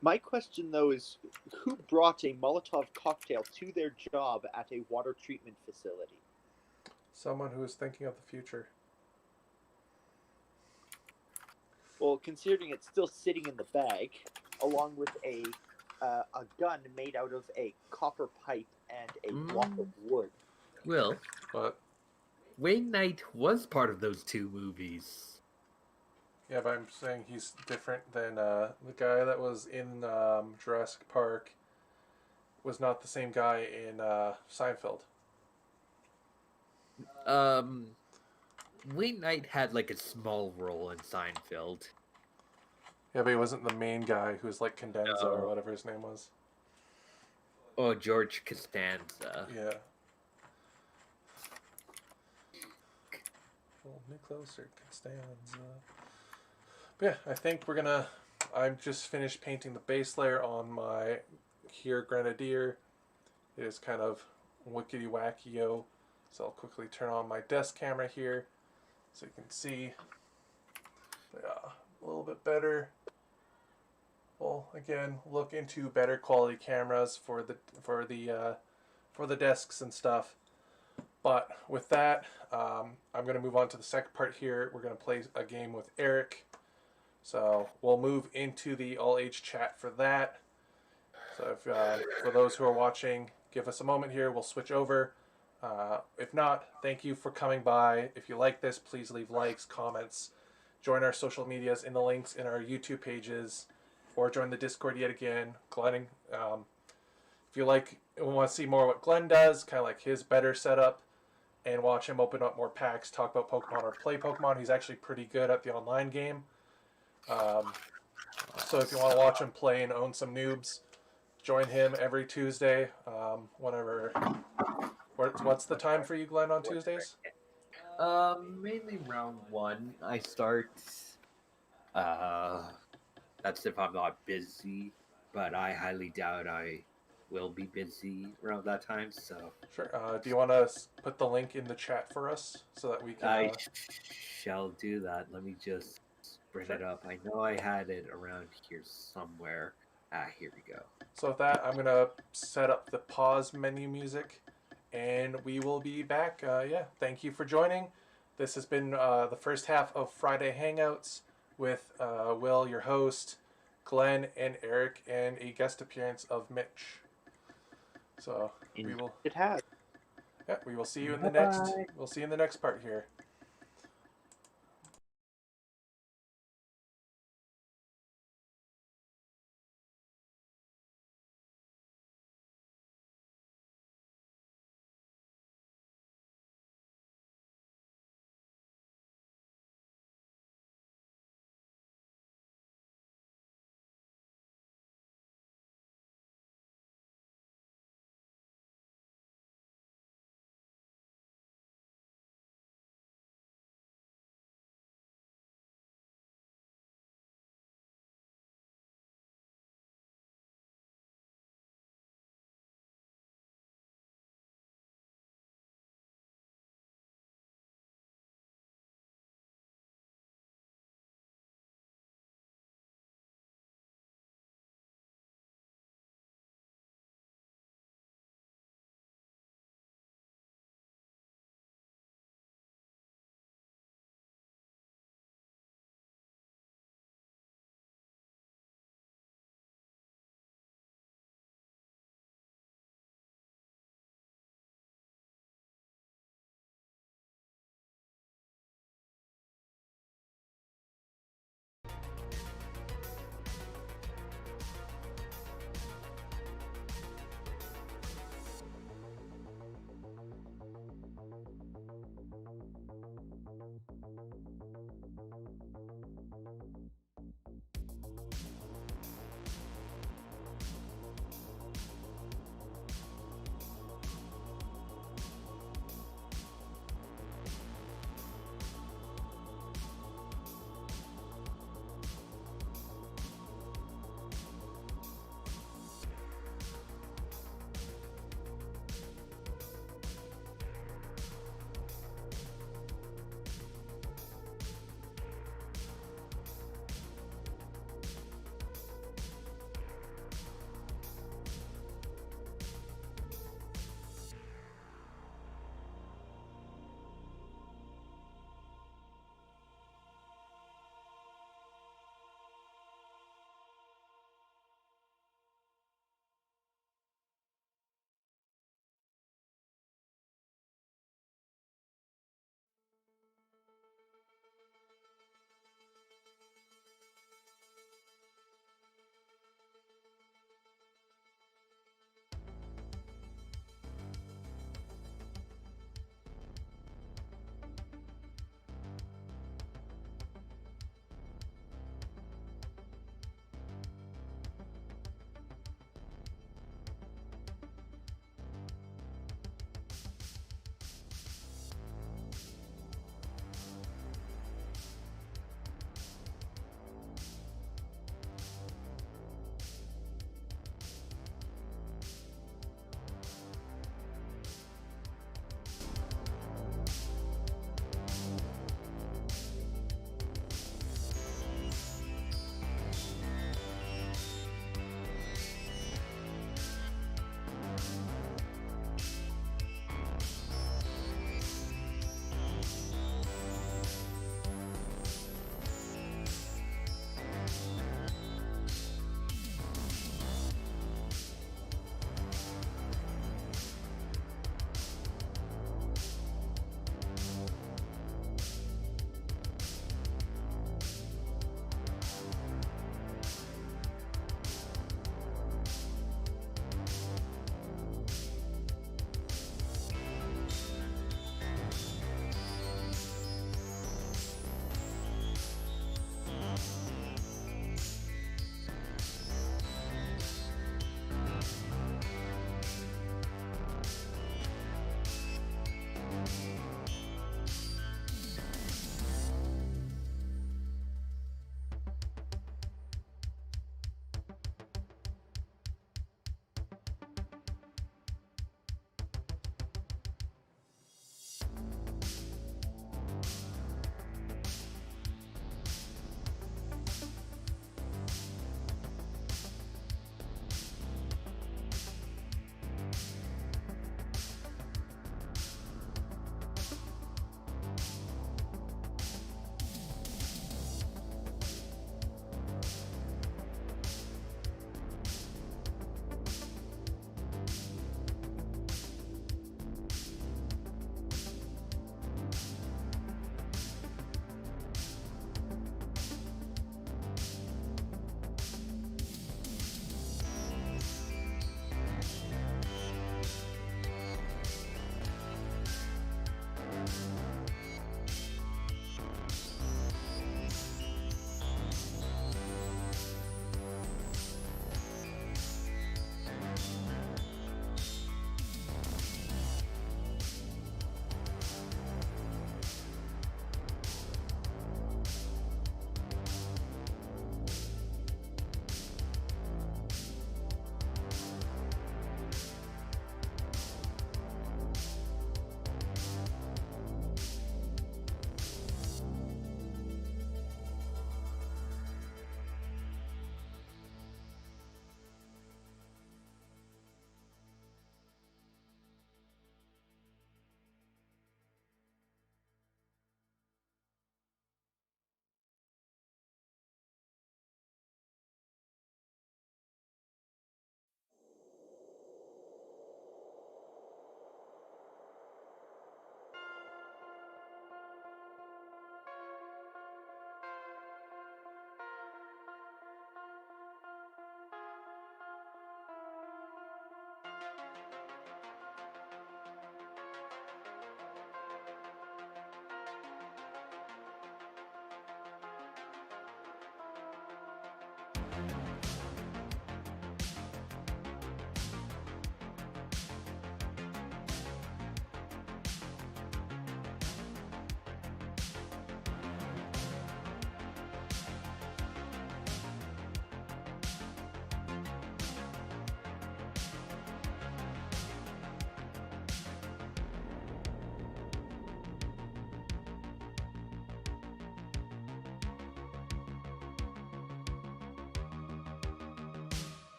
My question though is, who brought a Molotov cocktail to their job at a water treatment facility? Someone who is thinking of the future. Well, considering it's still sitting in the bag, along with a gun made out of a copper pipe and a block of wood. Will, But Wayne Knight was part of those two movies. yeah, but I'm saying he's different than the guy that was in Jurassic Park. Was not the same guy in Seinfeld. Wayne Knight had like a small role in Seinfeld. Yeah, but he wasn't the main guy who was like Condenza or No. whatever his name was. Oh, George Costanza. Yeah. Hold me closer, Costanza. But yeah, I think we're gonna. I've just finished painting the base layer on my here Grenadier. It is kind of wickety wacky-o. So I'll quickly turn on my desk camera here so you can see a little bit better. We'll again look into better quality cameras for the desks and stuff. But with that, I'm going to move on to the second part here. We're going to play a game with Eric. So we'll move into the all-age chat for that. So if for those who are watching, give us a moment here. We'll switch over. If not, thank you for coming by. If you like this, please leave likes, comments. Join our social medias in the links in our YouTube pages, or join the Discord yet again. Glenn, if you like, want to see more what Glenn does, kind of like his better setup, and watch him open up more packs, talk about Pokemon, or play Pokemon. He's actually pretty good at the online game. So if you want to watch him play and own some noobs, join him every Tuesday. Whenever. What's the time for you, Glenn, on Tuesdays? Mainly round 1. I start. That's if I'm not busy, but I highly doubt I will be busy around that time. So Sure. Do you want to put the link in the chat for us so that we can? I shall do that. Let me just bring Sure. it up. I know I had it around here somewhere. Here we go. So with that, I'm gonna set up the pause menu music, and we will be back. Yeah, thank you for joining. This has been the first half of Friday Hangouts with Will, your host, Glenn, and Eric, and a guest appearance of Mitch. So we will. It has. Yeah, we will see you in the next. We'll see you in the next part here.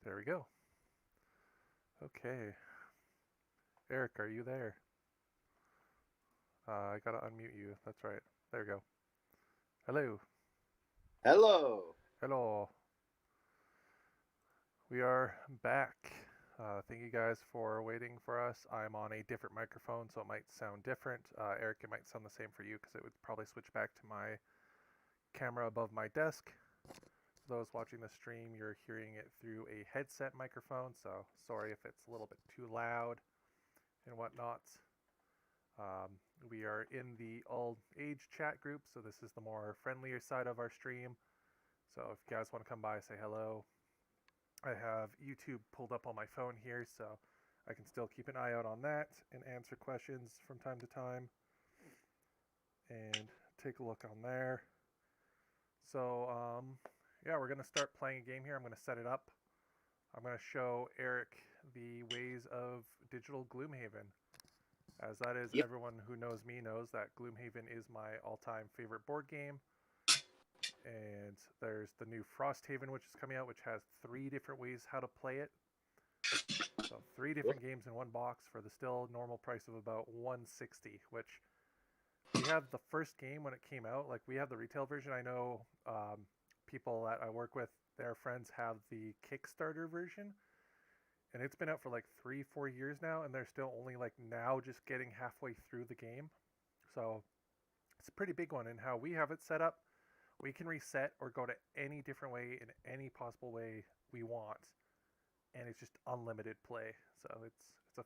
There we go. Okay. Eric, are you there? I gotta unmute you. That's right. There we go. Hello. Hello. Hello. We are back. Thank you guys for waiting for us. I'm on a different microphone, so it might sound different. Eric, it might sound the same for you because it would probably switch back to my camera above my desk. For those watching the stream, you're hearing it through a headset microphone, so sorry if it's a little bit too loud and whatnot. We are in the all age chat group, so this is the more friendlier side of our stream. So if you guys want to come by, say hello. I have YouTube pulled up on my phone here, so I can still keep an eye out on that and answer questions from time to time. And take a look on there. So, yeah, we're going to start playing a game here. I'm going to set it up. I'm going to show Eric the ways of digital Gloomhaven. As that is, everyone who knows me knows that Gloomhaven is my all-time favorite board game. And there's the new Frosthaven, which is coming out, which has 3 different ways how to play it. So 3 different games in one box for the still normal price of about $160, which we have the first game when it came out. Like, we have the retail version. I know people that I work with, their friends have the Kickstarter version. And it's been out for like 3-4 years now, and they're still only like now just getting halfway through the game. So it's a pretty big one. And how we have it set up, we can reset or go to any different way in any possible way we want, and it's just unlimited play. So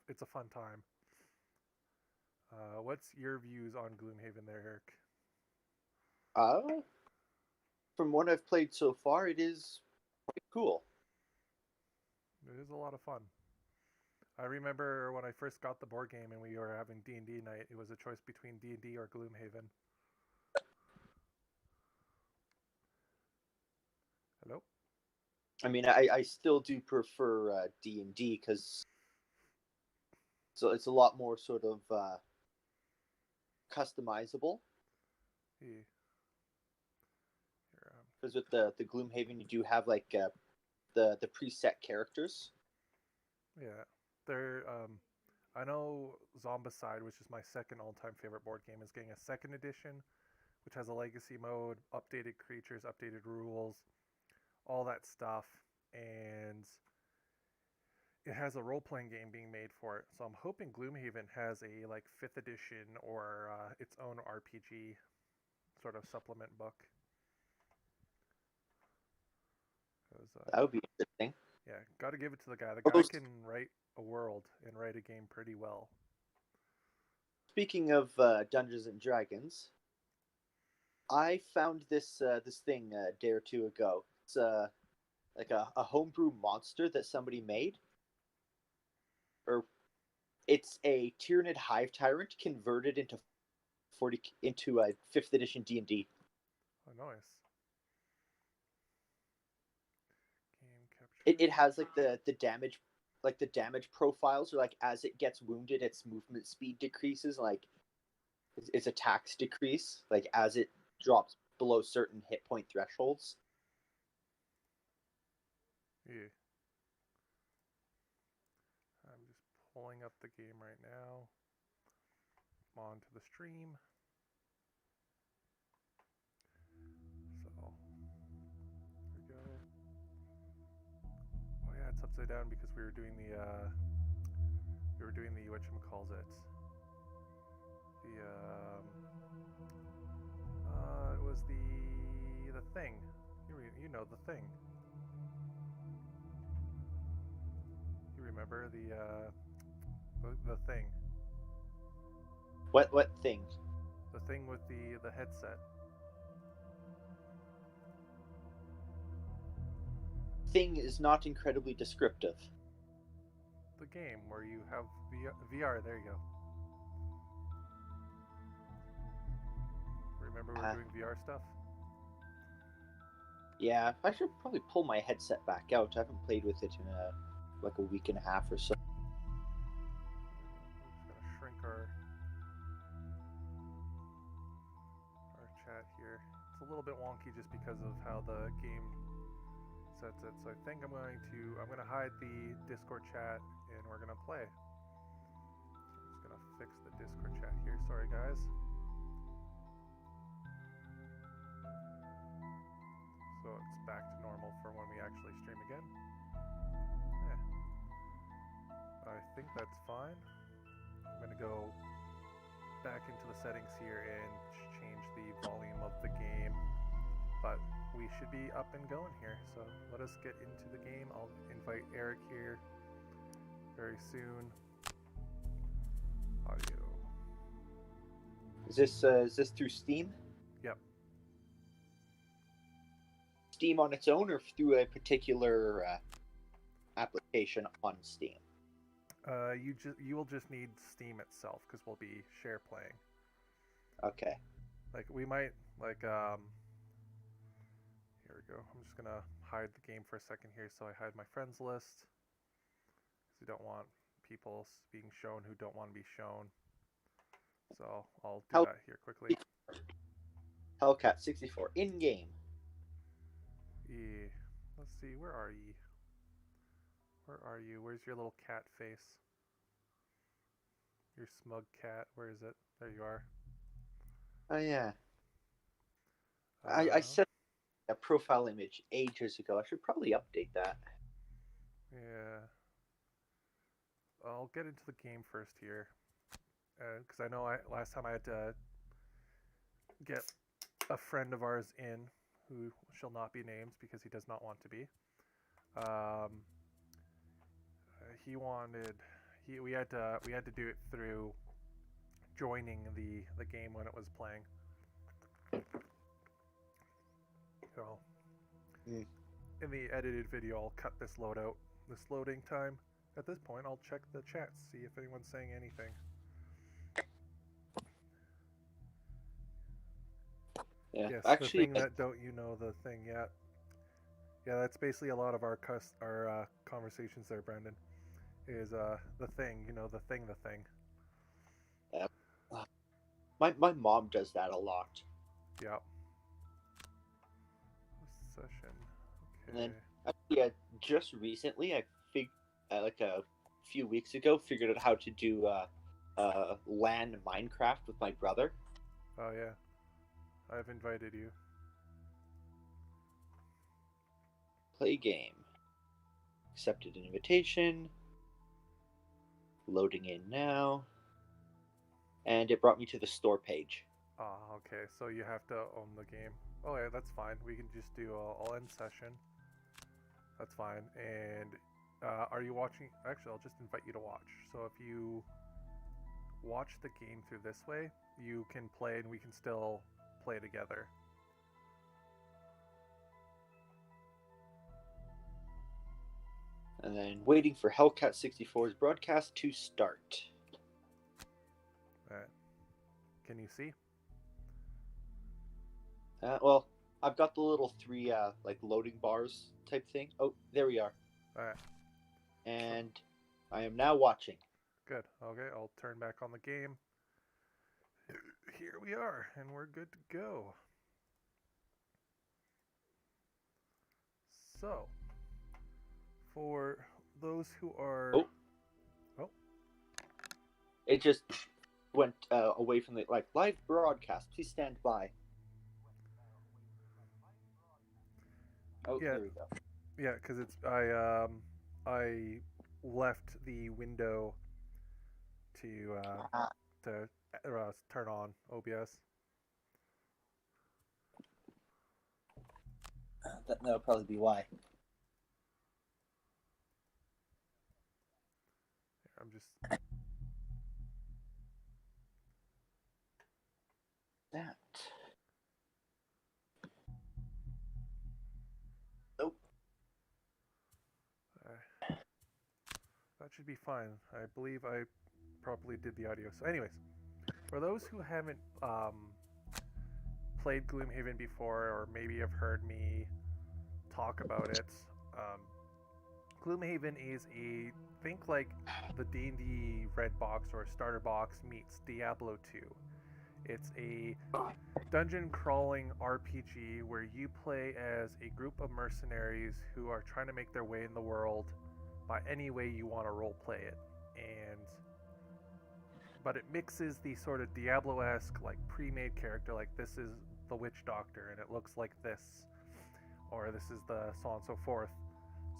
it's a fun time. What's your views on Gloomhaven there, Eric? From what I've played so far, it is quite cool. It is a lot of fun. I remember when I first got the board game and we were having D&D night, it was a choice between D&D or Gloomhaven. Hello? I mean, I still do prefer D&D because it's a lot more sort of customizable. Yeah. Because with the Gloomhaven, you do have like the preset characters. Yeah, they're. I know Zombicide, which is my second all-time favorite board game, is getting a second edition, which has a legacy mode, updated creatures, updated rules, all that stuff, and it has a role-playing game being made for it. So I'm hoping Gloomhaven has a like 5th edition or its own RPG sort of supplement book. That would be interesting. Yeah, got to give it to the guy. The guy can write a world and write a game pretty well. Speaking of Dungeons and Dragons, I found this thing a day or two ago. It's like a homebrew monster that somebody made. Or it's a Tyranid Hive Tyrant converted into a 5th edition D&D. Oh, nice. It has like the damage, like the damage profiles, or like as it gets wounded, its movement speed decreases, like its attacks decrease, like as it drops below certain hit point thresholds. Yeah. I'm just pulling up the game right now. On to the stream. So here we go. Oh yeah, it's upside down because we were doing the whatchamacallit. It was the thing. You know the thing. You remember the thing. What thing? The thing with the headset. Thing is not incredibly descriptive. The game where you have VR. There you go. Remember we were doing VR stuff? Yeah, I should probably pull my headset back out. I haven't played with it in a week and a half or so. I'm just gonna shrink our chat here. It's a little bit wonky just because of how the game sets it. So I think I'm gonna hide the Discord chat and we're gonna play. So I'm just gonna fix the Discord chat here. Sorry guys. So it's back to normal for when we actually stream again. Yeah. I think that's fine. I'm gonna go back into the settings here and change the volume of the game. But we should be up and going here. So let us get into the game. I'll invite Eric here very soon. Audio. Is this through Steam? Yep. Steam on its own, or through a particular application on Steam? You will just need Steam itself because we'll be share playing. Okay. Like we might here we go. I'm just gonna hide the game for a second here, so I hide my friends list because we don't want people being shown who don't want to be shown. So I'll do that here quickly. Hellcat 64 in game. Yeah. Let's see. Where are ye? Where are you? Where's your little cat face? Your smug cat. Where is it? There you are. Oh yeah. I set a profile image ages ago. I should probably update that. Yeah. I'll get into the game first here, because I know last time I had to get a friend of ours in who shall not be named because he does not want to be. Um, he wanted we had to do it through joining the game when it was playing. So in the edited video, I'll cut this loading time. At this point, I'll check the chat, see if anyone's saying anything. Yeah, Yes, actually, the thing that don't you know the thing yet. Yeah, that's basically a lot of our conversations there, Brendan. Is the thing, the thing. yeah. My mom does that a lot. Yeah. Session. And then Okay. just recently, like a few weeks ago, figured out how to do LAN Minecraft with my brother. Oh yeah, I've invited you. Play game. Accepted an invitation. Loading in now. And it brought me to the store page. Ah, okay. So you have to own the game. Oh yeah, that's fine. We can just do I'll end session. That's fine. And are you watching? Actually, I'll just invite you to watch. So if you watch the game through this way, you can play and we can still play together. And then waiting for Hellcat 64's broadcast to start. Alright. Can you see? Well, I've got the little three like loading bars type thing. Oh, there we are. Alright. And I am now watching. Good. Okay, I'll turn back on the game. Here we are, and we're good to go. So, for those who are... Oh. Oh. It just went away from the live broadcast. Please stand by. Oh, Yeah. there we go. Yeah, because it's I left the window to turn on OBS. That'll probably be why. I'm just that. Nope. That should be fine. I believe I properly did the audio. So, anyways, for those who haven't played Gloomhaven before, or maybe have heard me talk about it, Gloomhaven is think like the D&D Red Box or Starter Box meets Diablo 2. It's a dungeon crawling RPG where you play as a group of mercenaries who are trying to make their way in the world by any way you want to role play it. But it mixes the sort of Diablo-esque, like pre-made character, like this is the witch doctor and it looks like this, or this is the so on and so forth.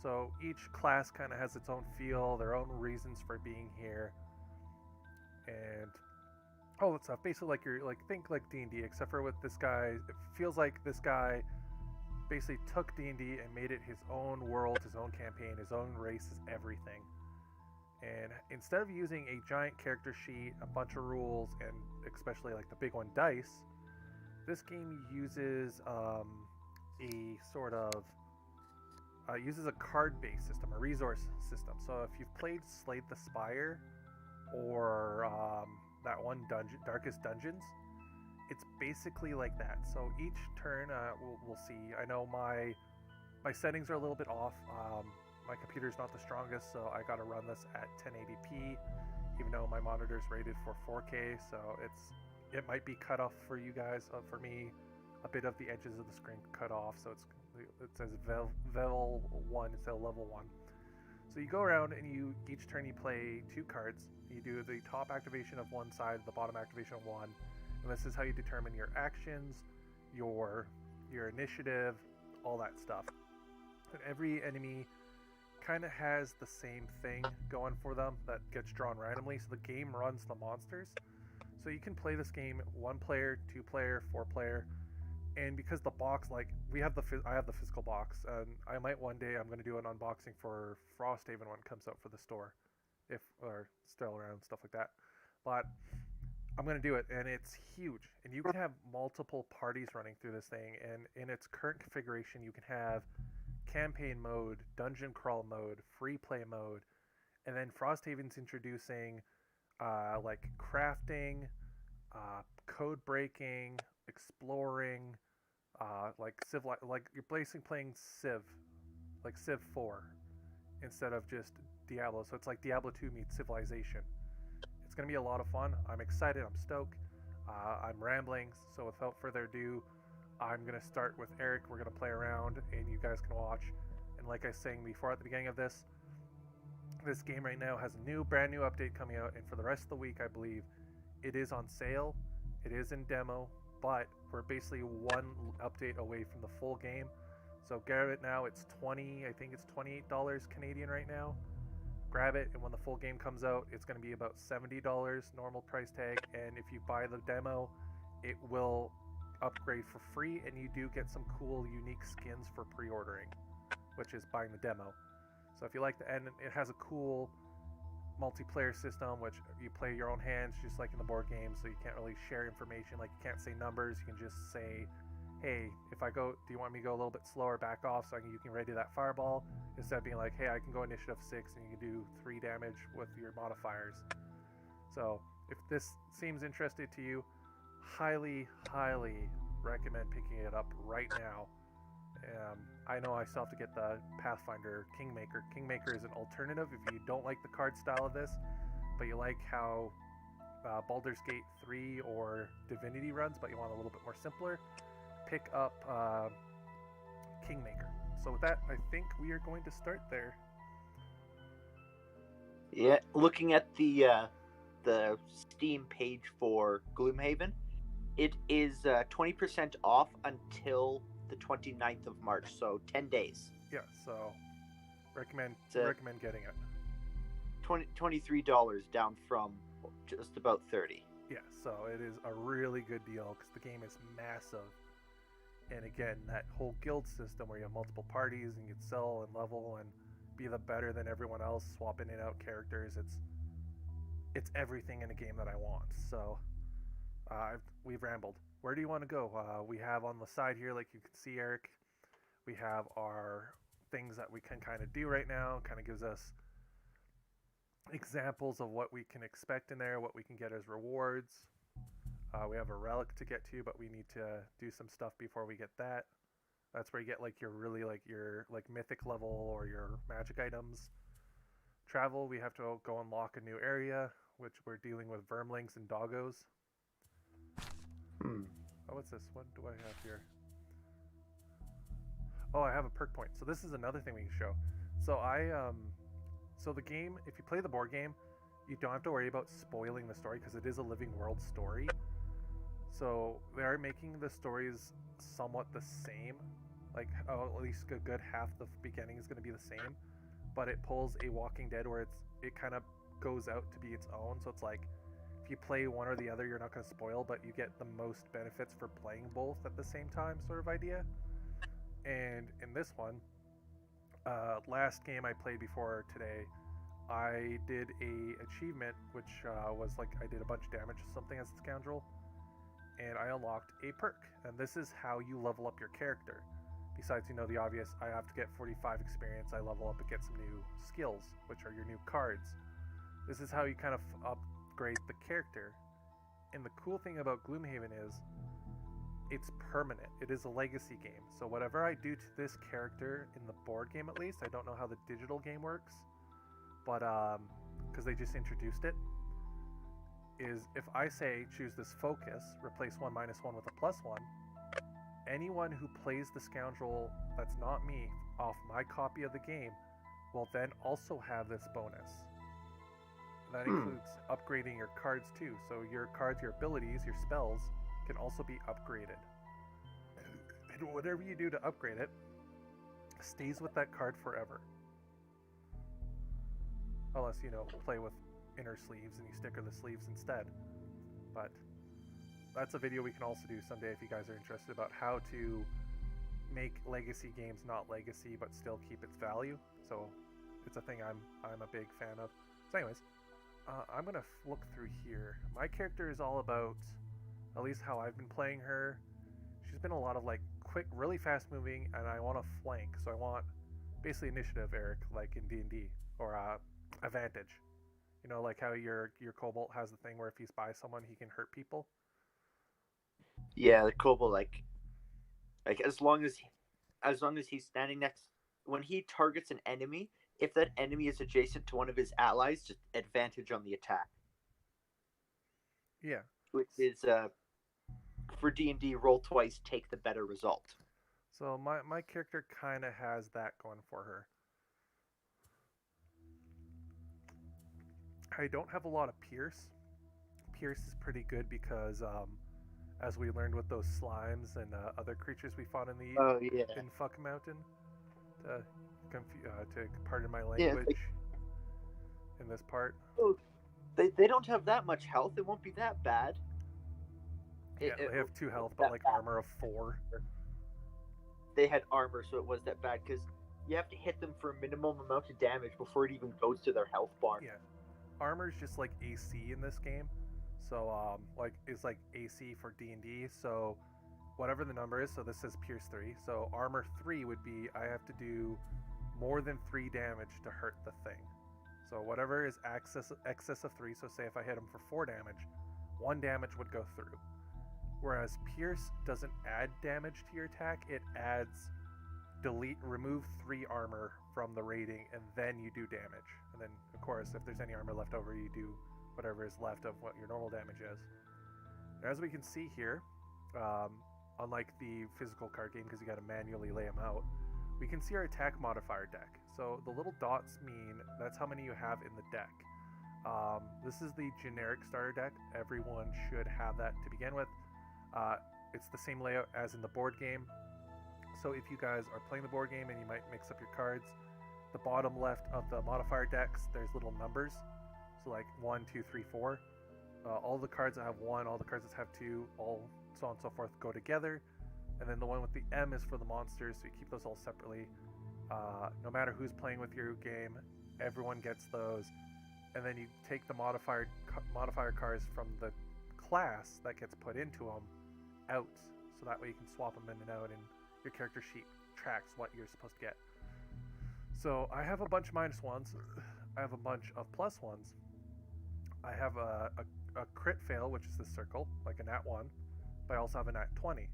So each class kind of has its own feel, their own reasons for being here, and all that stuff. Basically, think like D&D, except for with this guy, it feels like this guy basically took D&D and made it his own world, his own campaign, his own race, his everything. And instead of using a giant character sheet, a bunch of rules, and especially like the big one, dice, this game uses a sort of uses a card-based system, a resource system. So if you've played Slay the Spire or that one dungeon, Darkest Dungeons, it's basically like that. So each turn, we'll see. I know my settings are a little bit off. My computer's not the strongest, so I gotta run this at 1080p, even though my monitor's rated for 4K. So it might be cut off for you guys. For me, a bit of the edges of the screen cut off, so it says Level 1 instead of Level 1. So you go around and each turn you play 2 cards. You do the top activation of one side, the bottom activation of one, and this is how you determine your actions, your initiative, all that stuff. And every enemy kind of has the same thing going for them that gets drawn randomly, so the game runs the monsters. So you can play this game 1 player, 2 player, 4 player, And because the box, like we have I have the physical box, and I might one day I'm going to do an unboxing for Frosthaven when it comes out for the store, if or still around stuff like that. But I'm going to do it, and it's huge. And you can have multiple parties running through this thing, and in its current configuration, you can have campaign mode, dungeon crawl mode, free play mode, and then Frosthaven's introducing like crafting, code breaking, exploring, like you're basically playing Civ, like Civ 4, instead of just Diablo. So it's like Diablo 2 meets Civilization. It's gonna be a lot of fun. I'm excited. I'm stoked. I'm rambling. So without further ado, I'm gonna start with Eric. We're gonna play around, and you guys can watch. And like I was saying before at the beginning of this game right now has a brand new update coming out, and for the rest of the week, I believe it is on sale. It is in demo, but we're basically one update away from the full game. So grab it now. It's I think it's $28 Canadian right now. Grab it, and when the full game comes out, it's going to be about $70 normal price tag. And if you buy the demo, it will upgrade for free, and you do get some cool, unique skins for pre-ordering, which is buying the demo. So if you like and it has a cool multiplayer system, which you play your own hands, just like in the board game, so you can't really share information. Like you can't say numbers. You can just say, hey, if I go, do you want me to go a little bit slower, back off, so you can ready that fireball, instead of being like, hey, I can go initiative 6 and you can do 3 damage with your modifiers. So if this seems interesting to you, highly recommend picking it up right now. I know I still have to get the Pathfinder Kingmaker. Kingmaker is an alternative if you don't like the card style of this, but you like how Baldur's Gate 3 or Divinity runs, but you want a little bit more simpler. Pick up Kingmaker. So with that, I think we are going to start there. Yeah, looking at the Steam page for Gloomhaven, it is 20% off until the 29th of March, so 10 days. Yeah, so recommend getting it. $23 down from just about 30. Yeah, so it is a really good deal because the game is massive. And again, that whole guild system where you have multiple parties and you can sell and level and be the better than everyone else, swap in and out characters. It's everything in a game that I want. So we've rambled. Where do you want to go? We have on the side here, like you can see, Eric, we have our things that we can kind of do right now. Kind of gives us examples of what we can expect in there, what we can get as rewards. We have a relic to get to, but we need to do some stuff before we get that. That's where you get like your mythic level or your magic items. Travel, we have to go unlock a new area, which we're dealing with vermlings and doggos. Oh, what's this? What do I have here? Oh, I have a perk point. So this is another thing we can show. So so the game, if you play the board game, you don't have to worry about spoiling the story because it is a living world story. So they are making the stories somewhat the same. Like, at least a good half the beginning is going to be the same. But it pulls a Walking Dead where it kind of goes out to be its own. So it's like, if you play one or the other, you're not going to spoil, but you get the most benefits for playing both at the same time sort of idea. And in this one, last game I played before today, I did a achievement, which was like I did a bunch of damage or something as a scoundrel, and I unlocked a perk. And this is how you level up your character. Besides, the obvious, I have to get 45 experience, I level up and get some new skills, which are your new cards. This is how you kind of upgrade the character. And the cool thing about Gloomhaven is it's permanent. It is a legacy game. So whatever I do to this character in the board game, at least, I don't know how the digital game works, but because they just introduced it, is if I say choose this focus, replace 1 - 1 with a +1, anyone who plays the scoundrel that's not me off my copy of the game will then also have this bonus. That includes upgrading your cards too. So your cards, your abilities, your spells can also be upgraded. And whatever you do to upgrade it stays with that card forever. Unless, play with inner sleeves and you sticker the sleeves instead. But that's a video we can also do someday if you guys are interested about how to make legacy games not legacy but still keep its value. So it's a thing I'm a big fan of. So anyways, I'm gonna look through here. My character is all about, at least how I've been playing her. She's been a lot of like quick, really fast moving, and I want to flank. So I want basically initiative, Eric, like in D&D, or advantage. You know, like how your Cobalt has the thing where if he spies someone, he can hurt people. Yeah, the Kobold, like as long as he's standing next, when he targets an enemy, if that enemy is adjacent to one of his allies, just advantage on the attack. Yeah. Which is for D&D, roll twice, take the better result. So my character kind of has that going for her. I don't have a lot of Pierce. Pierce is pretty good because as we learned with those slimes and other creatures we fought in the in Fuck Mountain, to pardon my language, in this part. Oh, they don't have that much health. It won't be that bad. Yeah, they have 2 health, but like armor of 4. They had armor, so it was that bad because you have to hit them for a minimum amount of damage before it even goes to their health bar. Yeah, armor is just like AC in this game. So like it's like AC for D&D. So whatever the number is, so this says Pierce 3. So armor 3 would be I have to do more than 3 damage to hurt the thing. So whatever is excess of 3. So say if I hit him for 4 damage, 1 damage would go through. Whereas Pierce doesn't add damage to your attack, it adds remove 3 armor from the rating, and then you do damage. And then, of course, if there's any armor left over, you do whatever is left of what your normal damage is. And as we can see here, unlike the physical card game, because you got to manually lay them out, we can see our attack modifier deck. So the little dots mean that's how many you have in the deck. This is the generic starter deck. Everyone should have that to begin with. It's the same layout as in the board game. So if you guys are playing the board game and you might mix up your cards, the bottom left of the modifier decks, there's little numbers. So like 1, 2, 3, 4. All the cards that have 1, all the cards that have 2, all so on and so forth go together. And then the one with the M is for the monsters, so you keep those all separately. No matter who's playing with your game, everyone gets those. And then you take the modifier cards from the class that gets put into them out, so that way you can swap them in and out, and your character sheet tracks what you're supposed to get. So I have a bunch of -1s. I have a bunch of +1s. I have a crit fail, which is this circle, like a nat 1, but I also have a nat 20.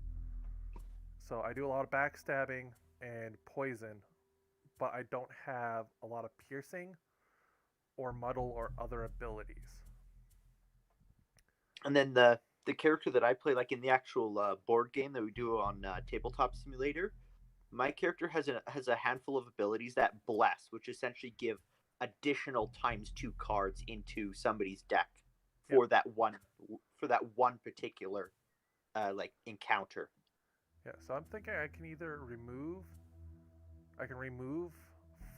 So I do a lot of backstabbing and poison, but I don't have a lot of piercing or muddle or other abilities. And then the character that I play, like in the actual board game that we do on Tabletop Simulator, my character has a handful of abilities that bless, which essentially give additional ×2 cards into somebody's deck for that one particular like encounter. Yeah, so I'm thinking I can either remove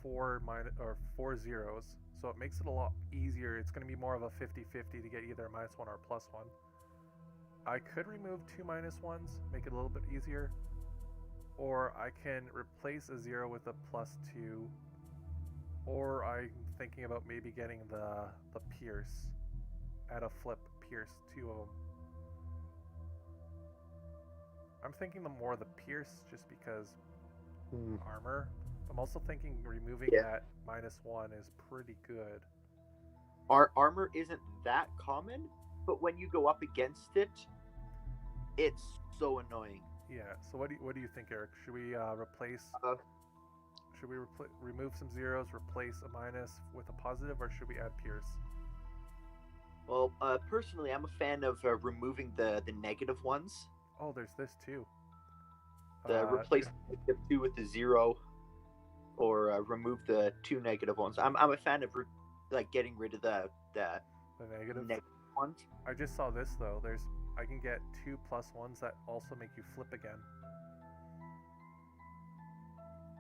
4 zeros, so it makes it a lot easier. It's going to be more of a 50-50 to get either a -1 or a +1. I could remove 2 -1s, make it a little bit easier, or I can replace a 0 with a +2, or I'm thinking about maybe getting the Pierce, add a flip Pierce, 2 of them. I'm thinking the more the Pierce just because armor. I'm also thinking removing that -1 is pretty good. Our armor isn't that common, but when you go up against it, it's so annoying. Yeah. So what do you think, Eric? Should we replace? Should we remove some zeros, replace a minus with a positive, or should we add Pierce? Well, personally, I'm a fan of removing the negative ones. Oh, there's this too. Replace the 2 with the 0, or remove the 2 negative ones. I'm a fan of like getting rid of the negative ones. I just saw this though. I can get 2 +1s that also make you flip again.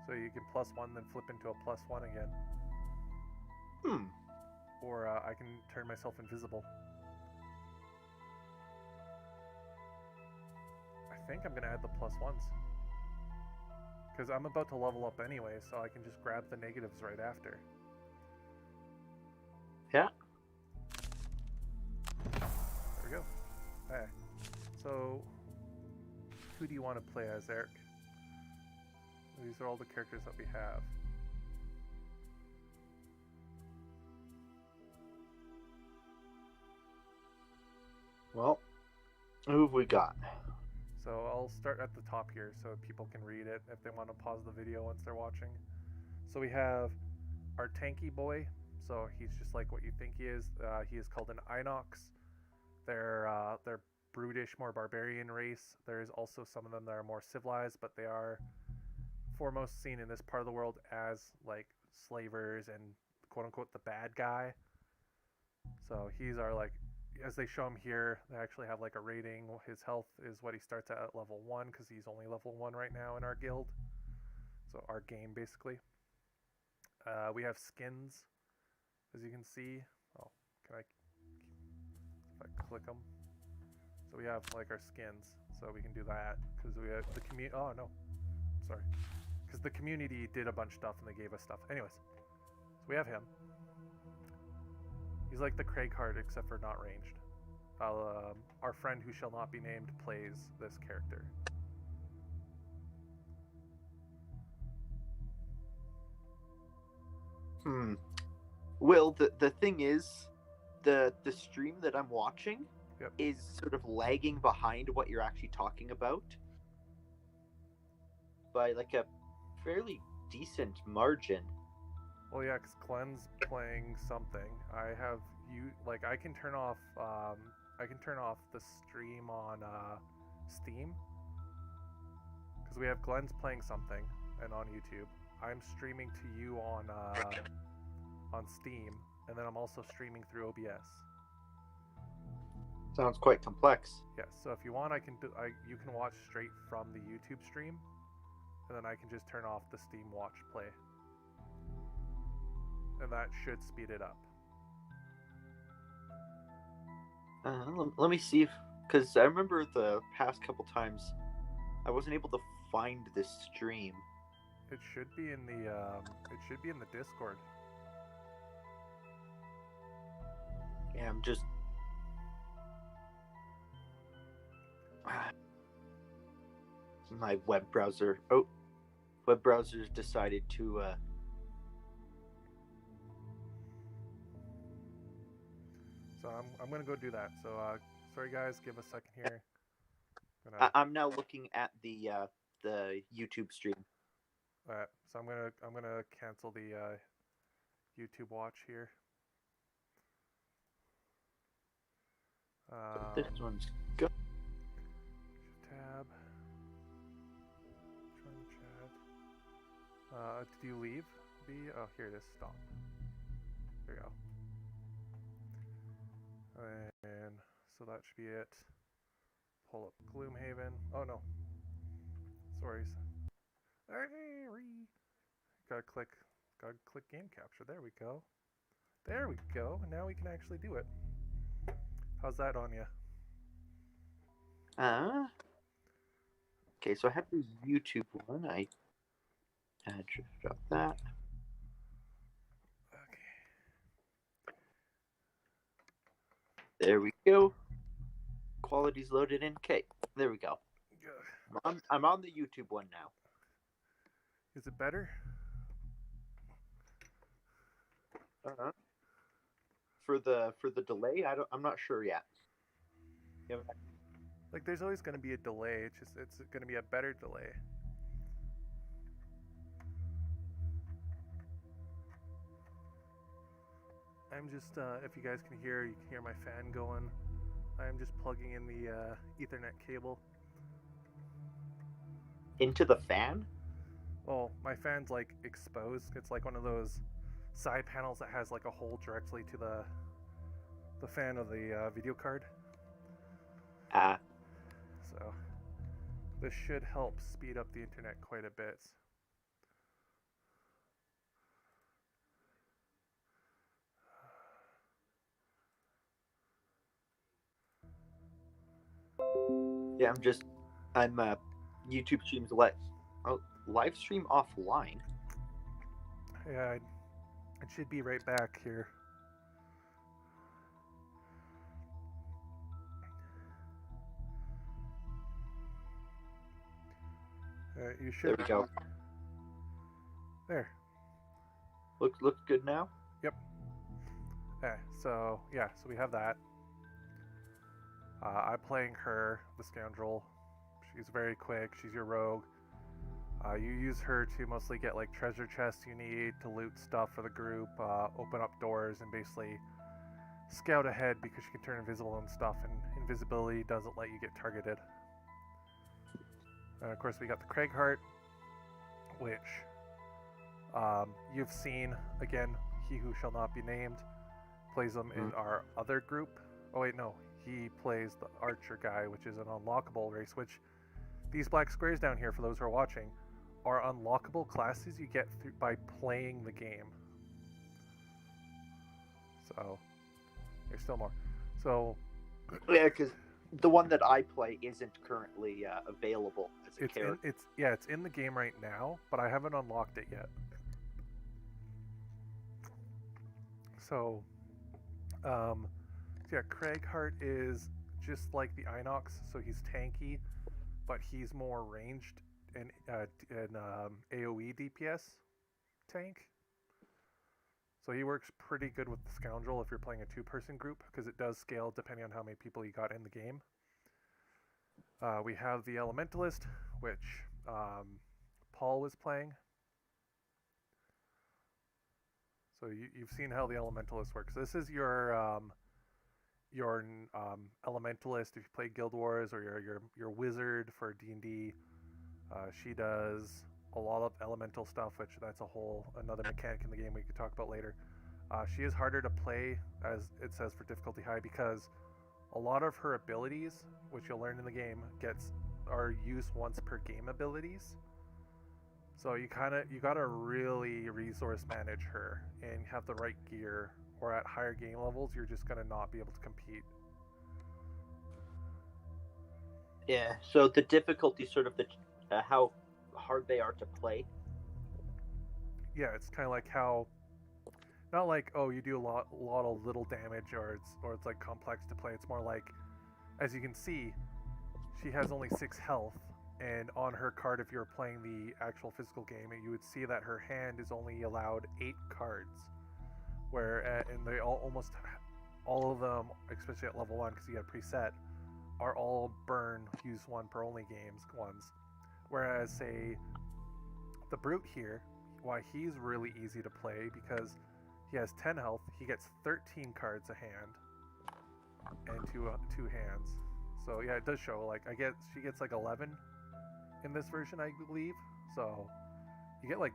So you can +1 then flip into a +1 again. Or I can turn myself invisible. think I'm gonna add the +1s. Because I'm about to level up anyway, so I can just grab the negatives right after. Yeah. There we go. Okay. So, who do you want to play as, Eric? These are all the characters that we have. Well, who have we got? So I'll start at the top here so people can read it if they want to pause the video once they're watching. So we have our tanky boy. So he's just like what you think he is. He is called an Inox. They're brutish, more barbarian race. There's also some of them that are more civilized, but they are foremost seen in this part of the world as like slavers and quote unquote the bad guy. So he's our like, as they show him here, they actually have like a rating. His health is what he starts at level 1 because he's only level 1 right now in our guild. So our game basically. We have skins, as you can see. Oh, if I click them. So we have like our skins. So we can do that because we have the community. Oh no, sorry. Because the community did a bunch of stuff and they gave us stuff. Anyways, so we have him. He's like the Craig card except for not ranged. Our friend who shall not be named plays this character. Will, the thing is, the stream that I'm watching Yep. is sort of lagging behind what you're actually talking about by like a fairly decent margin. Well, yeah, because Glenn's playing something. I have you like I can turn off the stream on Steam because we have Glenn's playing something and on YouTube. I'm streaming to you on Steam, and then I'm also streaming through OBS. Sounds quite complex. Yes. So if you want, you can watch straight from the YouTube stream, and then I can just turn off the Steam Watch Play. And that should speed it up. Let me see if, because I remember the past couple times I wasn't able to find this stream. It should be in the Discord. Yeah, I'm just my web browser. Oh, web browser's decided to. So I'm gonna go do that. So sorry guys, give a second here. I'm now looking at the YouTube stream. Alright, so I'm gonna cancel the YouTube watch here. This one's good. Tab. Join chat. Did you leave? Oh, here it is. Stop. There you go. And so that should be it. Pull up Gloomhaven. Oh no. Sorry. Gotta click game capture. There we go. There we go. And now we can actually do it. How's that on you? Okay, so I have the YouTube one. I drop that. Okay. There we go. Quality's loaded in. Okay, there we go. I'm on the YouTube one now. Is it better? For the delay, I'm not sure yet. Yeah. Like there's always going to be a delay. It's going to be a better delay. I'm just if you guys can hear, you can hear my fan going. I'm just plugging in the Ethernet cable into the fan. Well, my fan's like exposed. It's like one of those side panels that has like a hole directly to the fan of the video card. So this should help speed up the internet quite a bit. Yeah, I'm YouTube streams live stream offline. Yeah, it should be right back here. You should. There we go. There. Looks good now. Yep. Okay, so yeah, so we have that. I'm playing her, the scoundrel. She's very quick. She's your rogue. You use her to mostly get like treasure chests you need to loot stuff for the group, open up doors, and basically scout ahead because she can turn invisible and stuff, and invisibility doesn't let you get targeted. And of course, we got the Craighart, which you've seen again. He who shall not be named plays them in our other group. Oh wait, no, he plays the archer guy, which is an unlockable race. Which these black squares down here, for those who are watching, are unlockable classes you get through by playing the game. So there's still more. So yeah, because the one that I play isn't currently available as a character. It's in the game right now, but I haven't unlocked it yet. So yeah, Craighart is just like the Inox, so he's tanky, but he's more ranged and AoE DPS tank. So he works pretty good with the Scoundrel if you're playing a two-person group, because it does scale depending on how many people you got in the game. We have the Elementalist, which Paul was playing. So you've seen how the Elementalist works. This is your Elementalist if you play Guild Wars, or your Wizard for D&D. She does a lot of elemental stuff, which that's another mechanic in the game we could talk about later. She is harder to play, as it says, for difficulty high, because a lot of her abilities, which you'll learn in the game, are used once per game abilities. So you gotta really resource manage her and have the right gear, or at higher game levels you're just gonna not be able to compete. Yeah. So the difficulty, sort of how hard they are to play. Yeah, it's kind of like how, not like, oh, you do a lot of little damage, or it's like complex to play. It's more like, as you can see, she has only 6 health, and on her card, if you were playing the actual physical game, you would see that her hand is only allowed 8 cards, and they almost all of them, especially at level 1, because you got a preset, are all use one per only games ones. Whereas, say, the Brute here, why he's really easy to play, because he has 10 health, he gets 13 cards a hand, and two hands. So yeah, it does show, like, she gets like 11 in this version, I believe. So you get like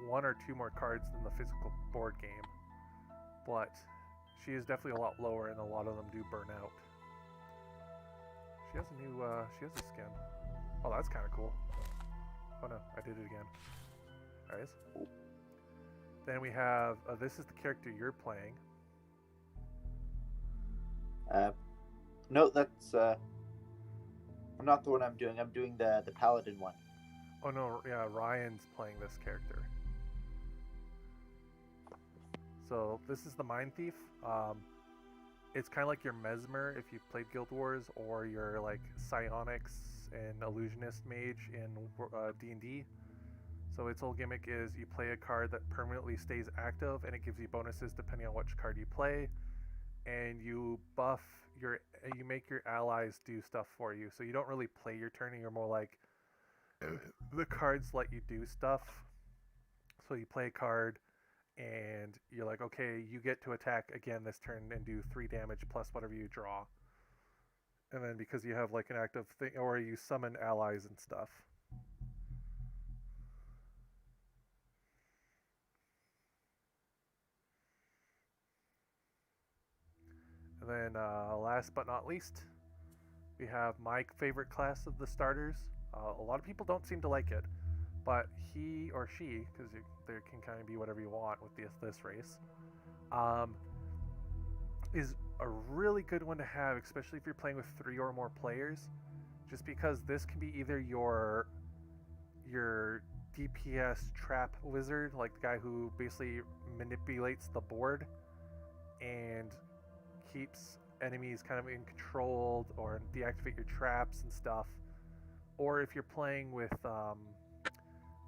1 or 2 more cards than the physical board game. But she is definitely a lot lower, and a lot of them do burn out. She has a skin. Oh, that's kind of cool. Oh no, I did it again. Alright. Then we have, this is the character you're playing. No, that's not the one I'm doing. I'm doing the Paladin one. Oh no, yeah, Ryan's playing this character. So this is the Mind Thief. It's kind of like your Mesmer if you've played Guild Wars, or your like Psionics and Illusionist Mage in D&D. So its whole gimmick is you play a card that permanently stays active, and it gives you bonuses depending on which card you play, and you make your allies do stuff for you. So you don't really play your turn, and you're more like, the cards let you do stuff. So you play a card, and you're like, okay, you get to attack again this turn and do 3 damage plus whatever you draw. And then because you have like an active thing, or you summon allies and stuff. And then last but not least, we have my favorite class of the starters. A lot of people don't seem to like it, but he or she, because there can kind of be whatever you want with this race, is a really good one to have, especially if you're playing with 3 or more players. just because this can be either your DPS trap wizard, like the guy who basically manipulates the board and keeps enemies kind of in control or deactivate your traps and stuff, or if you're playing with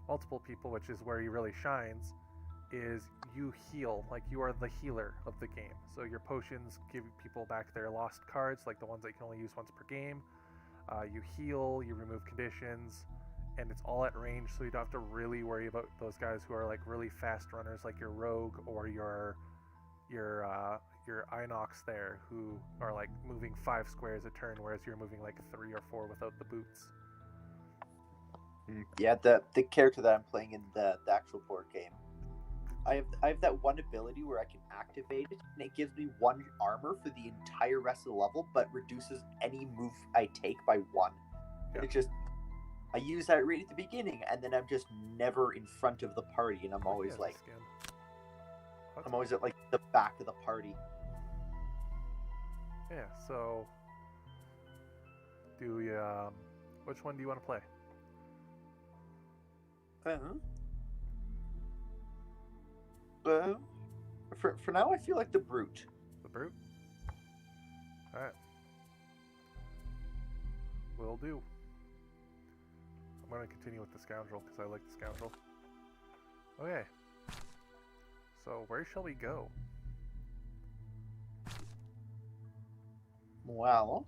multiple people, which is where he really shines, is you heal. Like, you are the healer of the game. So your potions give people back their lost cards, like the ones that you can only use once per game. You heal, you remove conditions, and it's all at range, so you don't have to really worry about those guys who are like really fast runners, like your rogue or your Inox there, who are like moving 5 squares a turn, whereas you're moving like 3 or 4 without the boots. Yeah, the character that I'm playing in the actual board game, I have that one ability where I can activate it, and it gives me 1 armor for the entire rest of the level, but reduces any move I take by 1. And it just, I use that right at the beginning, and then I'm just never in front of the party, and I'm always I'm always at like the back of the party. Yeah. So, do we? Which one do you want to play? For now, I feel like the brute. The brute. All right. Will do. I'm going to continue with the scoundrel because I like the scoundrel. Okay. So where shall we go? Well,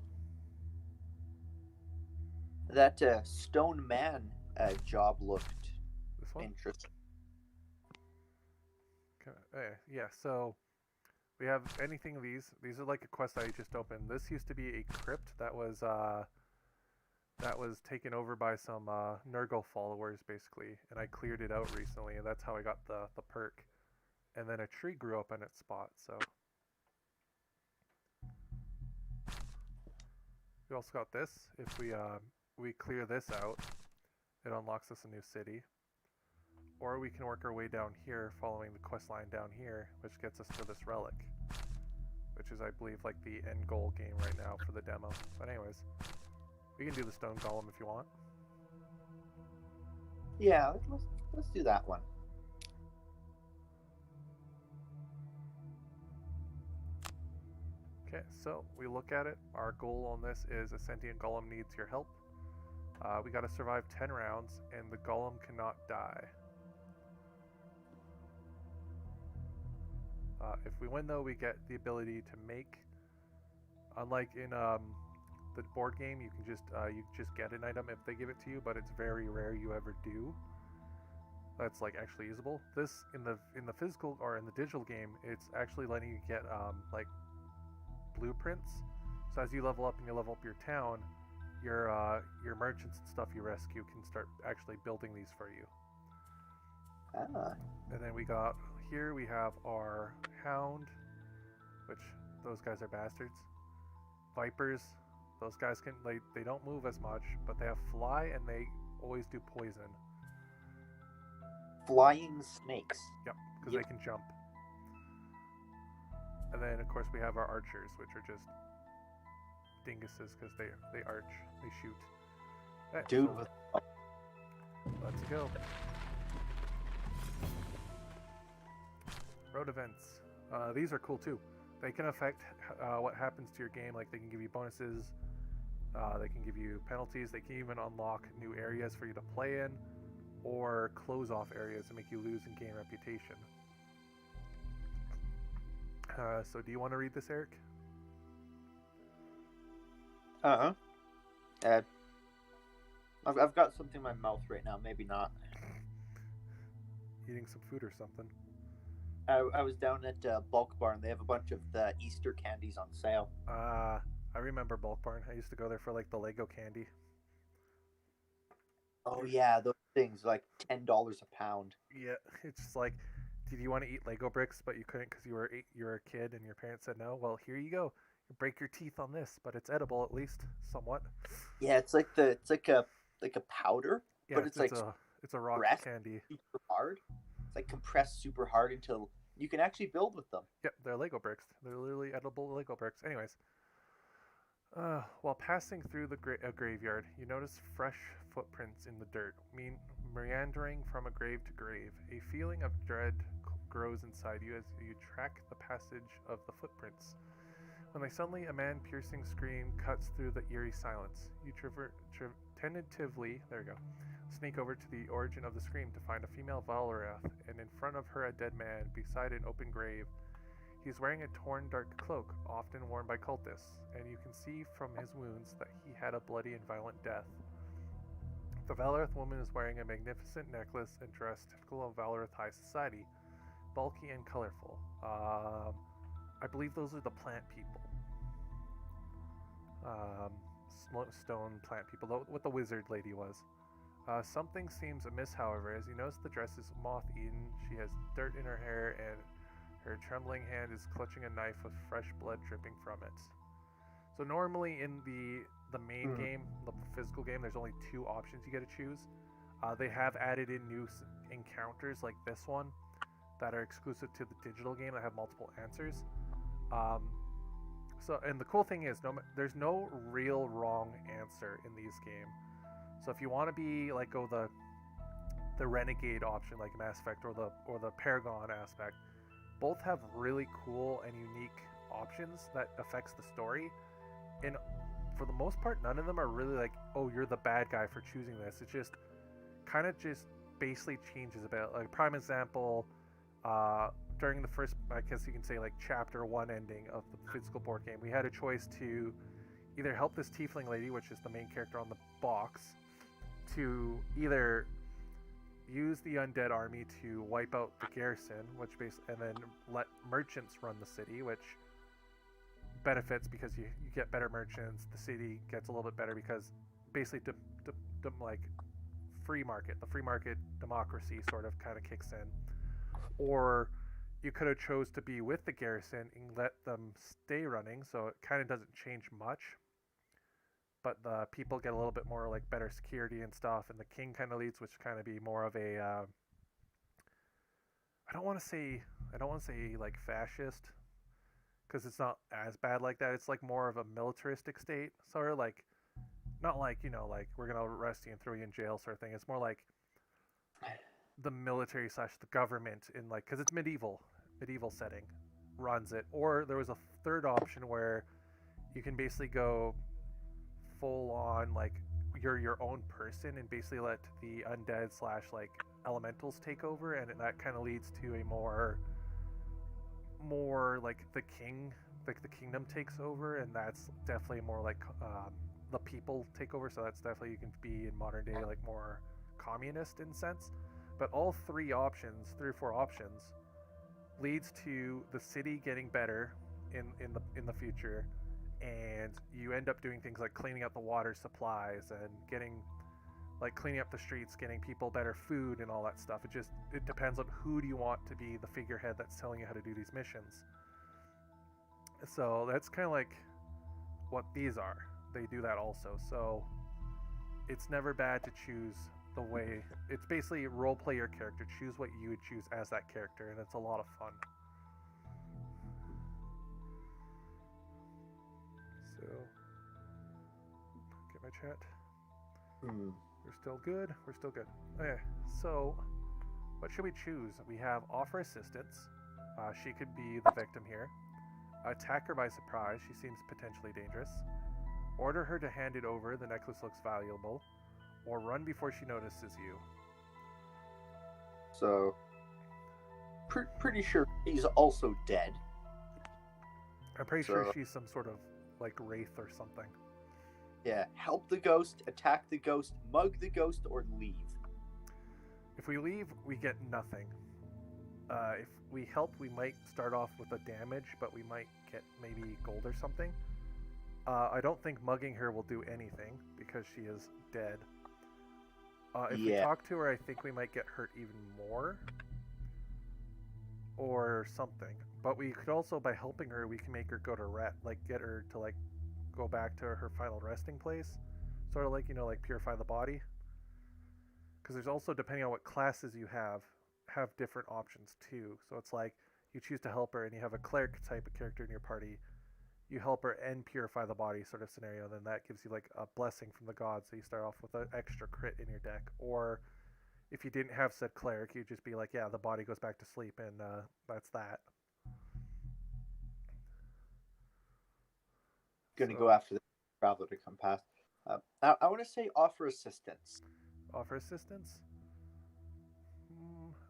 that stone man job looked This one? interesting. Yeah, so we have anything of these. These are like a quest I just opened. This used to be a crypt that was taken over by some Nurgle followers, basically, and I cleared it out recently, and that's how I got the perk. And then a tree grew up in its spot, so. We also got this. If we clear this out, it unlocks us a new city. Or we can work our way down here, following the quest line down here, which gets us to this relic, which is, I believe, like the end goal game right now for the demo. But anyways, we can do the stone golem if you want. Yeah, let's do that one. Okay, so we look at it. Our goal on this is a sentient golem needs your help. We got to survive 10 rounds, and the golem cannot die. If we win, though, we get the ability to make. Unlike in the board game, you just get an item if they give it to you, but it's very rare you ever do. That's like actually usable. This in the physical or in the digital game, it's actually letting you get like blueprints. So as you level up and you level up your town, your merchants and stuff you rescue can start actually building these for you. And then we got here we have our hound, which those guys are bastards. Vipers, those guys they don't move as much, but they have fly and they always do poison. Flying snakes. Yep, because they can jump. And then of course we have our archers, which are just dinguses because they arch, they shoot. Right, Dude, so let's go. Road events. These are cool too. They can affect what happens to your game. Like they can give you bonuses, they can give you penalties, they can even unlock new areas for you to play in, or close off areas and make you lose in game reputation. So do you want to read this, Eric? I've got something in my mouth right now. Maybe not. Eating some food or something. I was down at Bulk Barn. They have a bunch of the Easter candies on sale. I remember Bulk Barn. I used to go there for like the Lego candy. Oh yeah, those things like $10 a pound. Yeah, it's just like, did you want to eat Lego bricks but you couldn't because you were a kid and your parents said no? Well, here you go. You break your teeth on this, but it's edible at least somewhat. Yeah, it's like a powder, Yeah, but it's a rock compressed candy. super hard. It's like compressed super hard until you can actually build with them. Yep, they're Lego bricks. They're literally edible Lego bricks. Anyways, While passing through a graveyard, you notice fresh footprints in the dirt, meandering from a grave to grave. A feeling of dread grows inside you as you track the passage of the footprints. When suddenly a man-piercing scream cuts through the eerie silence, you tentatively, sneak over to the origin of the scream to find a female Valrath, and in front of her a dead man beside an open grave. He is wearing a torn dark cloak, often worn by cultists, and you can see from his wounds that he had a bloody and violent death. The Valrath woman is wearing a magnificent necklace and dress typical of Valrath high society, bulky and colorful. I believe those are the plant people. Stone plant people, what the wizard lady was. Something seems amiss, however, as you notice the dress is moth-eaten. She has dirt in her hair, and her trembling hand is clutching a knife with fresh blood dripping from it. So normally in the main game, the physical game, there's only 2 options you get to choose. They have added in new encounters like this one that are exclusive to the digital game that have multiple answers. And the cool thing is, there's no real wrong answer in these games. So if you want to be like the renegade option like Mass Effect or the Paragon aspect, both have really cool and unique options that affects the story. And for the most part, none of them are really like, oh, you're the bad guy for choosing this. It just kind of just basically changes a bit. Like prime example, during the first, I guess you can say like chapter 1 ending of the physical board game, we had a choice to either help this tiefling lady, which is the main character on the box, to either use the undead army to wipe out the garrison, and then let merchants run the city, which benefits because you get better merchants. The city gets a little bit better because basically like the free market democracy sort of kind of kicks in. Or you could have chose to be with the garrison and let them stay running, so it kind of doesn't change much. But the people get a little bit more like better security and stuff, and the king kind of leads, which kind of be more of a I don't want to say like fascist, because it's not as bad like that. It's like more of a militaristic state, sort of like, not like, like we're gonna arrest you and throw you in jail sort of thing. It's more like the military / the government in like, because it's medieval setting runs it. Or there was a third option where you can basically go full on like you're your own person and basically let the undead / like elementals take over, and that kind of leads to a more like the kingdom takes over, and that's definitely more like the people take over. So that's definitely, you can be in modern day like more communist in sense. But all 3 or 4 options leads to the city getting better in the future, and you end up doing things like cleaning up the water supplies and cleaning up the streets, getting people better food and all that stuff. It depends on who do you want to be the figurehead that's telling you how to do these missions. So that's kind of like what these are. They do that also. So it's never bad to choose the way. It's basically role play your character. Choose what you would choose as that character, and it's a lot of fun. So, get my chat. We're still good. Okay, so what should we choose? We have offer assistance. She could be the victim here. Attack her by surprise. She seems potentially dangerous. Order her to hand it over. The necklace looks valuable. Or run before she notices you. So, pretty sure he's also dead. I'm pretty sure she's some sort of like wraith or something. Yeah, help the ghost, attack the ghost, mug the ghost, or leave. If we leave, we get nothing. If we help, we might start off with a damage, but we might get maybe gold or something. I don't think mugging her will do anything because she is dead. If we talk to her, I think we might get hurt even more. Or something. But we could also, by helping her, we can make her go to get her to like go back to her final resting place. Sort of like, like purify the body. Because there's also, depending on what classes you have different options too. So it's like, you choose to help her and you have a cleric type of character in your party. you help her and purify the body sort of scenario, then that gives you like a blessing from the gods. So you start off with an extra crit in your deck. Or if you didn't have said cleric, you'd just be like, yeah, the body goes back to sleep, and that's that. Gonna go after the traveler to come past. I want to say offer assistance. Offer assistance?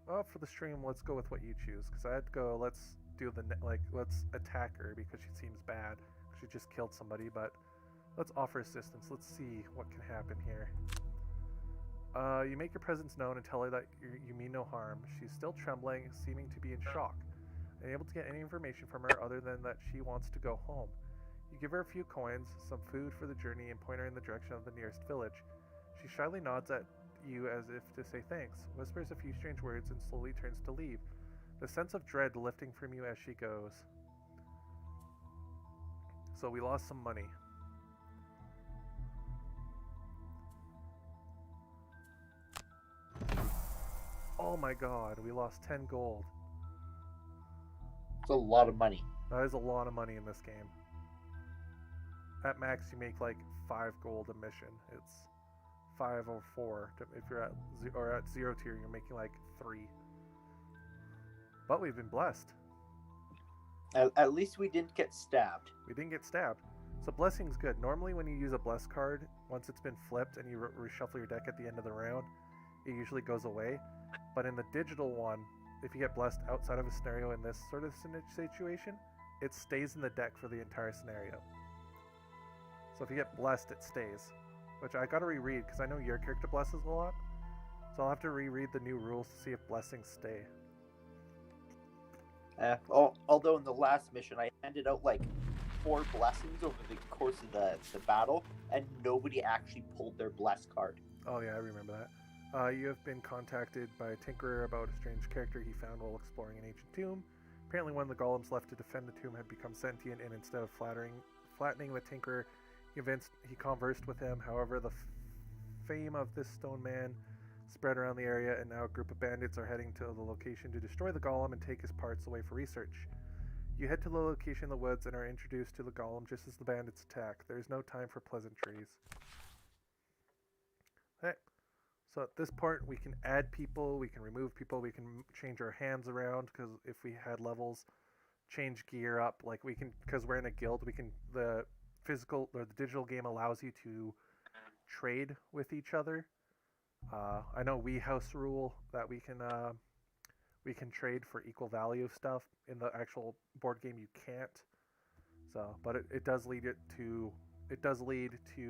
Well, for the stream, let's go with what you choose. Because I'd go, let's attack her because she seems bad. She just killed somebody, but let's offer assistance. Let's see what can happen here. You make your presence known and tell her that you mean no harm. She's still trembling, seeming to be in shock. Unable to get any information from her other than that she wants to go home. You give her a few coins, some food for the journey, and point her in the direction of the nearest village. She shyly nods at you as if to say thanks, whispers a few strange words, and slowly turns to leave, the sense of dread lifting from you as she goes. So we lost some money. Oh my god, we lost 10 gold. It's a lot of money. That is a lot of money in this game. At max, you make like 5 gold a mission. It's 5 or 4. If you're at 0 tier, you're making like 3. But we've been blessed. At least we didn't get stabbed. We didn't get stabbed. So blessing's good. Normally when you use a bless card, once it's been flipped and you reshuffle your deck at the end of the round, it usually goes away. But in the digital one, if you get blessed outside of a scenario in this sort of situation, it stays in the deck for the entire scenario. So if you get blessed, it stays. Which I gotta reread, because I know your character blesses a lot. So I'll have to reread the new rules to see if blessings stay. Although in the last mission, I handed out like 4 blessings over the course of the battle, and nobody actually pulled their bless card. Oh yeah, I remember that. You have been contacted by a tinkerer about a strange character he found while exploring an ancient tomb. Apparently one of the golems left to defend the tomb had become sentient, and instead of flattening the tinkerer, he conversed with him. However, the fame of this stone man spread around the area, and now a group of bandits are heading to the location to destroy the golem and take his parts away for research. You head to the location in the woods and are introduced to the golem just as the bandits attack. There is no time for pleasantries. Okay. So at this point, we can add people, we can remove people, we can change our hands around, because if we had levels, change gear up, like we can, because we're in a guild, we can, the physical, or the digital game allows you to trade with each other. I know we house rule that we can trade for equal value stuff. In the actual board game, you can't. So, but it does lead to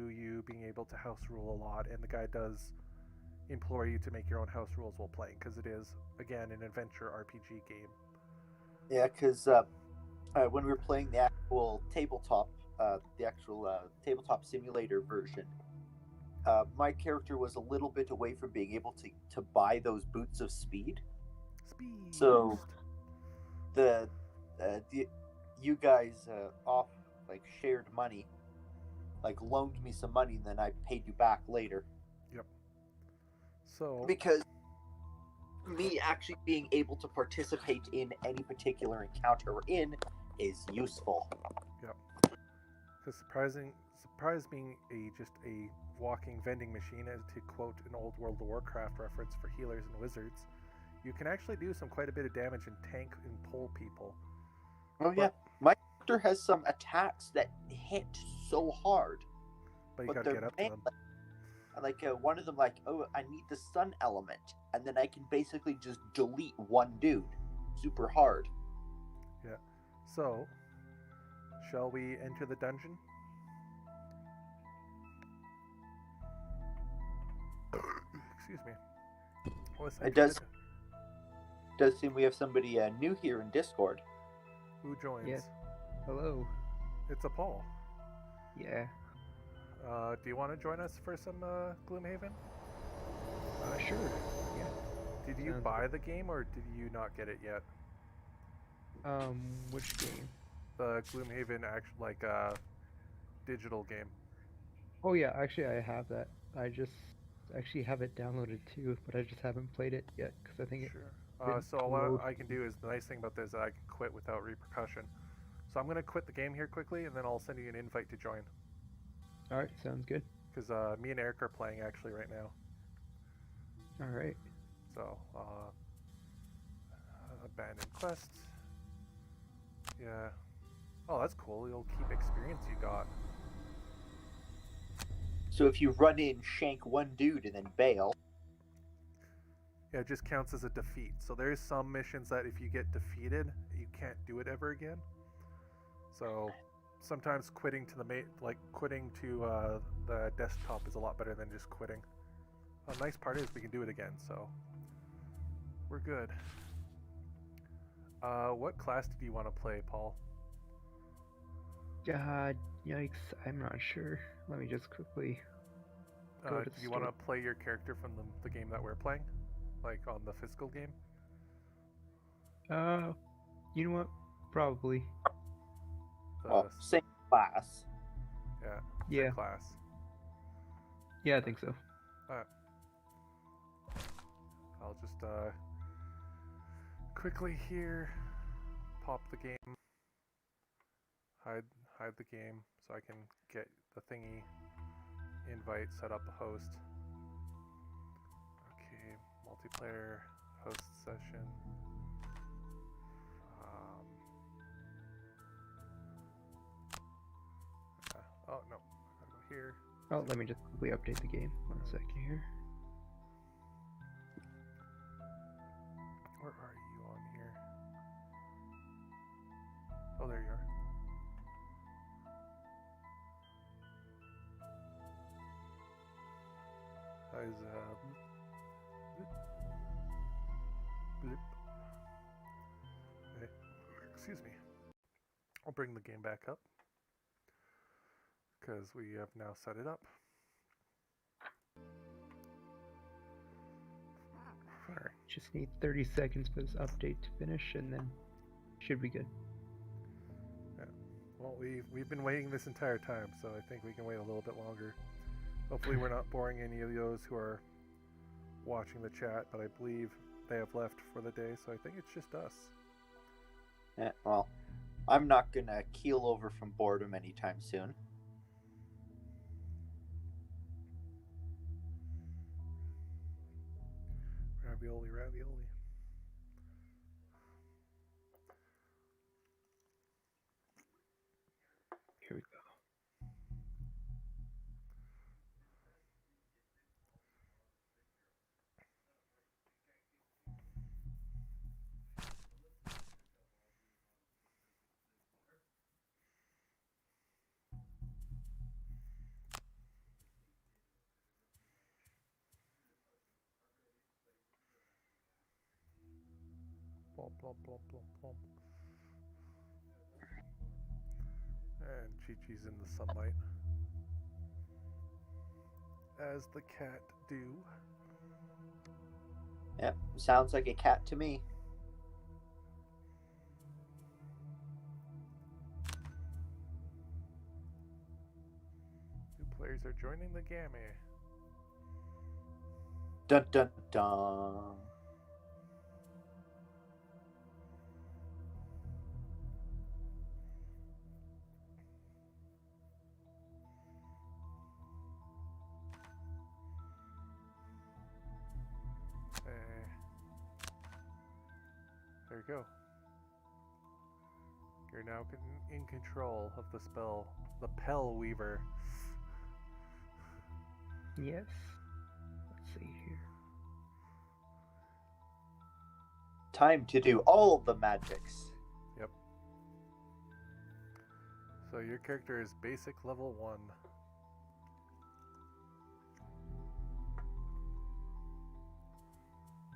you being able to house rule a lot, and the guy does implore you to make your own house rules while playing, because it is, again, an adventure RPG game. Yeah, because when we were playing the actual tabletop simulator version, my character was a little bit away from being able to buy those boots of speed. So you guys shared money, loaned me some money, and then I paid you back later. Yep. So because me actually being able to participate in any particular encounter we're in is useful. Yep. Because surprise being just a walking vending machine, as to quote an old World of Warcraft reference for healers and wizards, you can actually do quite a bit of damage and tank and pull people. Yeah, my character has some attacks that hit so hard, but you gotta get up to them. One of them, I need the sun element, and then I can basically just delete one dude super hard. Yeah. So, shall we enter the dungeon? Excuse me. It does seem we have somebody new here in Discord. Who joins? Yeah. Hello. It's a Paul. Yeah. Do you want to join us for some Gloomhaven? Sure. Yeah. Did you buy the game, or did you not get it yet? Which game? The Gloomhaven digital game. Oh yeah, actually I have that. I just actually have it downloaded too, but I just haven't played it yet because I think Sure. So what I can do is, the nice thing about this is I can quit without repercussion. So I'm gonna quit the game here quickly, and then I'll send you an invite to join. All right, sounds good. Because me and Eric are playing actually right now. All right. So abandoned quest. Yeah. Oh, that's cool. You'll keep experience you got. So if you run in, shank one dude, and then bail. Yeah, it just counts as a defeat. So there's some missions that if you get defeated, you can't do it ever again. So sometimes quitting to quitting to the desktop is a lot better than just quitting. The nice part is we can do it again, so we're good. What class did you want to play, Paul? God, yikes! I'm not sure. Let me just quickly go to Do the you want to play your character from the game that we're playing, like on the physical game? You know what? Probably. Well, same class. Yeah. Yeah. Same class. Yeah, I think so. I'll just quickly here pop the game, hide the game so I can get the thingy invite, set up a host. Okay, multiplayer host session. Oh no, I gotta go here. Oh, let me just quickly update the game. 1 second here. Where are you on here? Oh, there you are. How's blip. Okay. Excuse me. I'll bring the game back up because we have now set it up. Alright, just need 30 seconds for this update to finish, and then should be good. Yeah. Well, we've been waiting this entire time, so I think we can wait a little bit longer. Hopefully we're not boring any of those who are watching the chat, but I believe they have left for the day, so I think it's just us. Yeah, well, I'm not gonna keel over from boredom anytime soon. Ravioli, ravioli. Here we go. Plump, plump, plump, plump, plump. And Chi-Chi's in the sunlight. As the cat do. Yep, sounds like a cat to me. New players are joining the game. Dun dun dun. There you go. You're now in control of the spell, the Pell Weaver. Yes. Let's see here. Time to do all of the magics. Yep. So your character is basic level 1.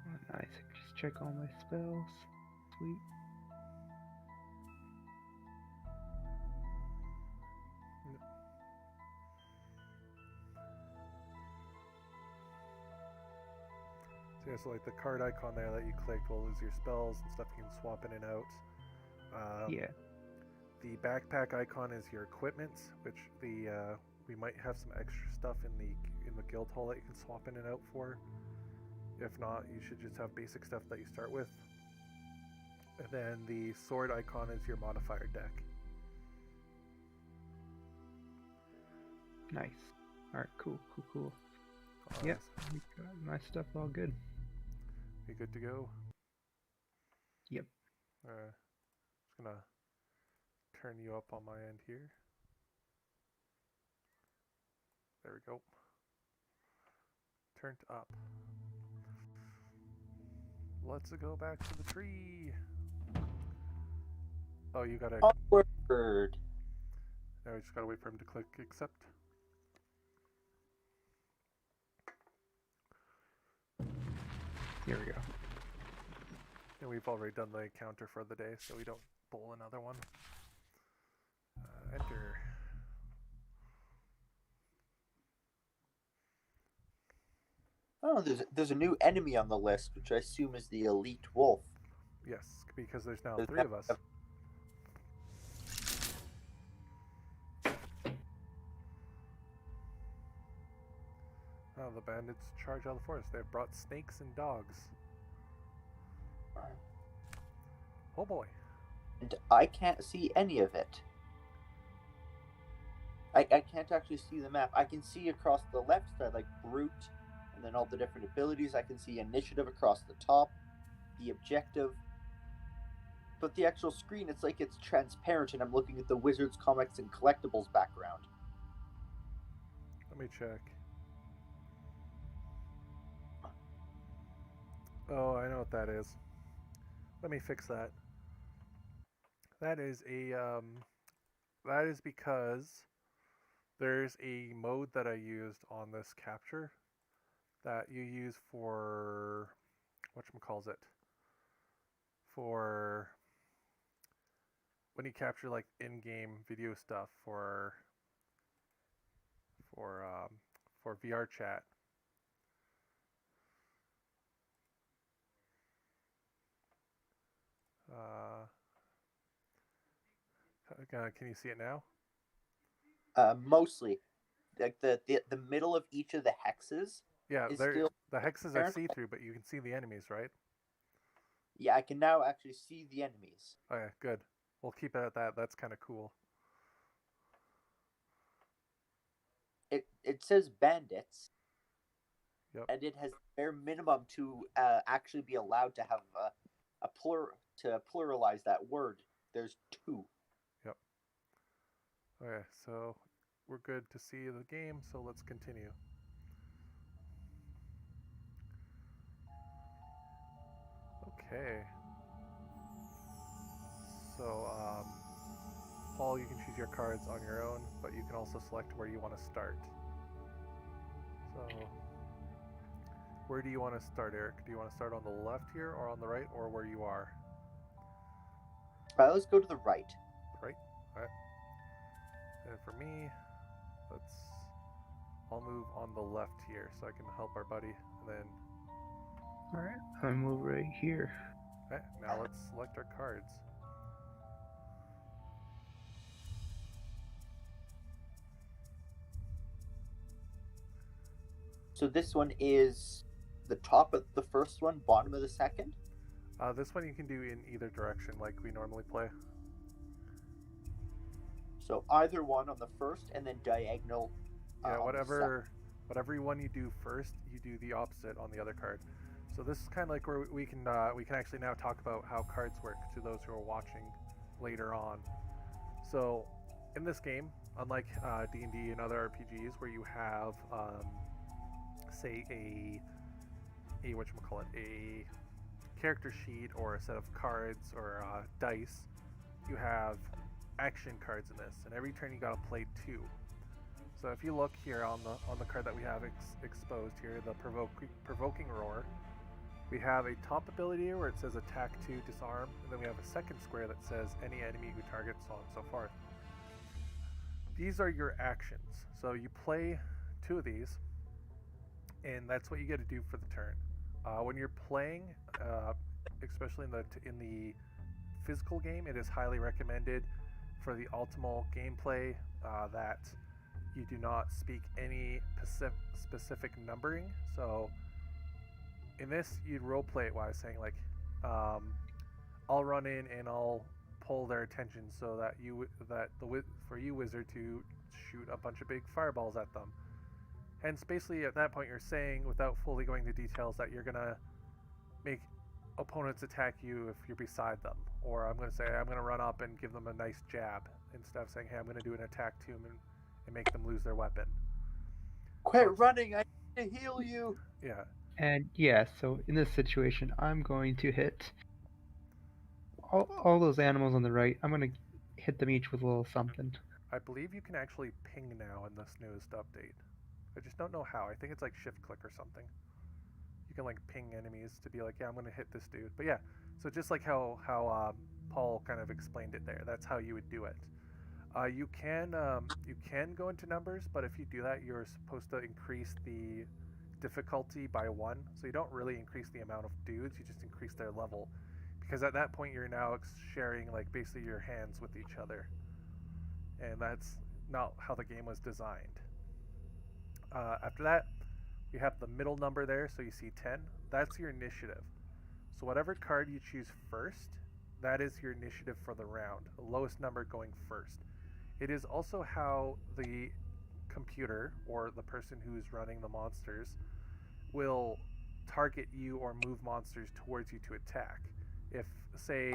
Oh, nice. I can just check all my spells. Sweet. So yeah, so like the card icon there that you clicked will lose your spells and stuff you can swap in and out. Yeah. The backpack icon is your equipment, which we might have some extra stuff in the guild hall that you can swap in and out for. If not, you should just have basic stuff that you start with. And then the sword icon is your modifier deck. Nice. Alright, cool. Oh, Yep, nice. we got my stuff all good. We good to go? Yep. Just gonna turn you up on my end here. There we go. Turned up. Let's go back to the tree. Oh, you gotta. Onward. Now we just gotta wait for him to click accept. Here we go. And we've already done the counter for the day, so we don't pull another one. Enter. Oh, there's a new enemy on the list, which I assume is the elite wolf. Yes, because there's now There's 3 of us. Oh, the bandits charge out of the forest. They've brought snakes and dogs. Oh boy. And I can't see any of it. I can't actually see the map. I can see across the left side, like brute, and then all the different abilities. I can see initiative across the top, the objective. But the actual screen, it's like it's transparent, and I'm looking at the Wizards, Comics, and Collectibles background. Let me check. Oh, I know what that is. Let me fix that. That is because there's a mode that I used on this capture that you use for whatchamacalls it. For when you capture like in-game video stuff for VR chat. Can you see it now? Mostly, like the middle of each of the hexes. Yeah, is still the hexes are see-through, but you can see the enemies, right? Yeah, I can now actually see the enemies. Okay, good. We'll keep it at that. That's kind of cool. It says bandits. Yep. And it has bare minimum to actually be allowed to have to pluralize that word. There's 2. Yep. Okay, so we're good to see the game, so let's continue. Okay. So, Paul, you can choose your cards on your own, but you can also select where you want to start. So, where do you want to start, Eric? Do you want to start on the left here, or on the right, or where you are? Let's go to the right. Right? Alright. And for me, I'll move on the left here so I can help our buddy, and then... Alright, I'll move right here. Okay, now let's select our cards. So this one is the top of the first one, bottom of the second? This one you can do in either direction like we normally play. So either one on the first and then diagonal. Yeah, whatever one you do first, you do the opposite on the other card. So this is kind of like where we can actually now talk about how cards work to those who are watching later on. So in this game, unlike D&D and other RPGs where you have say a character sheet or a set of cards or dice, you have action cards in this, and every turn you gotta play 2. So if you look here on the card that we have exposed here, the provoking roar, we have a top ability here where it says attack 2, disarm, and then we have a second square that says any enemy who targets, so on and so forth. These are your actions. So you play 2 of these, and that's what you get to do for the turn. When you're playing, especially in the physical game, it is highly recommended for the optimal gameplay that you do not speak any specific numbering. So in this, you'd roleplay it while saying like, I'll run in and I'll pull their attention so that for you wizard to shoot a bunch of big fireballs at them. Hence, basically, at that point, you're saying, without fully going into details, that you're gonna make opponents attack you if you're beside them, or I'm gonna say I'm gonna run up and give them a nice jab instead of saying, hey, I'm gonna do an attack to them and make them lose their weapon. Quit running! I need to heal you. Yeah. And yeah, so in this situation, I'm going to hit all those animals on the right. I'm going to hit them each with a little something. I believe you can actually ping now in this newest update. I just don't know how. I think it's like shift click or something. You can like ping enemies to be like, yeah, I'm going to hit this dude. But yeah, so just like how Paul kind of explained it there, that's how you would do it. You can go into numbers, but if you do that, you're supposed to increase the difficulty by 1. So you don't really increase the amount of dudes, you just increase their level. Because at that point you're now sharing like basically your hands with each other. And that's not how the game was designed. After that, you have the middle number there, so you see 10. That's your initiative. So whatever card you choose first, that is your initiative for the round. The lowest number going first. It is also how the computer, or the person who's running the monsters, will target you or move monsters towards you to attack. If, say,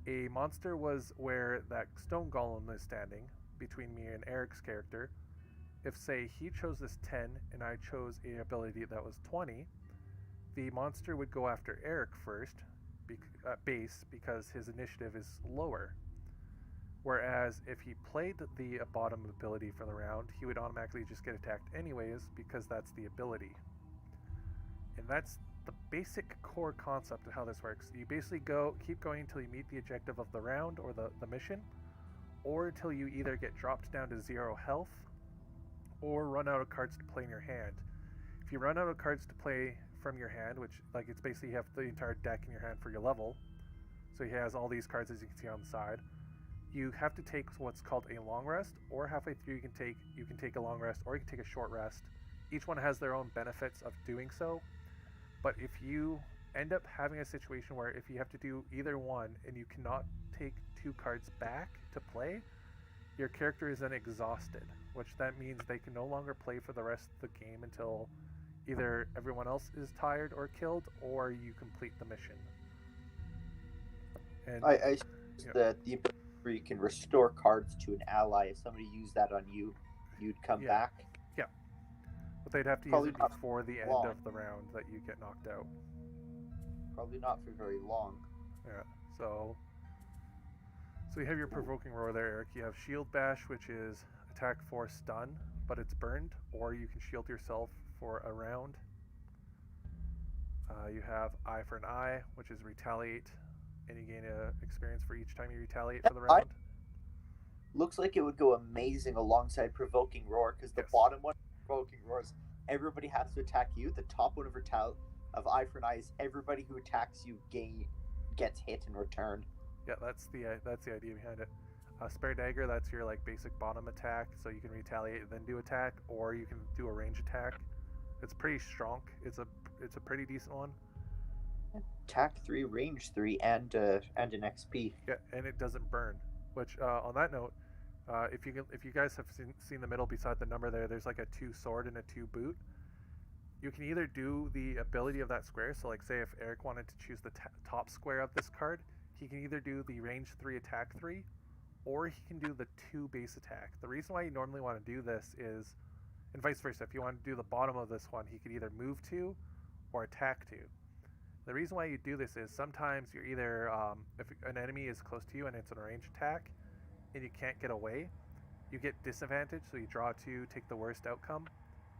a monster was where that stone golem is standing, between me and Eric's character, if, say, he chose this 10 and I chose a ability that was 20, the monster would go after Eric first, base, because his initiative is lower. Whereas if he played the bottom ability for the round, he would automatically just get attacked anyways because that's the ability. And that's the basic core concept of how this works. You basically keep going until you meet the objective of the round or the mission, or until you either get dropped down to 0 health or run out of cards to play in your hand. If you run out of cards to play from your hand, which like it's basically you have the entire deck in your hand for your level, so he has all these cards as you can see on the side, you have to take what's called a long rest, or halfway through you can take a long rest, or you can take a short rest. Each one has their own benefits of doing so, but if you end up having a situation where if you have to do either one and you cannot take 2 cards back to play, your character is then exhausted, which that means they can no longer play for the rest of the game until either everyone else is tired or killed, or you complete the mission. And I the ability where you can restore cards to an ally. If somebody used that on you, you'd come back. Yeah. But they'd have to Probably use it before the end of the round that you get knocked out. Probably not for very long. Yeah. So you have your provoking roar there, Eric. You have shield bash, which is attack for stun, but it's burned, or you can shield yourself for a round. You have eye for an eye, which is retaliate, and you gain an experience for each time you retaliate for the round. Looks like it would go amazing alongside provoking roar, because the bottom one, provoking roars, everybody has to attack you. The top one of eye for an eye is everybody who attacks you gets hit in return. Yeah, that's the idea behind it. Spare dagger, that's your like basic bottom attack, so you can retaliate and then do attack, or you can do a range attack. It's pretty strong. It's a pretty decent one. Attack 3, range 3, and an XP. Yeah, and it doesn't burn. Which on that note, if you guys have seen the middle beside the number there's like a 2 sword and a 2 boot. You can either do the ability of that square. So like say if Eric wanted to choose the top square of this card, he can either do the range 3 attack 3, or he can do the 2 base attack. The reason why you normally want to do this is, and vice versa, if you want to do the bottom of this one, he could either move 2 or attack 2. The reason why you do this is sometimes you're either, if an enemy is close to you and it's a range attack and you can't get away, you get disadvantage, so you draw 2, take the worst outcome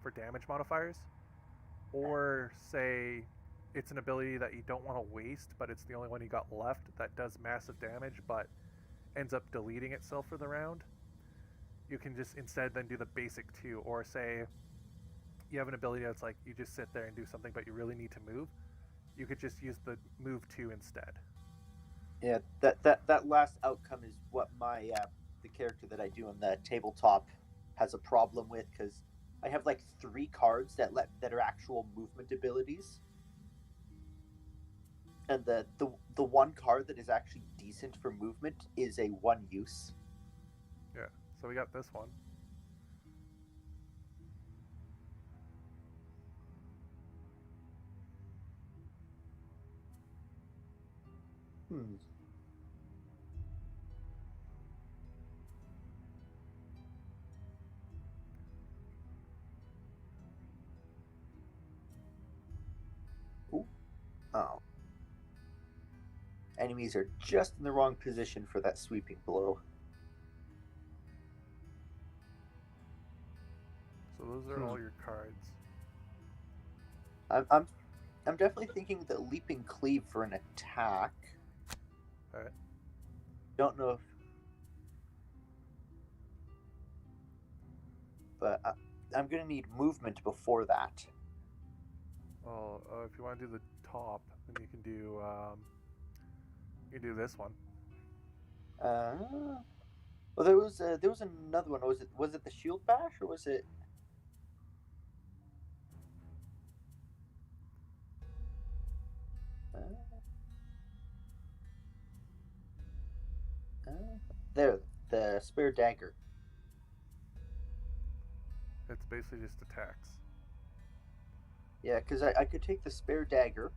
for damage modifiers. Or say it's an ability that you don't want to waste, but it's the only one you got left that does massive damage but ends up deleting itself for the round. You can just instead then do the basic 2, or say you have an ability that's like you just sit there and do something but you really need to move. You could just use the move 2 instead. Yeah, that last outcome is what my the character that I do on the tabletop has a problem with, because I have like 3 cards that are actual movement abilities, and the one card that is actually decent for movement is a 1 use. Yeah, so we got this one. Hmm. Ooh. Oh. Enemies are just in the wrong position for that sweeping blow. So those are all your cards. I'm definitely thinking the leaping cleave for an attack. Alright. Don't know if, but I'm gonna need movement before that. Well, if you want to do the top, then you can do this one. Well, there was another one. Was it the shield bash or was it? There, the spare dagger. It's basically just attacks. Yeah, because I could take the spare dagger,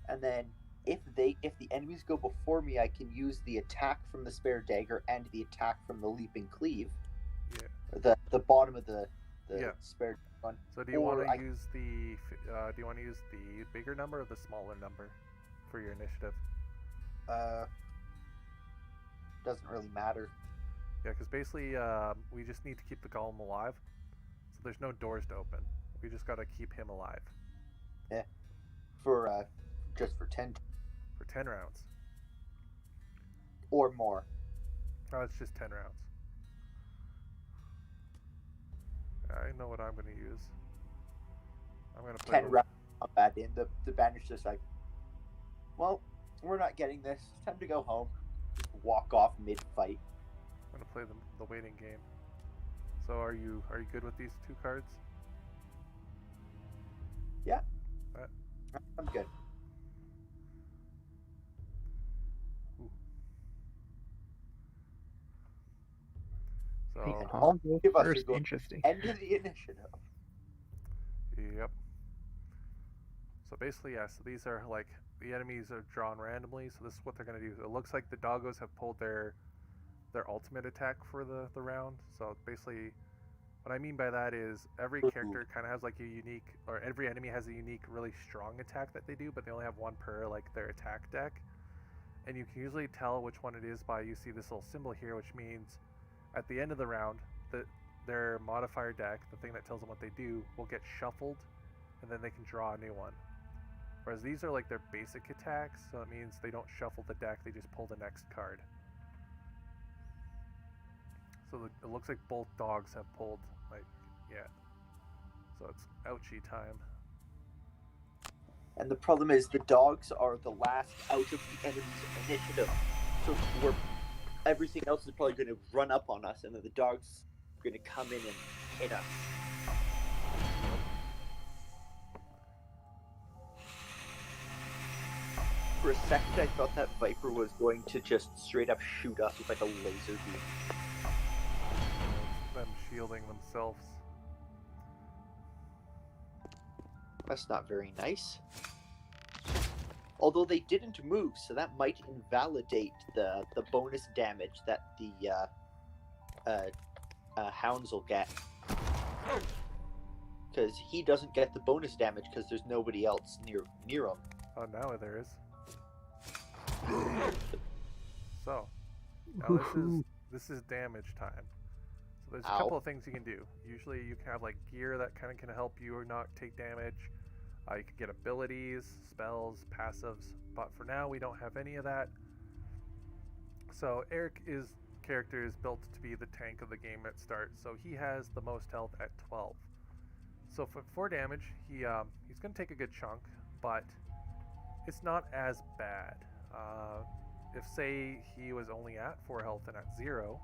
and then if the enemies go before me, I can use the attack from the spare dagger and the attack from the leaping cleave. Yeah. The bottom of the Yeah. spare one. So do you want to use the bigger number or the smaller number for your initiative? Doesn't really matter. Yeah, because basically we just need to keep the golem alive. So there's no doors to open. We just got to keep him alive. Yeah. For just for 10. For 10 rounds. Or more. Oh, it's just 10 rounds. I know what I'm going to use. I'm going to play 10 rounds combat in. The banner's just like, well, we're not getting this. It's time to go home. Just walk off mid-fight. I'm going to play the waiting game. So are you good with these two cards? Yeah. I'm good. Ooh. So I'll go first. Interesting. End of the initiative. Yep. So basically, yeah. So these are like the enemies are drawn randomly. So this is what they're gonna do. It looks like the doggos have pulled their ultimate attack for the round. So basically, what I mean by that is every character kind of has like a unique, or every enemy has a unique, really strong attack that they do, but they only have one per like their attack deck. And you can usually tell which one it is by you see this little symbol here, which means at the end of the round, their modifier deck, the thing that tells them what they do, will get shuffled, and then they can draw a new one. Whereas these are like their basic attacks, so it means they don't shuffle the deck, they just pull the next card. So it looks like both dogs have pulled, like, yeah. So it's ouchie time. And the problem is the dogs are the last out of the enemy's initiative. So everything else is probably going to run up on us, and then the dogs are going to come in and hit us. For a second, I thought that Viper was going to just straight up shoot us with like a laser beam. Them shielding themselves. That's not very nice. Although they didn't move, so that might invalidate the bonus damage that the hounds will get. Because he doesn't get the bonus damage because there's nobody else near him. Oh, now there is. So, now this is damage time. So there's a couple of things you can do. Usually you can have like gear that kind of can help you or not take damage. You can get abilities, spells, passives, but for now we don't have any of that. So Eric's character is built to be the tank of the game at start, so he has the most health at 12. So for 4 damage, he's going to take a good chunk, but it's not as bad. If say he was only at 4 health and at 0,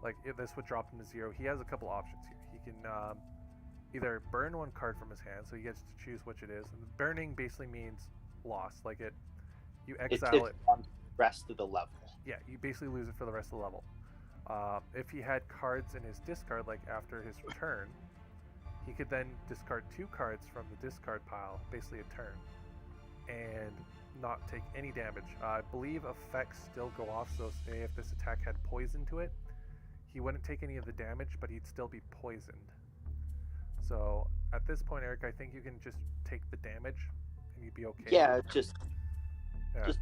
like if this would drop him to 0, he has a couple options here. He can either burn one card from his hand, so he gets to choose which it is. And burning basically means loss, like you exile it on the rest of the level. Yeah, you basically lose it for the rest of the level. If he had cards in his discard, like after his turn, he could then discard 2 cards from the discard pile, basically a turn. And not take any damage. I believe effects still go off, so say if this attack had poison to it, he wouldn't take any of the damage, but he'd still be poisoned. So at this point, Eric, I think you can just take the damage, and you'd be okay. Yeah, just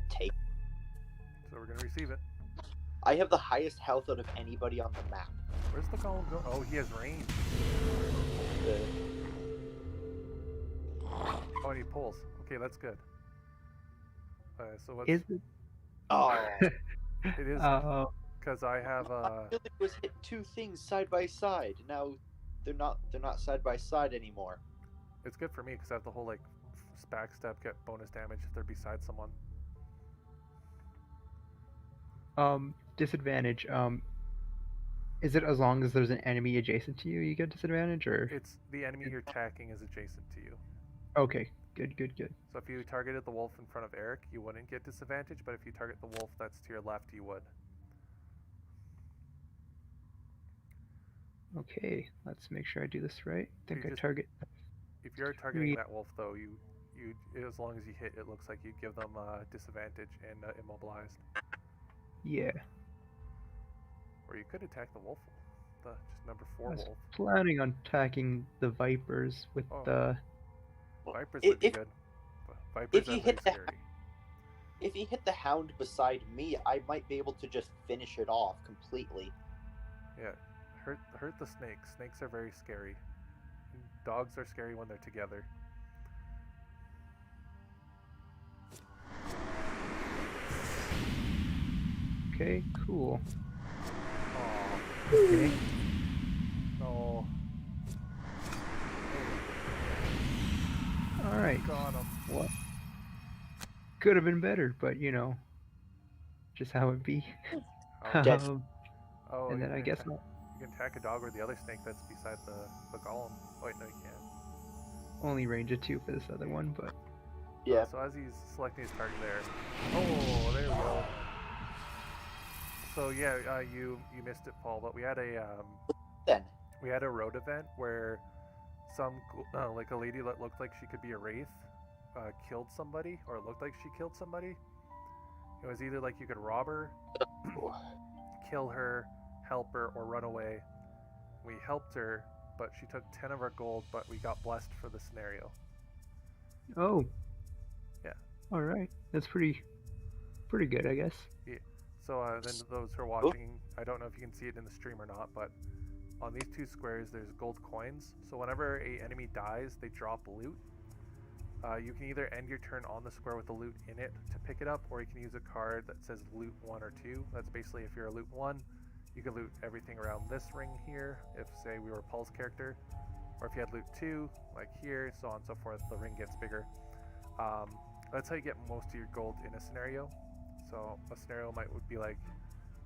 take. So we're gonna receive it. I have the highest health out of anybody on the map. Where's the golem go? Oh, he has range. Oh, and he pulls. Okay, that's good. So what's... Is it? Oh. It is because I have I really was hit two things side by side. Now they're not side by side anymore. It's good for me because I have the whole like backstep, get bonus damage if they're beside someone. Disadvantage. Is it as long as there's an enemy adjacent to you, you get disadvantage, or? It's the enemy you're attacking is adjacent to you. Okay, good. So if you targeted the wolf in front of Eric, you wouldn't get disadvantage, but if you target the wolf that's to your left, you would. Okay, let's make sure I do this right. I think You I just- target. If you're targeting that wolf, though, you as long as you hit, it looks like you give them disadvantage and immobilized. Yeah. Or you could attack the wolf, just number 4 I was wolf. planning on attacking the vipers with the. Vipers would be good. Vipers if you are hit very the- scary. If you hit the hound beside me, I might be able to just finish it off completely. Yeah, hurt the snakes. Snakes are very scary. Dogs are scary when they're together. Okay, cool. Aw. Okay. No. All right. Got him. What? Could have been better, but just how it be. Dead. Oh, And you then I can guess attack, you can attack a dog or the other snake that's beside the golem. Oh, wait, no, you can't. only range of 2 for this other one, but Yeah. So as he's selecting his target there. Oh, there we go. So yeah, you missed it, Paul. But we had Then. a road event where like a lady that looked like she could be a wraith killed somebody, or it looked like she killed somebody. It was either like you could rob her, kill her, help her, or run away. We helped her, but she took 10 of our gold, but we got blessed for the scenario. oh. Yeah. All right. That's pretty good, I guess. Yeah. So then those who are watching, I don't know if you can see it in the stream or not, but on these 2 squares there's gold coins. So whenever a enemy dies, they drop loot. You can either end your turn on the square with the loot in it to pick it up, or you can use a card that says loot 1 or 2. That's basically if you're a loot 1, you can loot everything around this ring here, if say we were Paul's character. Or if you had loot 2, like here, so on and so forth, the ring gets bigger. That's how you get most of your gold in a scenario. So a scenario would be like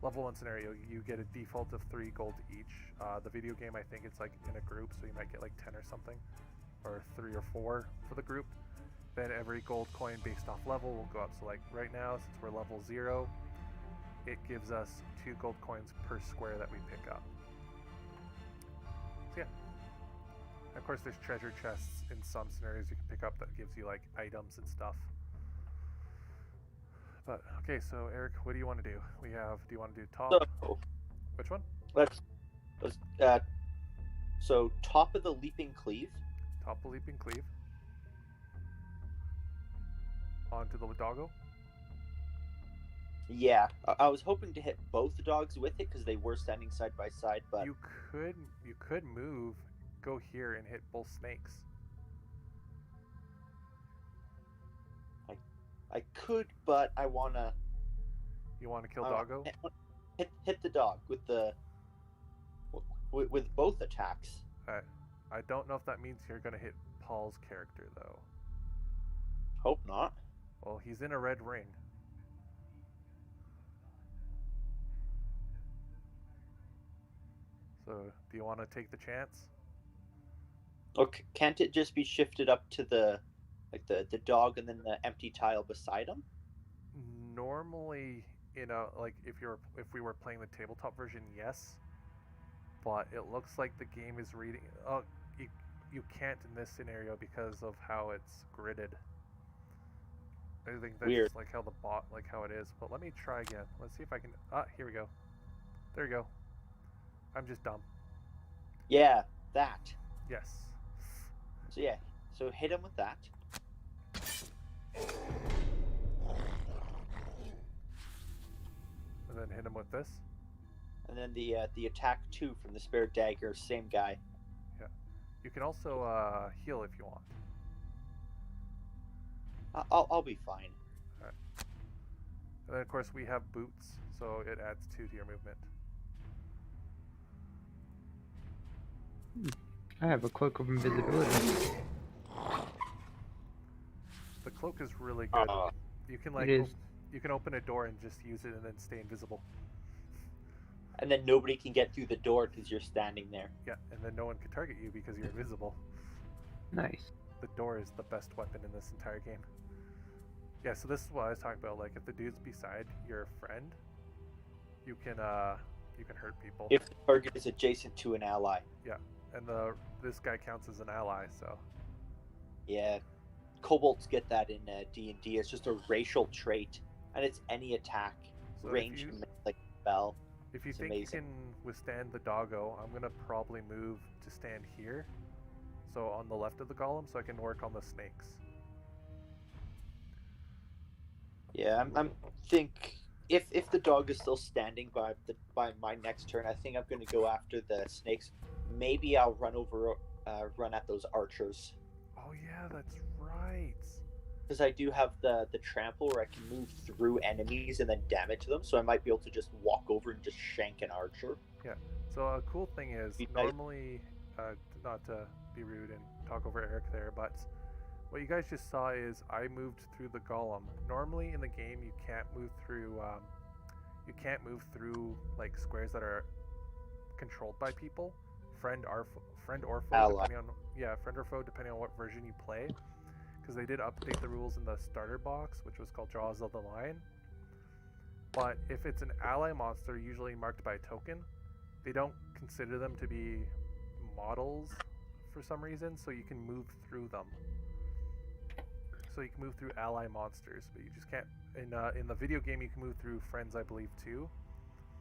level 1 scenario, you get a default of 3 gold each. The video game, I think it's like in a group, so you might get like 10 or something, or 3 or 4 for the group. Then every gold coin based off level will go up. So like right now, since we're level 0, it gives us 2 gold coins per square that we pick up. So yeah. Of course, there's treasure chests in some scenarios you can pick up that gives you like items and stuff. But okay, so Eric, what do you want to do? Do you want to do top? So, Which one? let's so top of the leaping cleave. Top of leaping cleave. Onto the doggo. Yeah, I was hoping to hit both dogs with it because they were standing side by side, but You could move, go here and hit both snakes. I could, but I wanna You want to kill doggo? hit the dog with with both attacks. I don't know if that means you're gonna hit Paul's character though. Hope not. Well, he's in a red ring. So, do you want to take the chance? Okay, can't it just be shifted up to the dog and then the empty tile beside him? Normally, like if we were playing the tabletop version, yes. But it looks like the game is reading. Oh, you can't in this scenario because of how it's gridded. I think that's Weird. just like how the bot, like how it is. But let me try again. Let's see if I can. Ah, here we go. There you go. I'm just dumb. Yeah, that. Yes. So yeah, so hit him with that. And then hit him with this. And then the attack 2 from the spare dagger, same guy. Yeah. You can also heal if you want. I'll be fine. Alright. And then of course we have boots, so it adds 2 to your movement. I have a cloak of invisibility. The cloak is really good. You can like It is. you can open a door and just use it and then stay invisible. And then nobody can get through the door because you're standing there. Yeah, and then no one can target you because you're invisible. Nice. The door is the best weapon in this entire game. Yeah, so this is what I was talking about. Like, if the dude's beside your friend, you can hurt people. If the target is adjacent to an ally. Yeah, and this guy counts as an ally, so. Yeah, kobolds get that in D&D. It's just a racial trait, and it's any attack, So range, like spell. If you It's think amazing. you can withstand the doggo, I'm gonna probably move to stand here, so on the left of the golem, so I can work on the snakes. Yeah, I'm think if the dog is still standing by my next turn, I think I'm going to go after the snakes. Maybe I'll run at those archers. Oh yeah, that's right. Because I do have the trample where I can move through enemies and then damage them, so I might be able to just walk over and just shank an archer. Yeah. So a cool thing is Be nice. normally, not to be rude and talk over Eric there, but what you guys just saw is I moved through the golem. Normally in the game you can't move through like squares that are controlled by people, friend or foe, Ally. depending on friend or foe depending on what version you play. Because they did update the rules in the starter box, which was called Jaws of the Lion. But if it's an ally monster, usually marked by a token, they don't consider them to be models for some reason, so you can move through them. So you can move through ally monsters, but you just can't. In the video game, you can move through friends, I believe, too.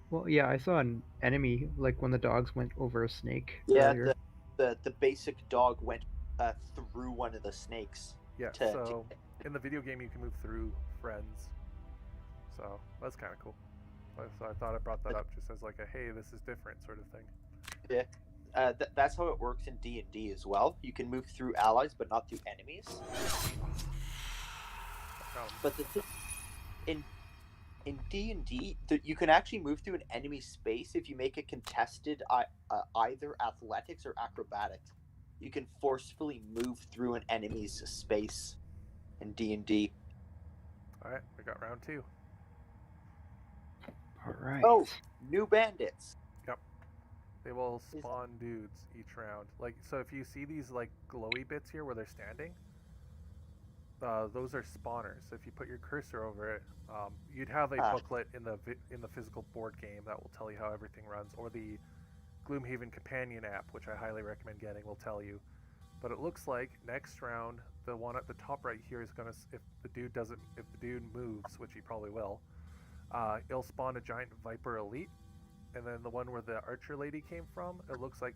Well, yeah, I saw an enemy like when the dogs went over a snake. Yeah, earlier. the basic dog went through one of the snakes. Yeah, so in the video game, you can move through friends. So that's kind of cool. So I thought I brought that up just as like a, hey, this is different sort of thing. Yeah. That's how it works in D&D as well. You can move through allies, but not through enemies. But the thing in D&D, you can actually move through an enemy space if you make it contested either athletics or acrobatics. You can forcefully move through an enemy's space in D&D. All right, we got round 2. All right. Oh, new bandits. Yep. They will spawn dudes each round. Like, so if you see these like glowy bits here where they're standing, those are spawners. So if you put your cursor over it, you'd have a booklet in the physical board game that will tell you how everything runs, or the Gloomhaven companion app, which I highly recommend getting, will tell you. But it looks like next round, the one at the top right here is gonna, if the dude moves, which he probably will, it'll spawn a giant Viper Elite, and then the one where the archer lady came from, it looks like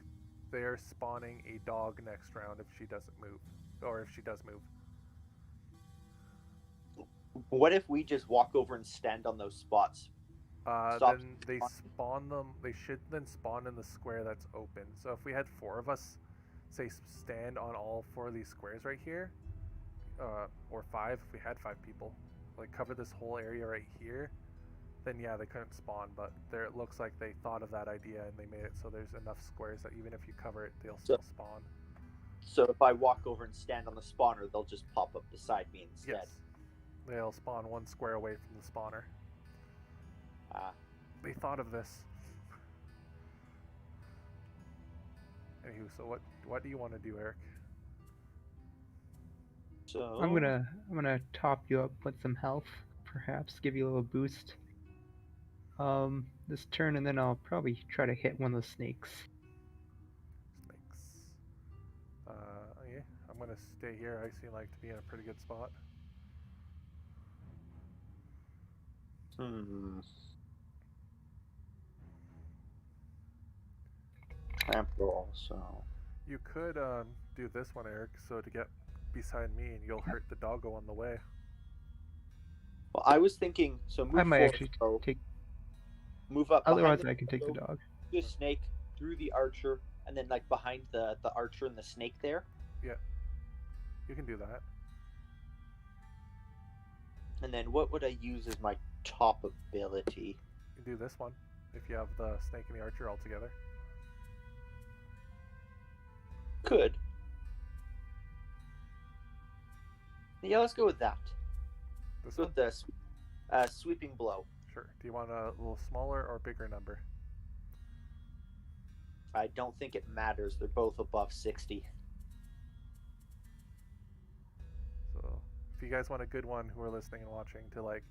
they're spawning a dog next round if she doesn't move, or if she does move. What if we just walk over and stand on those spots? Then they spawn them. They should then spawn in the square that's open. So if we had 4 of us, say, stand on all 4 of these squares right here, or 5, if we had 5 people, like cover this whole area right here, then yeah, they couldn't spawn. But there, it looks like they thought of that idea and they made it so there's enough squares that even if you cover it, they'll still spawn. So if I walk over and stand on the spawner, they'll just pop up beside me instead. Yes. They'll spawn 1 square away from the spawner. They thought of this. Anywho, so what do you want to do, Eric? So I'm gonna top you up with some health, perhaps give you a little boost. This turn, and then I'll probably try to hit one of the snakes. Snakes. Yeah, I'm gonna stay here. I seem like to be in a pretty good spot. Trample also. You could do this one, Eric, so to get beside me and you'll hurt the doggo on the way. Well, I was thinking, so move I might forward, actually so take. move up. Otherwise, behind I can take the doggo, dog. the snake, through the archer, and then like behind the archer and the snake there. Yeah, you can do that. And then what would I use as my top ability? You can do this one if you have the snake and the archer all together. Could. Yeah, let's go with that. This With one? the sweeping blow. Sure. Do you want a little smaller or bigger number? I don't think it matters. They're both above 60. So if you guys want a good one who are listening and watching to like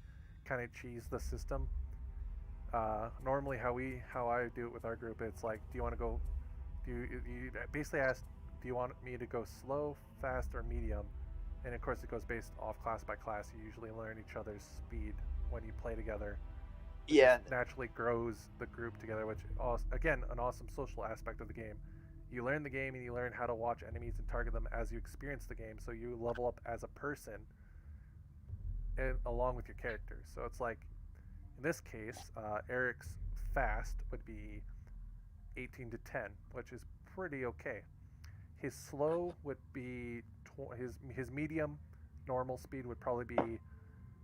kind of cheese the system, normally how I do it with our group, it's like, do you want to go? You basically ask, do you want me to go slow, fast, or medium? And of course, it goes based off class by class. You usually learn each other's speed when you play together. Yeah. Naturally grows the group together, which again, an awesome social aspect of the game. You learn the game and you learn how to watch enemies and target them as you experience the game, so you level up as a person and along with your characters. So it's like, in this case, Eric's fast would be 18 to 10, which is pretty okay. His slow would be his medium normal speed would probably be,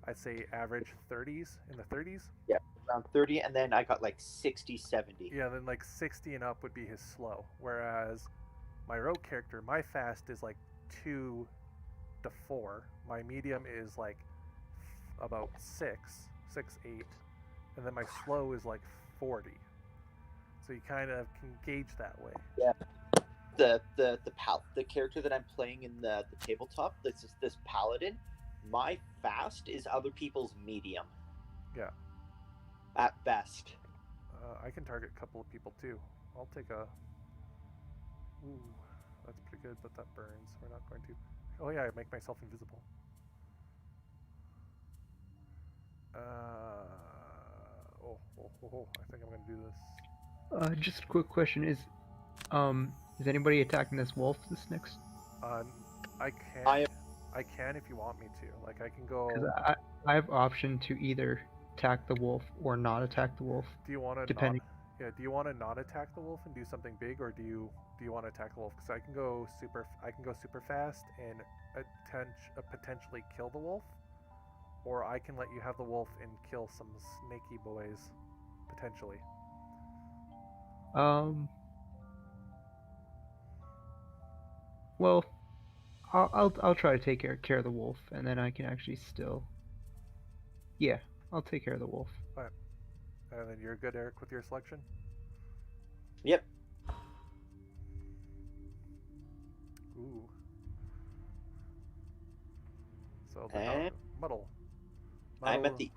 I'd say, average 30s, in the 30s. Yeah, around 30, and then I got like 60, 70. Yeah, then like 60 and up would be his slow. Whereas my rogue character, my fast is like 2 to 4. My medium is like about 6, 8. And then my slow is like 40. So you kind of can gauge that way. Yeah. The character that I'm playing in the tabletop, this paladin, my fast is other people's medium. Yeah. At best. I can target a couple of people too. I'll take a. Ooh, that's pretty good, but that burns. We're not going to. Oh yeah, I make myself invisible. I think I'm gonna do this. Just a quick question: is anybody attacking this wolf this next? I can if you want me to. Like I can go. Because I have option to either attack the wolf or not attack the wolf. Do you want to depending? Do you want to not attack the wolf and do something big, or do you want to attack the wolf? Because I can go super fast and potentially kill the wolf, or I can let you have the wolf and kill some snaky boys, potentially. Well, I'll try to take care of the wolf, and then I can actually still. Yeah, I'll take care of the wolf. All right. And then you're good, Eric, with your selection? Yep. Ooh. So and muddle. I'm at the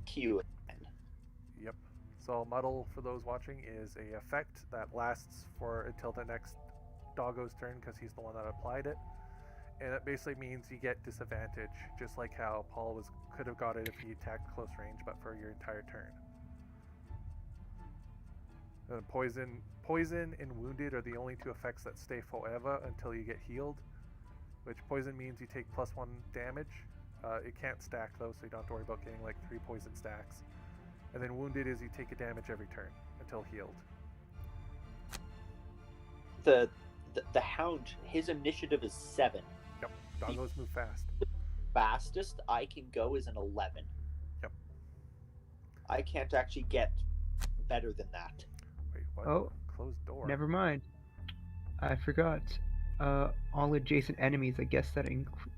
queue again. Yep. So muddle, for those watching, is a effect that lasts until the next doggo's turn because he's the one that applied it. And it basically means you get disadvantage, just like how Paul could have got it if he attacked close range, but for your entire turn. Poison and wounded are the only two effects that stay forever until you get healed. Which poison means you take +1 damage. It can't stack though, so you don't have to worry about getting like 3 poison stacks. And then wounded is you take a damage every turn until healed. The hound, his initiative is 7. Yep. Doggos move fast. Fastest I can go is an 11. Yep. I can't actually get better than that. Wait, what? Oh, closed door. Never mind. I forgot. All adjacent enemies. I guess that includes.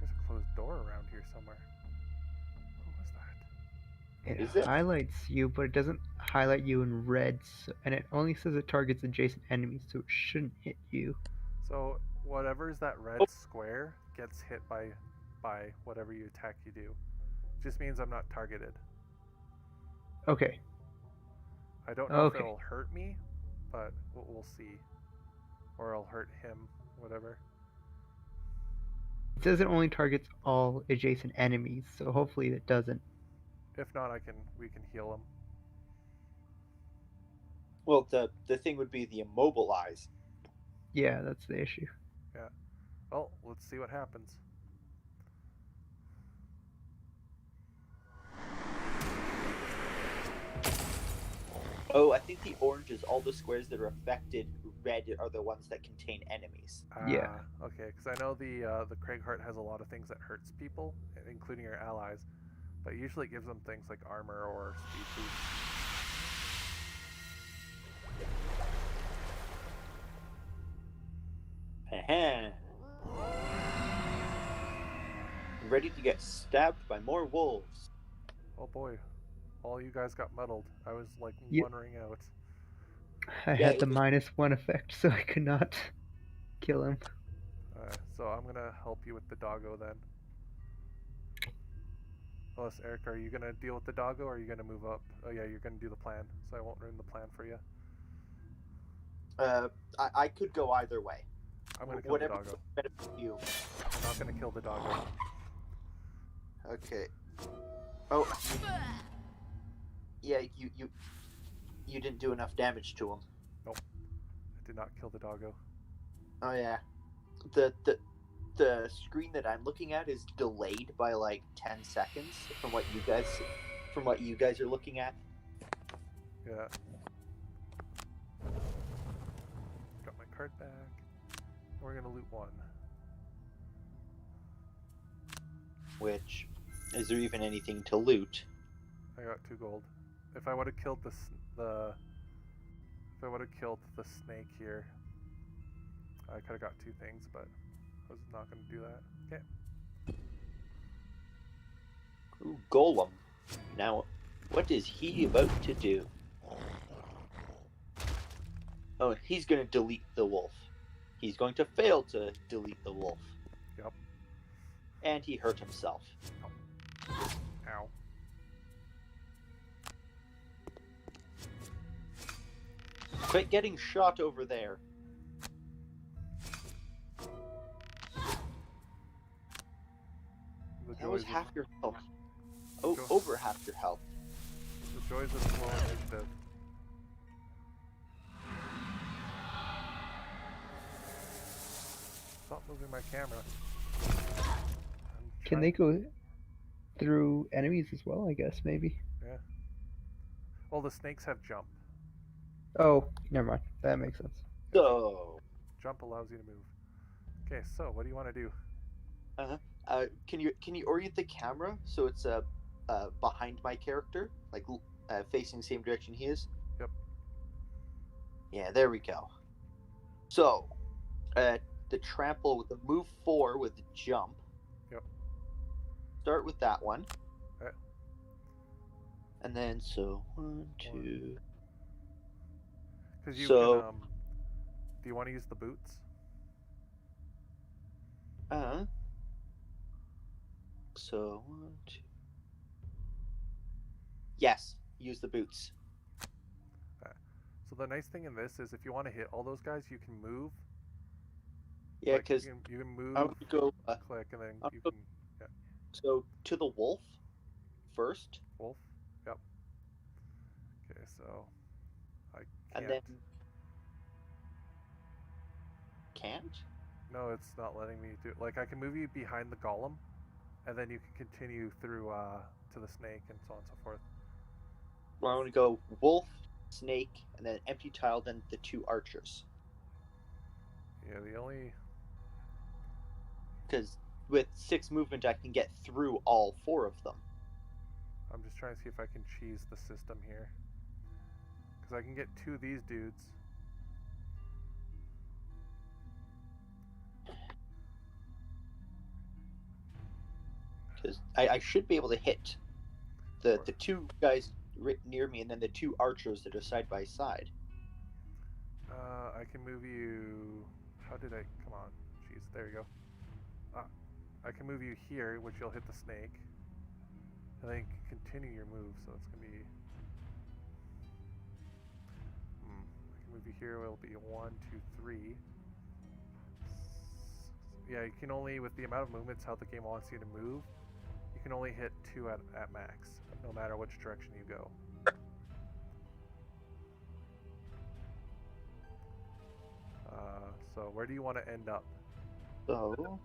There's a closed door around here somewhere. What was that? It highlights you, but it doesn't highlight you in red, and it only says it targets adjacent enemies, so it shouldn't hit you. So whatever's that red square gets hit by whatever you attack you do. Just means I'm not targeted. Okay. I don't know if it'll hurt me, but we'll see. Or I'll hurt him, whatever. It says it only targets all adjacent enemies, so hopefully it doesn't. If not, we can heal him. Well, the thing would be the immobilize. Yeah, that's the issue. Yeah. Well, let's see what happens. Oh, I think the orange is all the squares that are affected. Red are the ones that contain enemies. Yeah. Okay, because I know the Craigheart has a lot of things that hurts people, including your allies, but usually it gives them things like armor or speed boost. Ready to get stabbed by more wolves. Oh boy, all you guys got muddled. I was like Yep. one-ring out. I Yeah, had the -1 effect, so I could not kill him. So I'm gonna help you with the doggo then. Unless, Eric, are you gonna deal with the doggo or are you gonna move up? Oh yeah, you're gonna do the plan, so I won't ruin the plan for you. I could go either way. I'm gonna kill the Whatever doggo. better for you. I'm not gonna kill the doggo. Okay. Oh. Yeah, you didn't do enough damage to him. Nope. I did not kill the doggo. Oh yeah. The screen that I'm looking at is delayed by like 10 seconds from what you guys are looking at. Yeah. Got my card back. We're gonna loot one. Which, is there even anything to loot? I got 2 gold. If I would have killed if I would have killed the snake here, I could have got 2 things, but I was not gonna do that. Okay. Ooh, Golem. Now, what is he about to do? Oh, he's going to delete the wolf. He's going to fail to delete the wolf. Yep. And he hurt himself. Ow. Quit getting shot over there. That was half your health. Oh, over half your health. The joys of slow initiative. Stop moving my camera. Can they go through enemies as well, I guess, maybe? Yeah. Well, the snakes have jump. Oh, never mind. That makes sense. So, Jump allows you to move. Okay, so what do you want to do? can you orient the camera so it's behind my character, like facing the same direction he is? Yep. Yeah, there we go. So, the trample with the move 4 with the jump. Yep. Start with that one. Okay. And then so 1, 2. Because you So, can. Do you want to use the boots? So 1, 2. Yes, use the boots. So the nice thing in this is if you want to hit all those guys, you can move. Yeah, Like, because you can move, I would go. click, and then you go- can. Yeah. So to the wolf first, Wolf. Yep. Okay, so I can't. and then can't. No, it's not letting me do. Like I can move you behind the golem, and then you can continue through to the snake and so on and so forth. Well, I want to go wolf, snake, and then empty tile, then the 2 archers. Yeah, the only. Because with 6 movement, I can get through all 4 of them. I'm just trying to see if I can cheese the system here. Because I can get 2 of these dudes. Because I should be able to hit the 2 guys right near me, and then the 2 archers that are side by side. I can move you. How did I? Come on, jeez, there you go. I can move you here, which you'll hit the snake, and then you can continue your move. So it's gonna be. I can move you here. It'll be 1, 2, 3. Yeah, you can only, with the amount of movements how the game wants you to move, you can only hit 2 at max, no matter which direction you go. So where do you want to end up? So,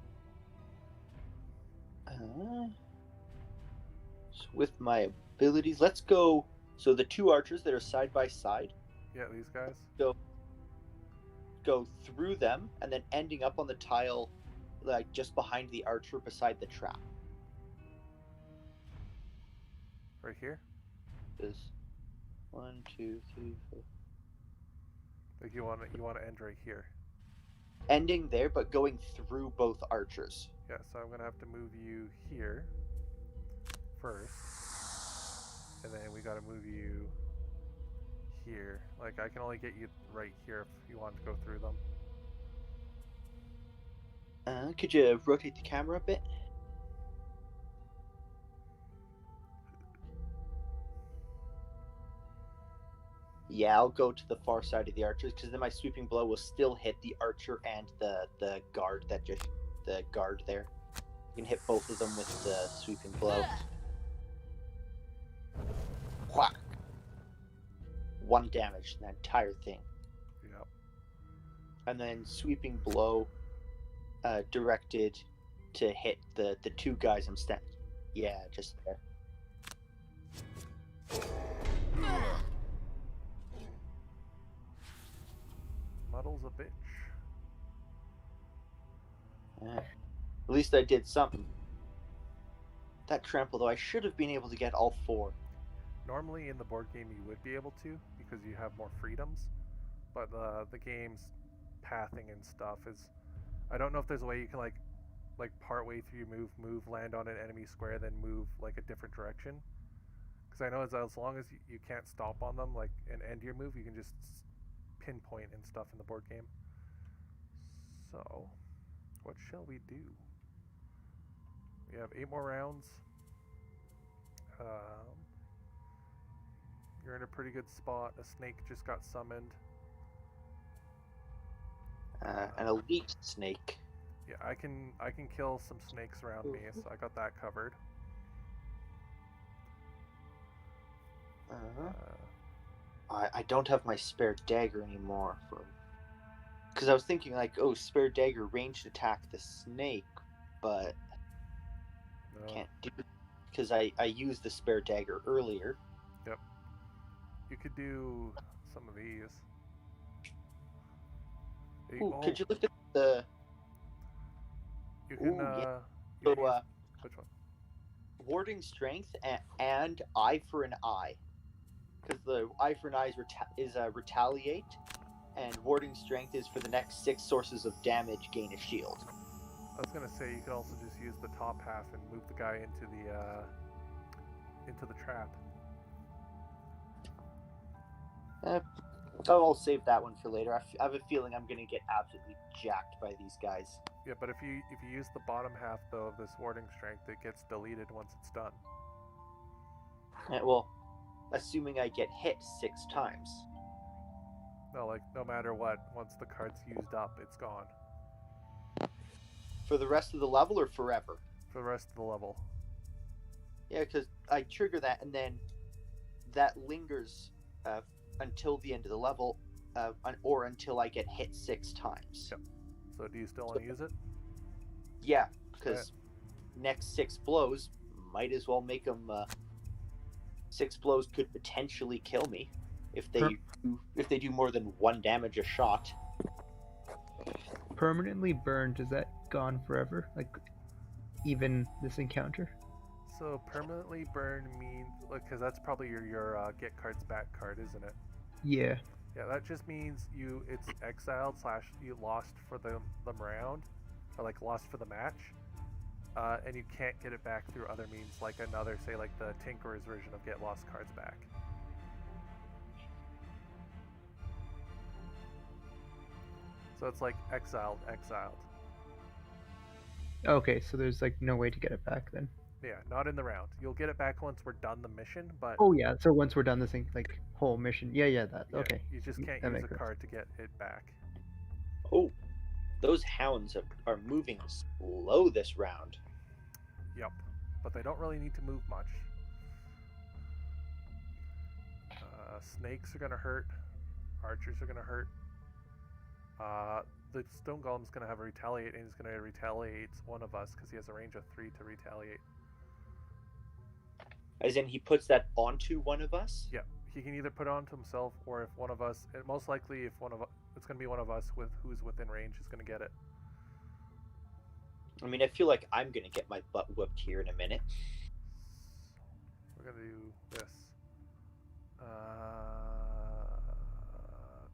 with my abilities, let's go. So the 2 archers that are side by side. Yeah, these guys. Go through them and then ending up on the tile, like just behind the archer, beside the trap. Right here. Is 1, 2, 3, 4. Like you want to end right here. Ending there, but going through both archers. Yeah, so I'm gonna have to move you here first, and then we gotta move you here. Like I can only get you right here if you want to go through them. Could you rotate the camera a bit? Yeah, I'll go to the far side of the archers because then my sweeping blow will still hit the archer and the guard the guard there. You can hit both of them with the sweeping blow. Whack! 1 damage to the entire thing. Yep. And then sweeping blow directed to hit the 2 guys I'm standing. Yeah, just there. Muddle's a bitch. At least I did something. That trample, though, I should have been able to get all 4. Normally in the board game you would be able to because you have more freedoms, but the game's pathing and stuff is. I don't know if there's a way you can like part way through your move, land on an enemy square, then move like a different direction. Because I know as long as you can't stop on them, like and end your move, you can just pinpoint and stuff in the board game. So, what shall we do? We have 8 more rounds. You're in a pretty good spot. A snake just got summoned. An elite snake. Yeah, I can kill some snakes around me, so I got that covered. I don't have my spare dagger anymore because I was thinking like, oh, spare dagger ranged attack the snake, but No. can't do it because I used the spare dagger earlier. Yep. You could do some of these. Ooh, could you look at the? You can. Yeah. You So, can use, which one? Warding strength and eye for an eye, because the eye for an eye is retaliate, and warding strength is for the next 6 sources of damage gain a shield. I was gonna say you could also just use the top half and move the guy into the trap. I'll save that one for later. I have a feeling I'm gonna get absolutely jacked by these guys. Yeah, but if you use the bottom half though of this warding strength, it gets deleted once it's done. Well, assuming I get hit 6 times. No, like no matter what, once the card's used up, it's gone For the rest of the level or forever? for the rest of the level. Yeah, because I trigger that and then that lingers until the end of the level, or until I get hit 6 times. Yep. So do you still want to use it? Yeah, because next 6 blows might as well make them. 6 blows could potentially kill me if they do more than 1 damage a shot. Permanently burned, is that gone forever? Like, even this encounter? So permanently burned means, because that's probably your get cards back card, isn't it? Yeah. Yeah, that just means it's exiled / you lost for the round, or like lost for the match, and you can't get it back through other means, like another, say like the Tinkerer's version of get lost cards back. So it's like exiled. Okay, so there's like no way to get it back then. Yeah, not in the round. You'll get it back once we're done the mission, but Oh yeah, so once we're done this thing, like whole mission. Yeah, that. yeah, Okay. you just can't That use makes a sense. card to get it back. Oh, Those hounds are moving slow this round. Yep, but they don't really need to move much. Snakes are gonna hurt. Archers are gonna hurt. The stone golem's gonna have a retaliate, and he's gonna retaliate one of us because he has a range of 3 to retaliate. As in, he puts that onto one of us? Yeah, he can either put it onto himself, or if one of us, most likely if it's gonna be one of us who's within range is gonna get it. I mean, I feel like I'm gonna get my butt whooped here in a minute. We're gonna do this.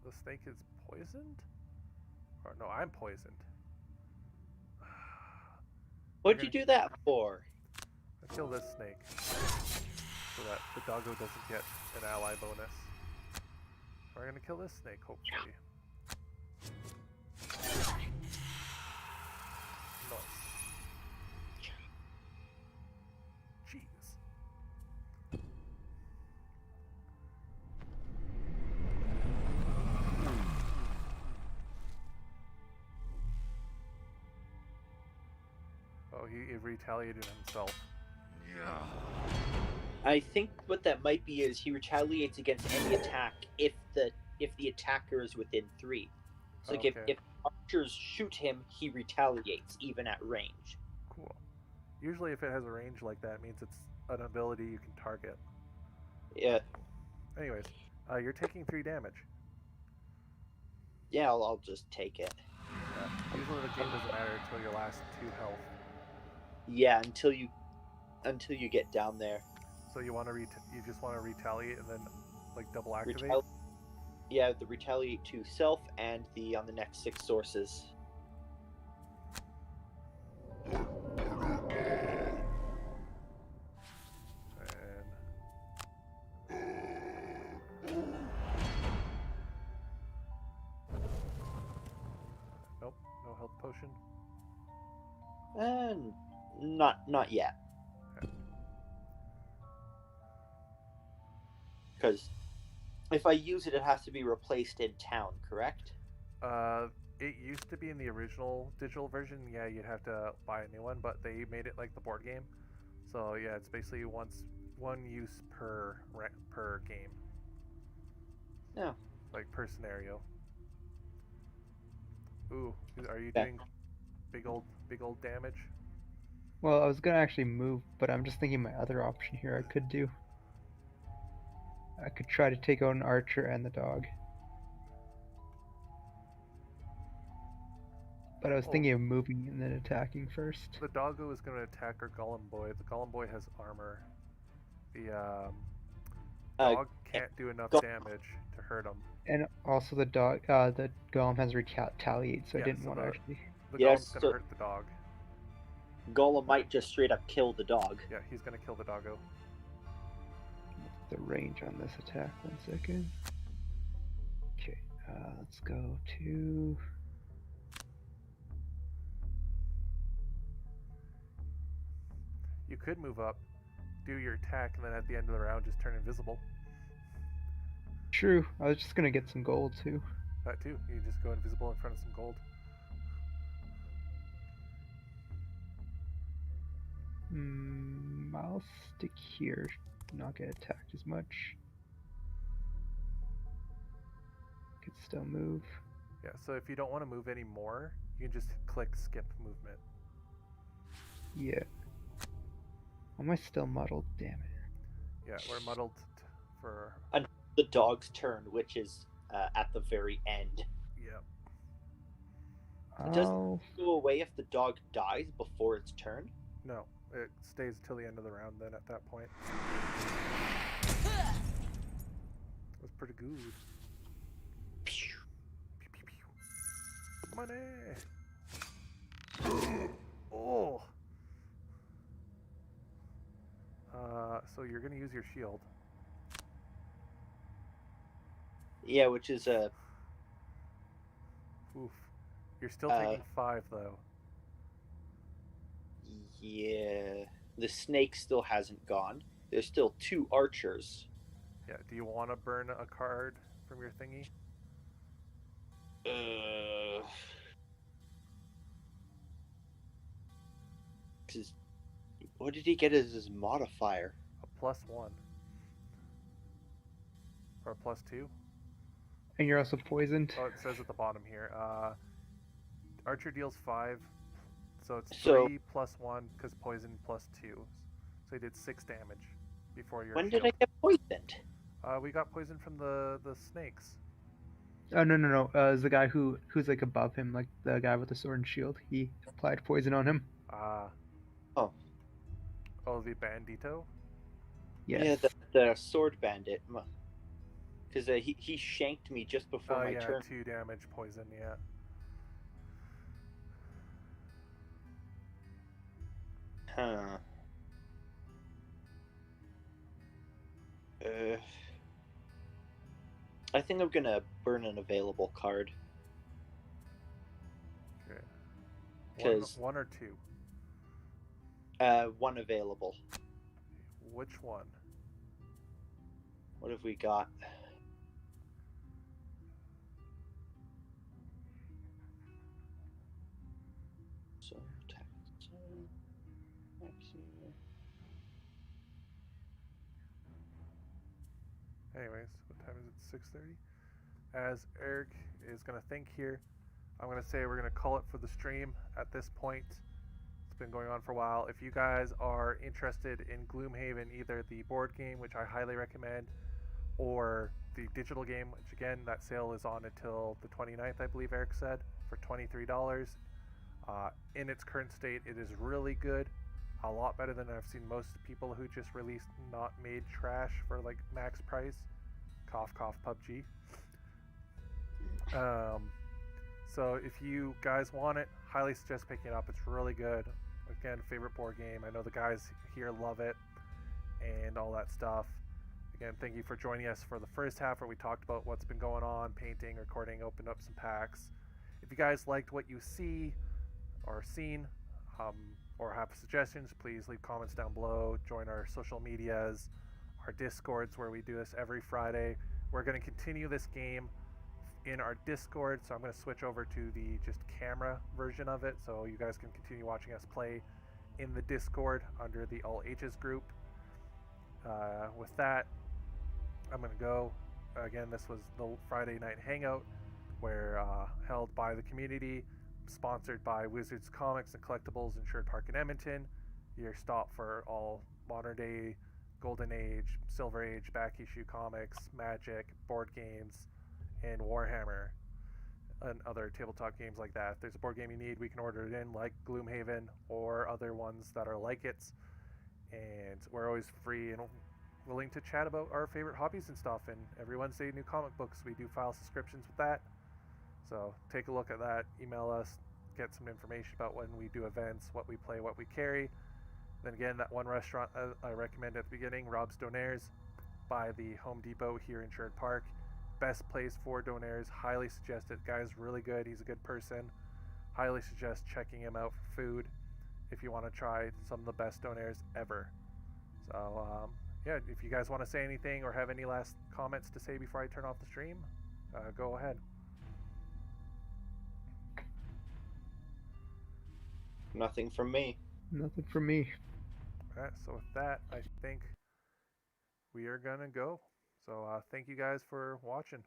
The snake is poisoned? Or no, I'm poisoned. What'd you do that for? I kill this snake so that the doggo doesn't get an ally bonus. We're gonna kill this snake, hopefully. Nice. Jeez. Oh, he retaliated himself. I think what that might be is he retaliates against any attack if the attacker is within 3. So like if archers shoot him, he retaliates even at range. Cool. Usually if it has a range like that, it means it's an ability you can target. Yeah. Anyways, you're taking 3 damage. Yeah, I'll just take it. Yeah. Usually the game doesn't matter until your last 2 health. Yeah, until you get down there. So you want to you just want to retaliate and then like double activate. Yeah, the retaliate to self and the on the next 6 sources. And nope, no health potion. And not yet. Because if I use it, it has to be replaced in town, correct? It used to be in the original digital version. Yeah, you'd have to buy a new one, but they made it like the board game. So yeah, it's basically one use per game. Yeah. Like per scenario. Ooh, are you doing big old damage? Well, I was gonna actually move, but I'm just thinking my other option here I could do. I could try to take out an archer and the dog. But I was thinking of moving and then attacking first. The doggo is going to attack our golem boy. The golem boy has armor. The dog can't do enough damage to hurt him. And also the golem has retaliate, so I didn't want to actually. The golem's going to hurt the dog. Golem might just straight up kill the dog. Yeah, he's going to kill the doggo. The range on this attack. 1 second. Okay, let's go to. You could move up, do your attack, and then at the end of the round just turn invisible. True. I was just gonna get some gold too. That too. You just go invisible in front of some gold. I'll stick here. Not get attacked as much. Could still move. Yeah, so if you don't want to move anymore, you can just click skip movement. Yeah. Am I still muddled? Damn it. Yeah, we're muddled for the dog's turn, which is at the very end. Yep. It doesn't go away if the dog dies before its turn? No, it stays till the end of the round then at that point. That's pretty good. Pew, pew, pew. Money! Oh! So you're gonna use your shield. Yeah, which is a... Oof. You're still taking 5 though. Yeah. The snake still hasn't gone. There's still 2 archers. Yeah, do you want to burn a card from your thingy? His, what did he get as his modifier? A +1. Or a +2. And you're also poisoned. Oh, it says at the bottom here. Archer deals 5, so it's 3 So +1 because poison +2. So he did 6 damage before your when shield. did I get poisoned? We got poisoned from the snakes. Oh no! It's the guy who's like above him, like the guy with the sword and shield. He applied poison on him. Oh. Oh, the bandito. Yes. Yeah, the sword bandit. Because he shanked me just before my yeah, turn. 2 damage poison. Yeah. Huh. I think I'm gonna burn an available card. Okay. 'Cause- One or 2. One available. Which one? What have we got? So Anyways, what time is it? 6:30. As Eric is gonna think here, I'm gonna say we're gonna call it for the stream at this point. It's been going on for a while. If you guys are interested in Gloomhaven, either the board game, which I highly recommend, or the digital game, which again, that sale is on until the 29th, I believe Eric said, for $23. In its current state, it is really good. A lot better than I've seen most people who just released not made trash for like max price. Cough, cough, PUBG. So if you guys want it, highly suggest picking it up. It's really good. Again, favorite board game. I know the guys here love it and all that stuff. Again, thank you for joining us for the first half where we talked about what's been going on, painting, recording, opened up some packs. If you guys liked what you see or seen, or have suggestions, please leave comments down below. Join our social medias, our Discords where we do this every Friday. We're going to continue this game in our Discord, so I'm going to switch over to the just camera version of it so you guys can continue watching us play in the Discord under the All Ages group. With that, I'm going to go. Again, this was the Friday night hangout where held by the community, sponsored by Wizards Comics and Collectibles in Sherwood Park in Edmonton. Your stop for all modern day, golden age, silver age, back issue comics, magic, board games, and Warhammer and other tabletop games like that. If there's a board game you need, we can order it in, like Gloomhaven or other ones that are like it. And we're always free and willing to chat about our favorite hobbies and stuff. And every Wednesday, new comic books. We do file subscriptions with that. So take a look at that. Email us, get some information about when we do events, what we play, what we carry. Then again, that one restaurant I recommend at the beginning, Rob's Donaires, by the Home Depot here in Sherwood Park. Best place for donaires. Highly suggest it. Guy's really good. He's a good person. Highly suggest checking him out for food if you want to try some of the best donaires ever. So yeah, if you guys want to say anything or have any last comments to say before I turn off the stream, go ahead. Nothing from me. Nothing from me. All right, so with that, I think we are gonna go. So thank you guys for watching.